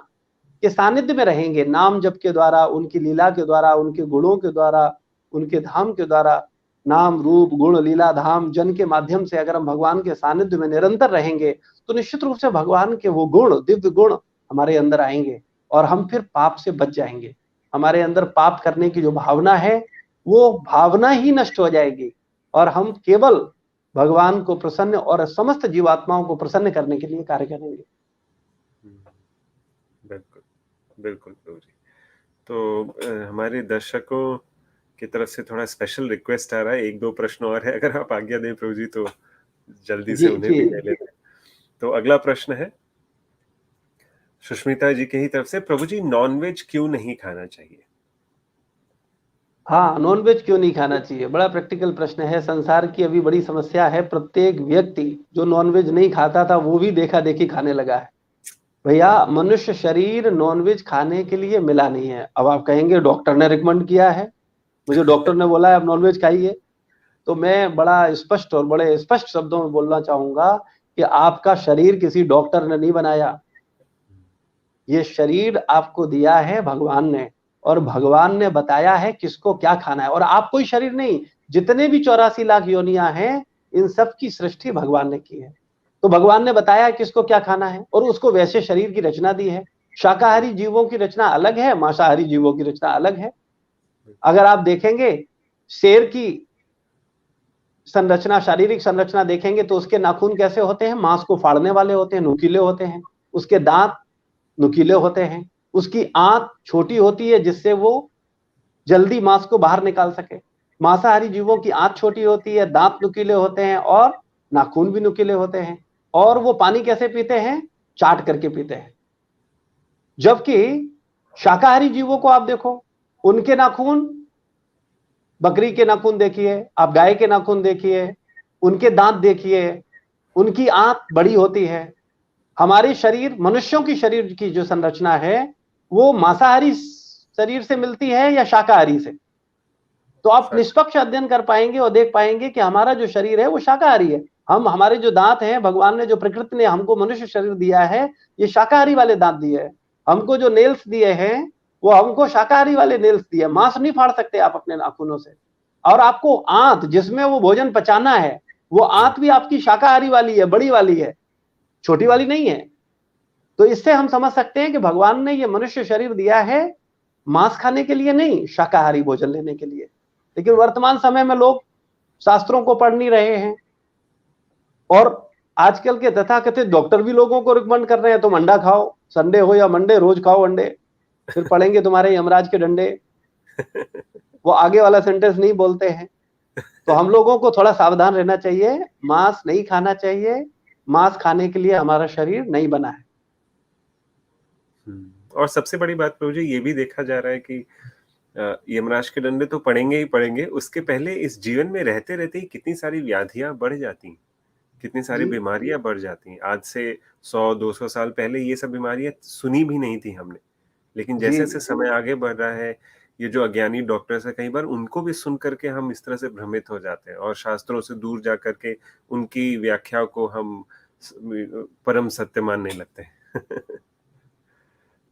के सानिध्य में रहेंगे, नाम जप के द्वारा, उनकी लीला के द्वारा, उनके गुणों के द्वारा, उनके धाम के द्वारा, नाम रूप गुण लीला धाम जन के माध्यम से अगर हम भगवान के सानिध्य में निरंतर रहेंगे तो निश्चित रूप से भगवान के वो गुण, दिव्य गुण हमारे अंदर आएंगे और हम फिर पाप से बच जाएंगे। हमारे अंदर पाप करने की जो भावना है वो भावना ही नष्ट हो जाएगी और हम केवल भगवान को प्रसन्न और समस्त जीवात्माओं को प्रसन्न करने के लिए कार्य करेंगे। बिल्कुल बिल्कुल प्रभु जी। तो हमारे दर्शकों की तरफ से थोड़ा स्पेशल रिक्वेस्ट आ रहा है, 1-2 प्रश्न और है, अगर आप आज्ञा दें प्रभु जी तो जल्दी से जी उन्हें जी। भी ले लेते हैं। तो अगला प्रश्न है सुष्मिता जी की ही तरफ से, प्रभु जी नॉनवेज क्यों नहीं खाना चाहिए? हाँ, नॉनवेज क्यों नहीं खाना चाहिए, बड़ा प्रैक्टिकल प्रश्न है। संसार की अभी बड़ी समस्या है, प्रत्येक व्यक्ति जो नॉनवेज नहीं खाता था वो भी देखा देखी खाने लगा है। भैया, मनुष्य शरीर नॉनवेज खाने के लिए मिला नहीं है। अब आप कहेंगे डॉक्टर ने रिकमेंड किया है, मुझे डॉक्टर ने बोला है आप नॉनवेज खाइए। तो मैं बड़ा स्पष्ट और बड़े स्पष्ट शब्दों में बोलना चाहूंगा कि आपका शरीर किसी डॉक्टर ने नहीं बनाया। ये शरीर आपको दिया है भगवान ने, और भगवान ने बताया है किसको क्या खाना है। और आप कोई शरीर नहीं, जितने भी 84 लाख योनियां हैं, इन सब की सृष्टि भगवान ने की है। तो भगवान ने बताया है किसको क्या खाना है, और उसको वैसे शरीर की रचना दी है। शाकाहारी जीवों की रचना अलग है, मांसाहारी जीवों की रचना अलग है। अगर आप देखेंगे शेर की संरचना, शारीरिक संरचना देखेंगे तो उसके नाखून कैसे होते हैं, मांस को फाड़ने वाले होते हैं, नुकीले होते हैं। उसके दांत नुकीले होते हैं। उसकी आंत छोटी होती है जिससे वो जल्दी मांस को बाहर निकाल सके। मांसाहारी जीवों की आंत छोटी होती है, दांत नुकीले होते हैं और नाखून भी नुकीले होते हैं। और वो पानी कैसे पीते हैं, चाट करके पीते हैं। जबकि शाकाहारी जीवों को आप देखो, उनके नाखून, बकरी के नाखून देखिए, आप गाय के नाखून देखिए, उनके दांत देखिए, उनकी आंत बड़ी होती है। हमारे शरीर, मनुष्यों की शरीर की जो संरचना है वो मांसाहारी शरीर से मिलती है या शाकाहारी से। तो आप निष्पक्ष अध्ययन कर पाएंगे और देख पाएंगे कि हमारा जो शरीर है वो शाकाहारी है। हमारे जो दांत हैं, भगवान ने जो प्रकृति ने हमको मनुष्य शरीर दिया है, ये शाकाहारी वाले दांत दिए हैं। हमको जो नेल्स दिए हैं वो हमको शाकाहारी वाले नेल्स दिए। मांस नहीं फाड़ सकते आप अपने नाखूनों से। और आपको आंत, जिसमें वो भोजन पचाना है, वो आंत भी आपकी शाकाहारी वाली है, बड़ी वाली है, छोटी वाली नहीं है। तो इससे हम समझ सकते हैं कि भगवान ने ये मनुष्य शरीर दिया है मांस खाने के लिए नहीं, शाकाहारी भोजन लेने के लिए। लेकिन वर्तमान समय में लोग शास्त्रों को पढ़ नहीं रहे हैं, और आजकल के तथाकथित डॉक्टर भी लोगों को रिकमेंड कर रहे हैं तुम अंडा खाओ, संडे हो या मंडे रोज खाओ अंडे, फिर पढ़ेंगे तुम्हारे यमराज के डंडे। वो आगे वाला सेंटेंस नहीं बोलते हैं। तो हम लोगों को थोड़ा सावधान रहना चाहिए, मांस नहीं खाना चाहिए। मांस खाने के लिए हमारा शरीर नहीं बना है। और सबसे बड़ी बात प्रभु जी ये भी देखा जा रहा है कि यमराज के डंडे तो पड़ेंगे ही पड़ेंगे, उसके पहले इस जीवन में रहते रहते ही कितनी सारी व्याधियां बढ़ जाती हैं, कितनी सारी बीमारियां बढ़ जाती हैं। आज से 100-200 साल पहले ये सब बीमारियां सुनी भी नहीं थी हमने, लेकिन जैसे जैसे समय आगे बढ़ रहा है, ये जो अज्ञानी डॉक्टर्स है, कई बार उनको भी सुन करके हम इस तरह से भ्रमित हो जाते हैं और शास्त्रों से दूर जा करके उनकी व्याख्या को हम परम सत्य मानने लगते हैं।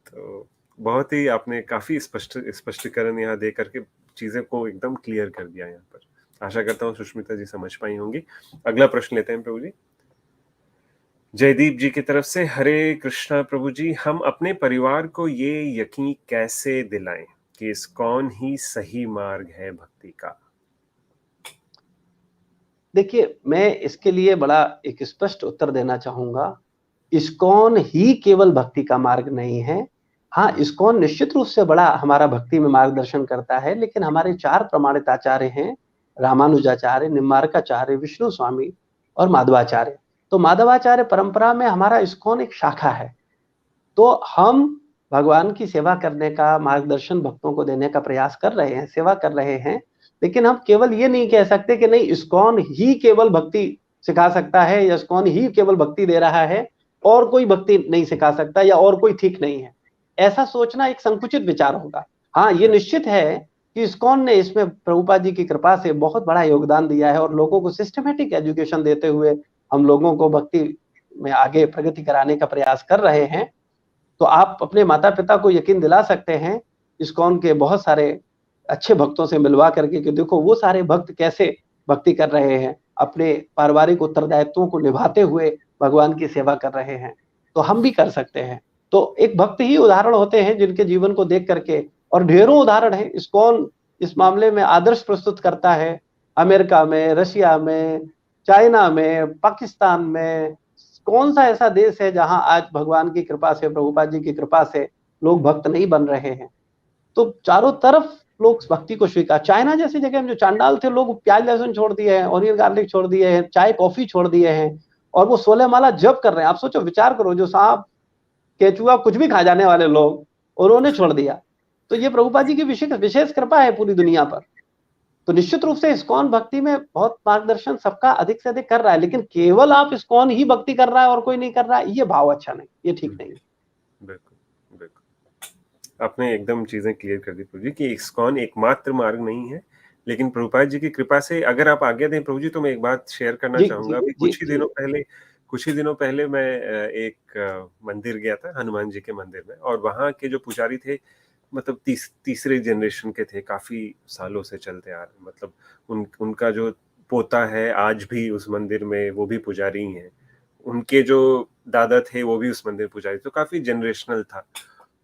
तो बहुत ही आपने काफी स्पष्टीकरण यहाँ दे करके चीजें को एकदम क्लियर कर दिया यहाँ पर। आशा करता हूँ सुष्मिता जी समझ पाई होंगी। अगला प्रश्न लेते हैं प्रभु जी। जयदीप जी की तरफ से, हरे कृष्णा प्रभु जी, हम अपने परिवार को ये यकीन कैसे दिलाएं कि इस्कॉन ही सही मार्ग है भक्ति का? देखिए, मैं इसके लिए बड़ा एक स्पष्ट उत्तर देना चाहूंगा। इस्कॉन ही केवल भक्ति का मार्ग नहीं है। हाँ, इस्कॉन निश्चित रूप से बड़ा हमारा भक्ति में मार्गदर्शन करता है, लेकिन हमारे 4 प्रमाणित आचार्य हैं, रामानुजाचार्य, निम्बार्काचार्य, विष्णु स्वामी और माधवाचार्य। तो माधवाचार्य परंपरा में हमारा इस्कॉन एक शाखा है। तो हम भगवान की सेवा करने का, मार्गदर्शन भक्तों को देने का प्रयास कर रहे हैं, सेवा कर रहे हैं। लेकिन हम केवल ये नहीं कह सकते कि नहीं, इस्कॉन ही केवल भक्ति सिखा सकता है या इस्कॉन ही केवल भक्ति दे रहा है, और कोई भक्ति नहीं सिखा सकता या और कोई ठीक नहीं है। ऐसा सोचना एक संकुचित विचार होगा। हाँ, ये निश्चित है कि इस्कॉन ने इसमें प्रभुपाद जी की कृपा से बहुत बड़ा योगदान दिया है, और लोगों को सिस्टमेटिक एजुकेशन देते हुए हम लोगों को भक्ति में आगे प्रगति कराने का प्रयास कर रहे हैं। तो आप अपने माता पिता को यकीन दिला सकते हैं इस्कॉन के बहुत सारे अच्छे भक्तों से मिलवा करके कि देखो वो सारे भक्त कैसे भक्ति कर रहे हैं, अपने पारिवारिक उत्तरदायित्वों को निभाते हुए भगवान की सेवा कर रहे हैं। तो हम भी कर सकते हैं। तो एक भक्त ही उदाहरण होते हैं जिनके जीवन को देख करके, और ढेरों उदाहरण है। इस्कॉन इस मामले में आदर्श प्रस्तुत करता है। अमेरिका में, रशिया में, चाइना में, पाकिस्तान में, कौन सा ऐसा देश है जहां आज भगवान की कृपा से, प्रभुपाद जी की कृपा से लोग भक्त नहीं बन रहे हैं? तो चारों तरफ लोग भक्ति को स्वीकार, चाइना जैसी जगह में जो चांडाल थे लोग प्याज लहसुन छोड़ दिए हैं, ऑनियन गार्लिक छोड़ दिए हैं, चाय कॉफी छोड़ दिए हैं, और वो 16 माला जप कर रहे हैं। आप सोचो, विचार करो, जो सांप केचुआ कुछ भी खा जाने वाले लोग, उन्होंने छोड़ दिया। तो ये प्रभुपाद जी की विशेष कृपा है पूरी दुनिया पर। तो निश्चित रूप से इस्कॉन भक्ति में बहुत मार्गदर्शन सबका अधिक से अधिक कर रहा है, लेकिन केवल आप इस्कॉन ही भक्ति कर रहा है और कोई नहीं कर रहा है, ये भाव अच्छा नहीं, ये ठीक नहीं। बिल्कुल बिल्कुल, आपने एकदम चीजें क्लियर कर दी प्रभु जी कि इस्कॉन एकमात्र मार्ग नहीं है, लेकिन प्रभुपाद जी की कृपा से, अगर आप आज्ञा दें प्रभु जी, तो मैं एक बात शेयर करना चाहूंगा। अभी कुछ ही दिनों पहले मैं एक मंदिर गया था, हनुमान जी के मंदिर में, और वहाँ के जो पुजारी थे, मतलब तीसरे जनरेशन के थे, काफी सालों से चलते आ रहे, मतलब उनका जो पोता है आज भी उस मंदिर में, वो भी पुजारी ही हैं, उनके जो दादा थे वो भी उस मंदिर पुजारी, तो काफी जनरेशनल था।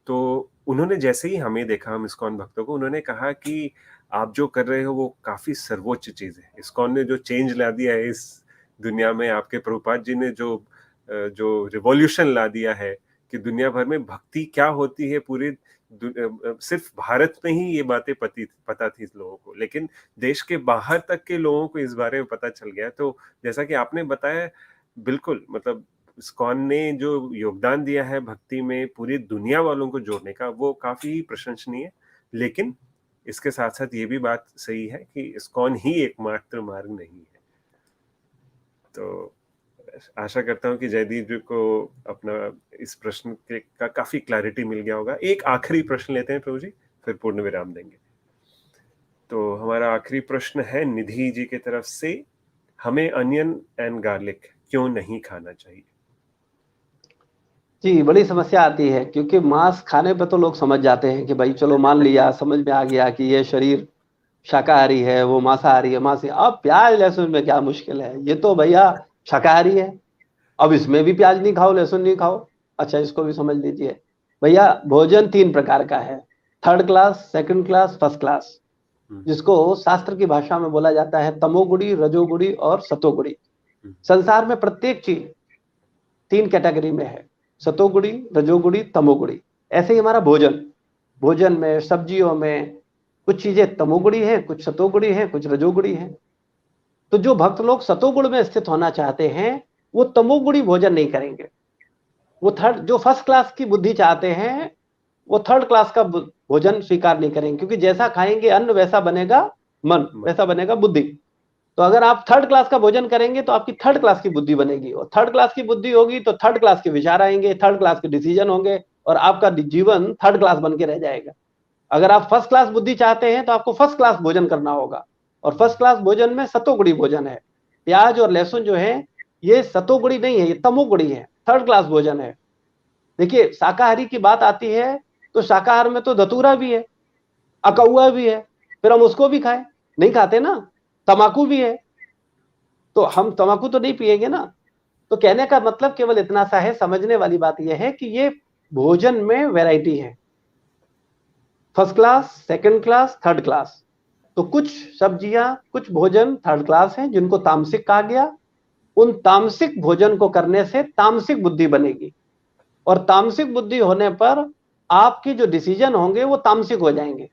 तो उन्होंने जैसे ही हमें देखा, हम इस्कॉन भक्तों को, उन्होंने कहा कि आप जो कर रहे हो वो काफी सर्वोच्च चीज है। इस्कॉन ने जो चेंज ला दिया है इस दुनिया में, आपके प्रभुपाद जी ने जो रिवॉल्यूशन ला दिया है कि दुनिया भर में भक्ति क्या होती है, पूरी सिर्फ भारत में ही ये बातें पता थी लोगों को, लेकिन देश के बाहर तक के लोगों को इस बारे में पता चल गया। तो जैसा कि आपने बताया, बिल्कुल, मतलब इस्कॉन ने जो योगदान दिया है भक्ति में पूरी दुनिया वालों को जोड़ने का, वो काफी प्रशंसनीय है। लेकिन इसके साथ साथ ये भी बात सही है कि इस्कॉन ही एकमात्र मार्ग नहीं है। तो आशा करता हूँ कि जयदीप जी को अपना इस प्रश्न का काफी क्लैरिटी मिल गया होगा। एक आखिरी प्रश्न लेते हैं प्रभु जी, फिर पूर्ण विराम देंगे। तो हमारा आखिरी प्रश्न है निधि जी की तरफ से, हमें अनियन एंड गार्लिक क्यों नहीं खाना चाहिए? जी, बड़ी समस्या आती है, क्योंकि मांस खाने पे तो लोग समझ जाते हैं कि भाई चलो मान लिया, समझ में आ गया कि ये शरीर शाकाहारी है, वो मांसाहारी है, अब प्याज लहसुन में क्या मुश्किल है, ये तो भैया शाकाहारी है, अब इसमें भी प्याज नहीं खाओ, लहसुन नहीं खाओ। अच्छा, इसको भी समझ लीजिए भैया, भोजन 3 प्रकार का है, 3rd class, 2nd class, 1st class, जिसको शास्त्र की भाषा में बोला जाता है तमोगुणी, रजोगुणी और सतोगुणी। संसार में प्रत्येक चीज 3 कैटेगरी में है, सतोगुणी, रजोगुणी, तमोगुणी। ऐसे ही हमारा भोजन में, सब्जियों में कुछ चीजें तमोगुणी है, कुछ सतोगुणी है, कुछ रजोगुणी है। तो जो भक्त लोग सतोगुण में स्थित होना चाहते हैं, वो तमोगुणी भोजन नहीं करेंगे। वो जो 1st क्लास की बुद्धि चाहते हैं, वो 3rd क्लास का भोजन स्वीकार नहीं करेंगे, क्योंकि जैसा खाएंगे अन्न वैसा बनेगा मन, वैसा बनेगा बुद्धि। तो अगर आप 3rd क्लास का भोजन करेंगे तो आपकी 3rd क्लास की बुद्धि बनेगी, और 3rd क्लास की बुद्धि होगी तो 3rd क्लास के विचार आएंगे, 3rd क्लास के डिसीजन होंगे, और आपका जीवन 3rd क्लास बन के रह जाएगा। अगर आप 1st क्लास बुद्धि चाहते हैं तो आपको 1st क्लास भोजन करना होगा, और 1st क्लास भोजन में सतोगुणी भोजन है। प्याज और लहसुन जो है ये सतोगुणी नहीं है, ये तमोगुणी है, 3rd क्लास भोजन है। देखिए, शाकाहारी की बात आती है तो शाकाहार में तो धतूरा भी है, अकौआ भी है, फिर हम उसको भी खाएं? नहीं खाते ना। तमाकू भी है, तो हम तमाकू तो नहीं पिएंगे ना। तो कहने का मतलब केवल इतना सा है, समझने वाली बात यह है कि ये भोजन में वैरायटी है, 1st class, 2nd class, 3rd class. तो कुछ सब्जियां, कुछ भोजन 3rd क्लास हैं, जिनको तामसिक कहा गया। उन तामसिक भोजन को करने से तामसिक बुद्धि बनेगी, और तामसिक बुद्धि होने पर आपके जो डिसीजन होंगे वो तामसिक हो जाएंगे,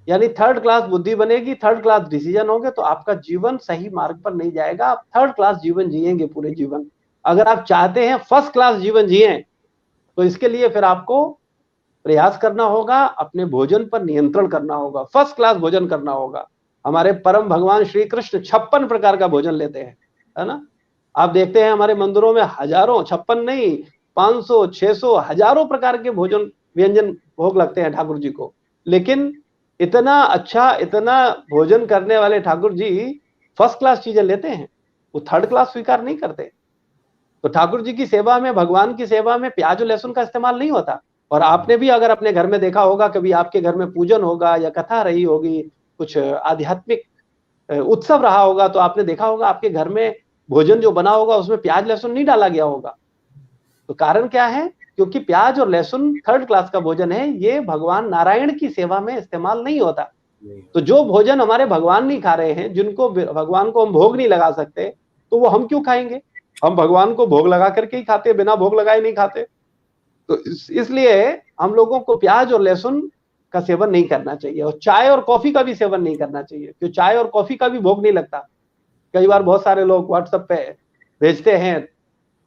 यानी 3rd क्लास बुद्धि बनेगी, 3rd क्लास डिसीजन होंगे, तो आपका जीवन सही मार्ग पर नहीं जाएगा, आप 3rd क्लास जीवन जिएंगे पूरे जीवन। अगर आप चाहते हैं 1st क्लास जीवन जिए, तो इसके लिए फिर आपको प्रयास करना होगा, अपने भोजन पर नियंत्रण करना होगा, 1st क्लास भोजन करना होगा। हमारे परम भगवान श्री कृष्ण 56 प्रकार का भोजन लेते हैं, है ना। आप देखते हैं हमारे मंदिरों में हजारों, 56 नहीं, 500, 600, हजारों प्रकार के भोजन व्यंजन भोग लगते हैं ठाकुर जी को। लेकिन इतना अच्छा, इतना भोजन करने वाले ठाकुर जी 1st क्लास चीजें लेते हैं, वो 3rd क्लास स्वीकार नहीं करते। तो ठाकुर जी की सेवा में, भगवान की सेवा में प्याज और लहसुन का इस्तेमाल नहीं होता। और आपने भी अगर अपने घर में देखा होगा, कभी आपके घर में पूजन होगा या कथा रही होगी, कुछ आध्यात्मिक उत्सव रहा होगा, तो आपने देखा होगा आपके घर में भोजन जो बना होगा उसमें प्याज लहसुन नहीं डाला गया होगा। तो कारण क्या है? क्योंकि प्याज और लहसुन 3rd क्लास का भोजन है, ये भगवान नारायण की सेवा में इस्तेमाल नहीं होता। तो जो भोजन हमारे भगवान नहीं खा रहे हैं, जिनको भगवान को हम भोग नहीं लगा सकते, तो वो हम क्यों खाएंगे? हम भगवान को भोग लगा करके ही खाते, बिना भोग लगाए नहीं खाते। तो इसलिए हम लोगों को प्याज और लहसुन का सेवन नहीं करना चाहिए, और चाय और कॉफी का भी सेवन नहीं करना चाहिए, क्योंकि चाय और कॉफी का भी भोग नहीं लगता। कई बार बहुत सारे लोग व्हाट्सएप पे भेजते हैं,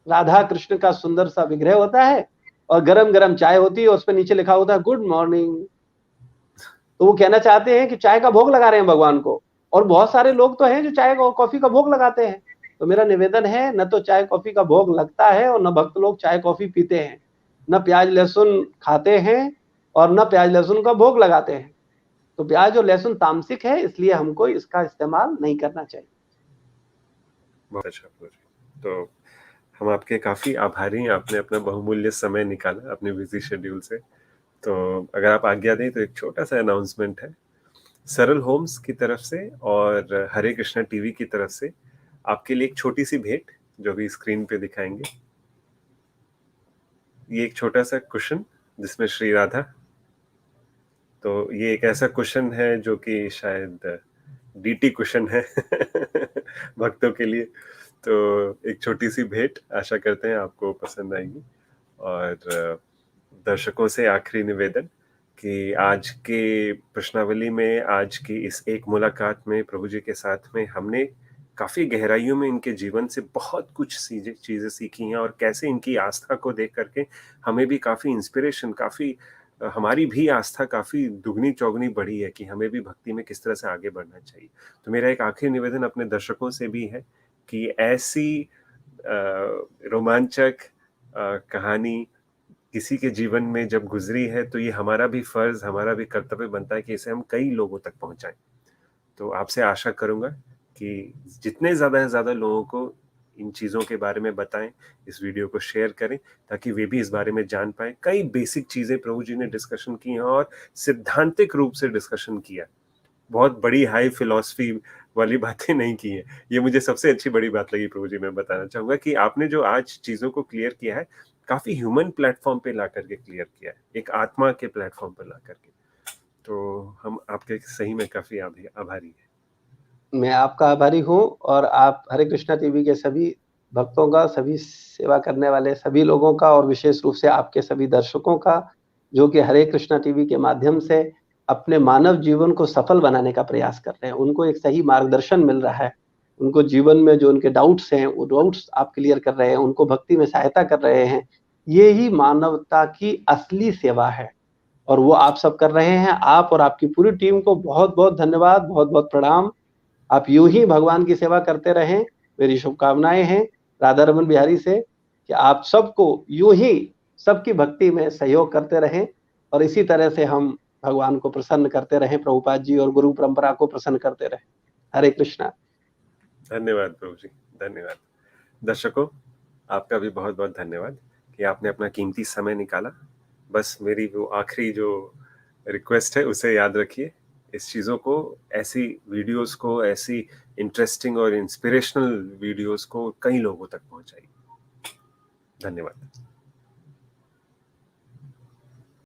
राधा कृष्ण का सुंदर सा विग्रह होता है और गरम गरम चाय होती है, उस पर नीचे लिखा होता है गुड मॉर्निंग। तो वो कहना चाहते हैं कि चाय का भोग लगा रहे हैं भगवान को, और बहुत सारे लोग तो हैं जो चाय और कॉफी का भोग लगाते हैं। तो मेरा निवेदन है, न तो चाय कॉफी का भोग लगता है और न भक्त लोग चाय कॉफी पीते हैं, न प्याज लहसुन खाते हैं और न प्याज लहसुन का भोग लगाते हैं। तो प्याज और लहसुन तामसिक है, इसलिए हमको इसका इस्तेमाल नहीं करना चाहिए। बहुत अच्छा प्रभु जी। तो हम आपके काफी आभारी हैं, आपने अपना बहुमूल्य समय निकाला अपने बिजी शेड्यूल से। तो अगर आप आज्ञा दें तो एक छोटा सा अनाउंसमेंट है सरल होम्स की तरफ से और हरे कृष्णा टीवी की तरफ से आपके लिए एक छोटी सी भेंट जो भी स्क्रीन पे दिखाएंगे। ये एक छोटा सा कुशन जिसमें श्री राधा, तो ये एक ऐसा कुशन है जो कि शायद डीटी कुशन है भक्तों के लिए। तो एक छोटी सी भेंट, आशा करते हैं आपको पसंद आएगी। और दर्शकों से आखिरी निवेदन कि आज के प्रश्नावली में, आज की इस एक मुलाकात में प्रभु जी के साथ में हमने काफी गहराइयों में इनके जीवन से बहुत कुछ चीजें सीखी हैं, और कैसे इनकी आस्था को देख करके हमें भी काफी इंस्पिरेशन, काफी हमारी भी आस्था काफी दुगनी चौगनी बढ़ी है कि हमें भी भक्ति में किस तरह से आगे बढ़ना चाहिए। तो मेरा एक आखिरी निवेदन अपने दर्शकों से भी है कि ऐसी रोमांचक कहानी किसी के जीवन में जब गुजरी है तो ये हमारा भी फर्ज, हमारा भी कर्तव्य बनता है कि इसे हम कई लोगों तक पहुंचाएं। तो आपसे आशा करूंगा कि जितने ज्यादा से ज्यादा लोगों को इन चीजों के बारे में बताएं, इस वीडियो को शेयर करें ताकि वे भी इस बारे में जान पाए। कई बेसिक चीजें प्रभु जी ने डिस्कशन की हैं और सिद्धांतिक रूप से डिस्कशन किया, बहुत बड़ी हाई फिलॉसफी वाली बातें नहीं की है। ये मुझे सबसे अच्छी बड़ी बात लगी प्रभु जी, मैं बताना चाहूंगा कि आपने जो आज चीजों को क्लियर किया है काफी ह्यूमन प्लेटफॉर्म पे ला करके क्लियर किया है, एक आत्मा के प्लेटफॉर्म पे ला करके। तो हम आपके सही में काफी आभारी हैं। मैं आपका आभारी हूँ, और आप हरे कृष्णा टीवी के सभी भक्तों का, सभी सेवा करने वाले सभी लोगों का, और विशेष रूप से आपके सभी दर्शकों का, जो कि हरे कृष्णा टीवी के माध्यम से अपने मानव जीवन को सफल बनाने का प्रयास कर रहे हैं। उनको एक सही मार्गदर्शन मिल रहा है, उनको जीवन में जो उनके डाउट्स हैं वो डाउट्स आप क्लियर कर रहे हैं, उनको भक्ति में सहायता कर रहे हैं। ये ही मानवता की असली सेवा है, और वो आप सब कर रहे हैं। आप और आपकी पूरी टीम को बहुत बहुत धन्यवाद, बहुत बहुत प्रणाम। आप यूं ही भगवान की सेवा करते रहें, मेरी शुभकामनाएं हैं राधा रमन बिहारी से कि आप सबको यूं ही सबकी भक्ति में सहयोग करते रहें, और इसी तरह से हम भगवान को प्रसन्न करते रहें, प्रभुपाद जी और गुरु परंपरा को प्रसन्न करते रहें। हरे कृष्णा। धन्यवाद प्रभु जी, धन्यवाद। दर्शकों, आपका भी बहुत बहुत धन्यवाद कि आपने अपना कीमती समय निकाला। बस मेरी वो आखिरी जो रिक्वेस्ट है उसे याद रखिए, इस चीज़ों को, ऐसी वीडियोस को, ऐसी इंटरेस्टिंग और इंस्पिरेशनल वीडियोस को कई लोगों तक पहुंचाइए। धन्यवाद।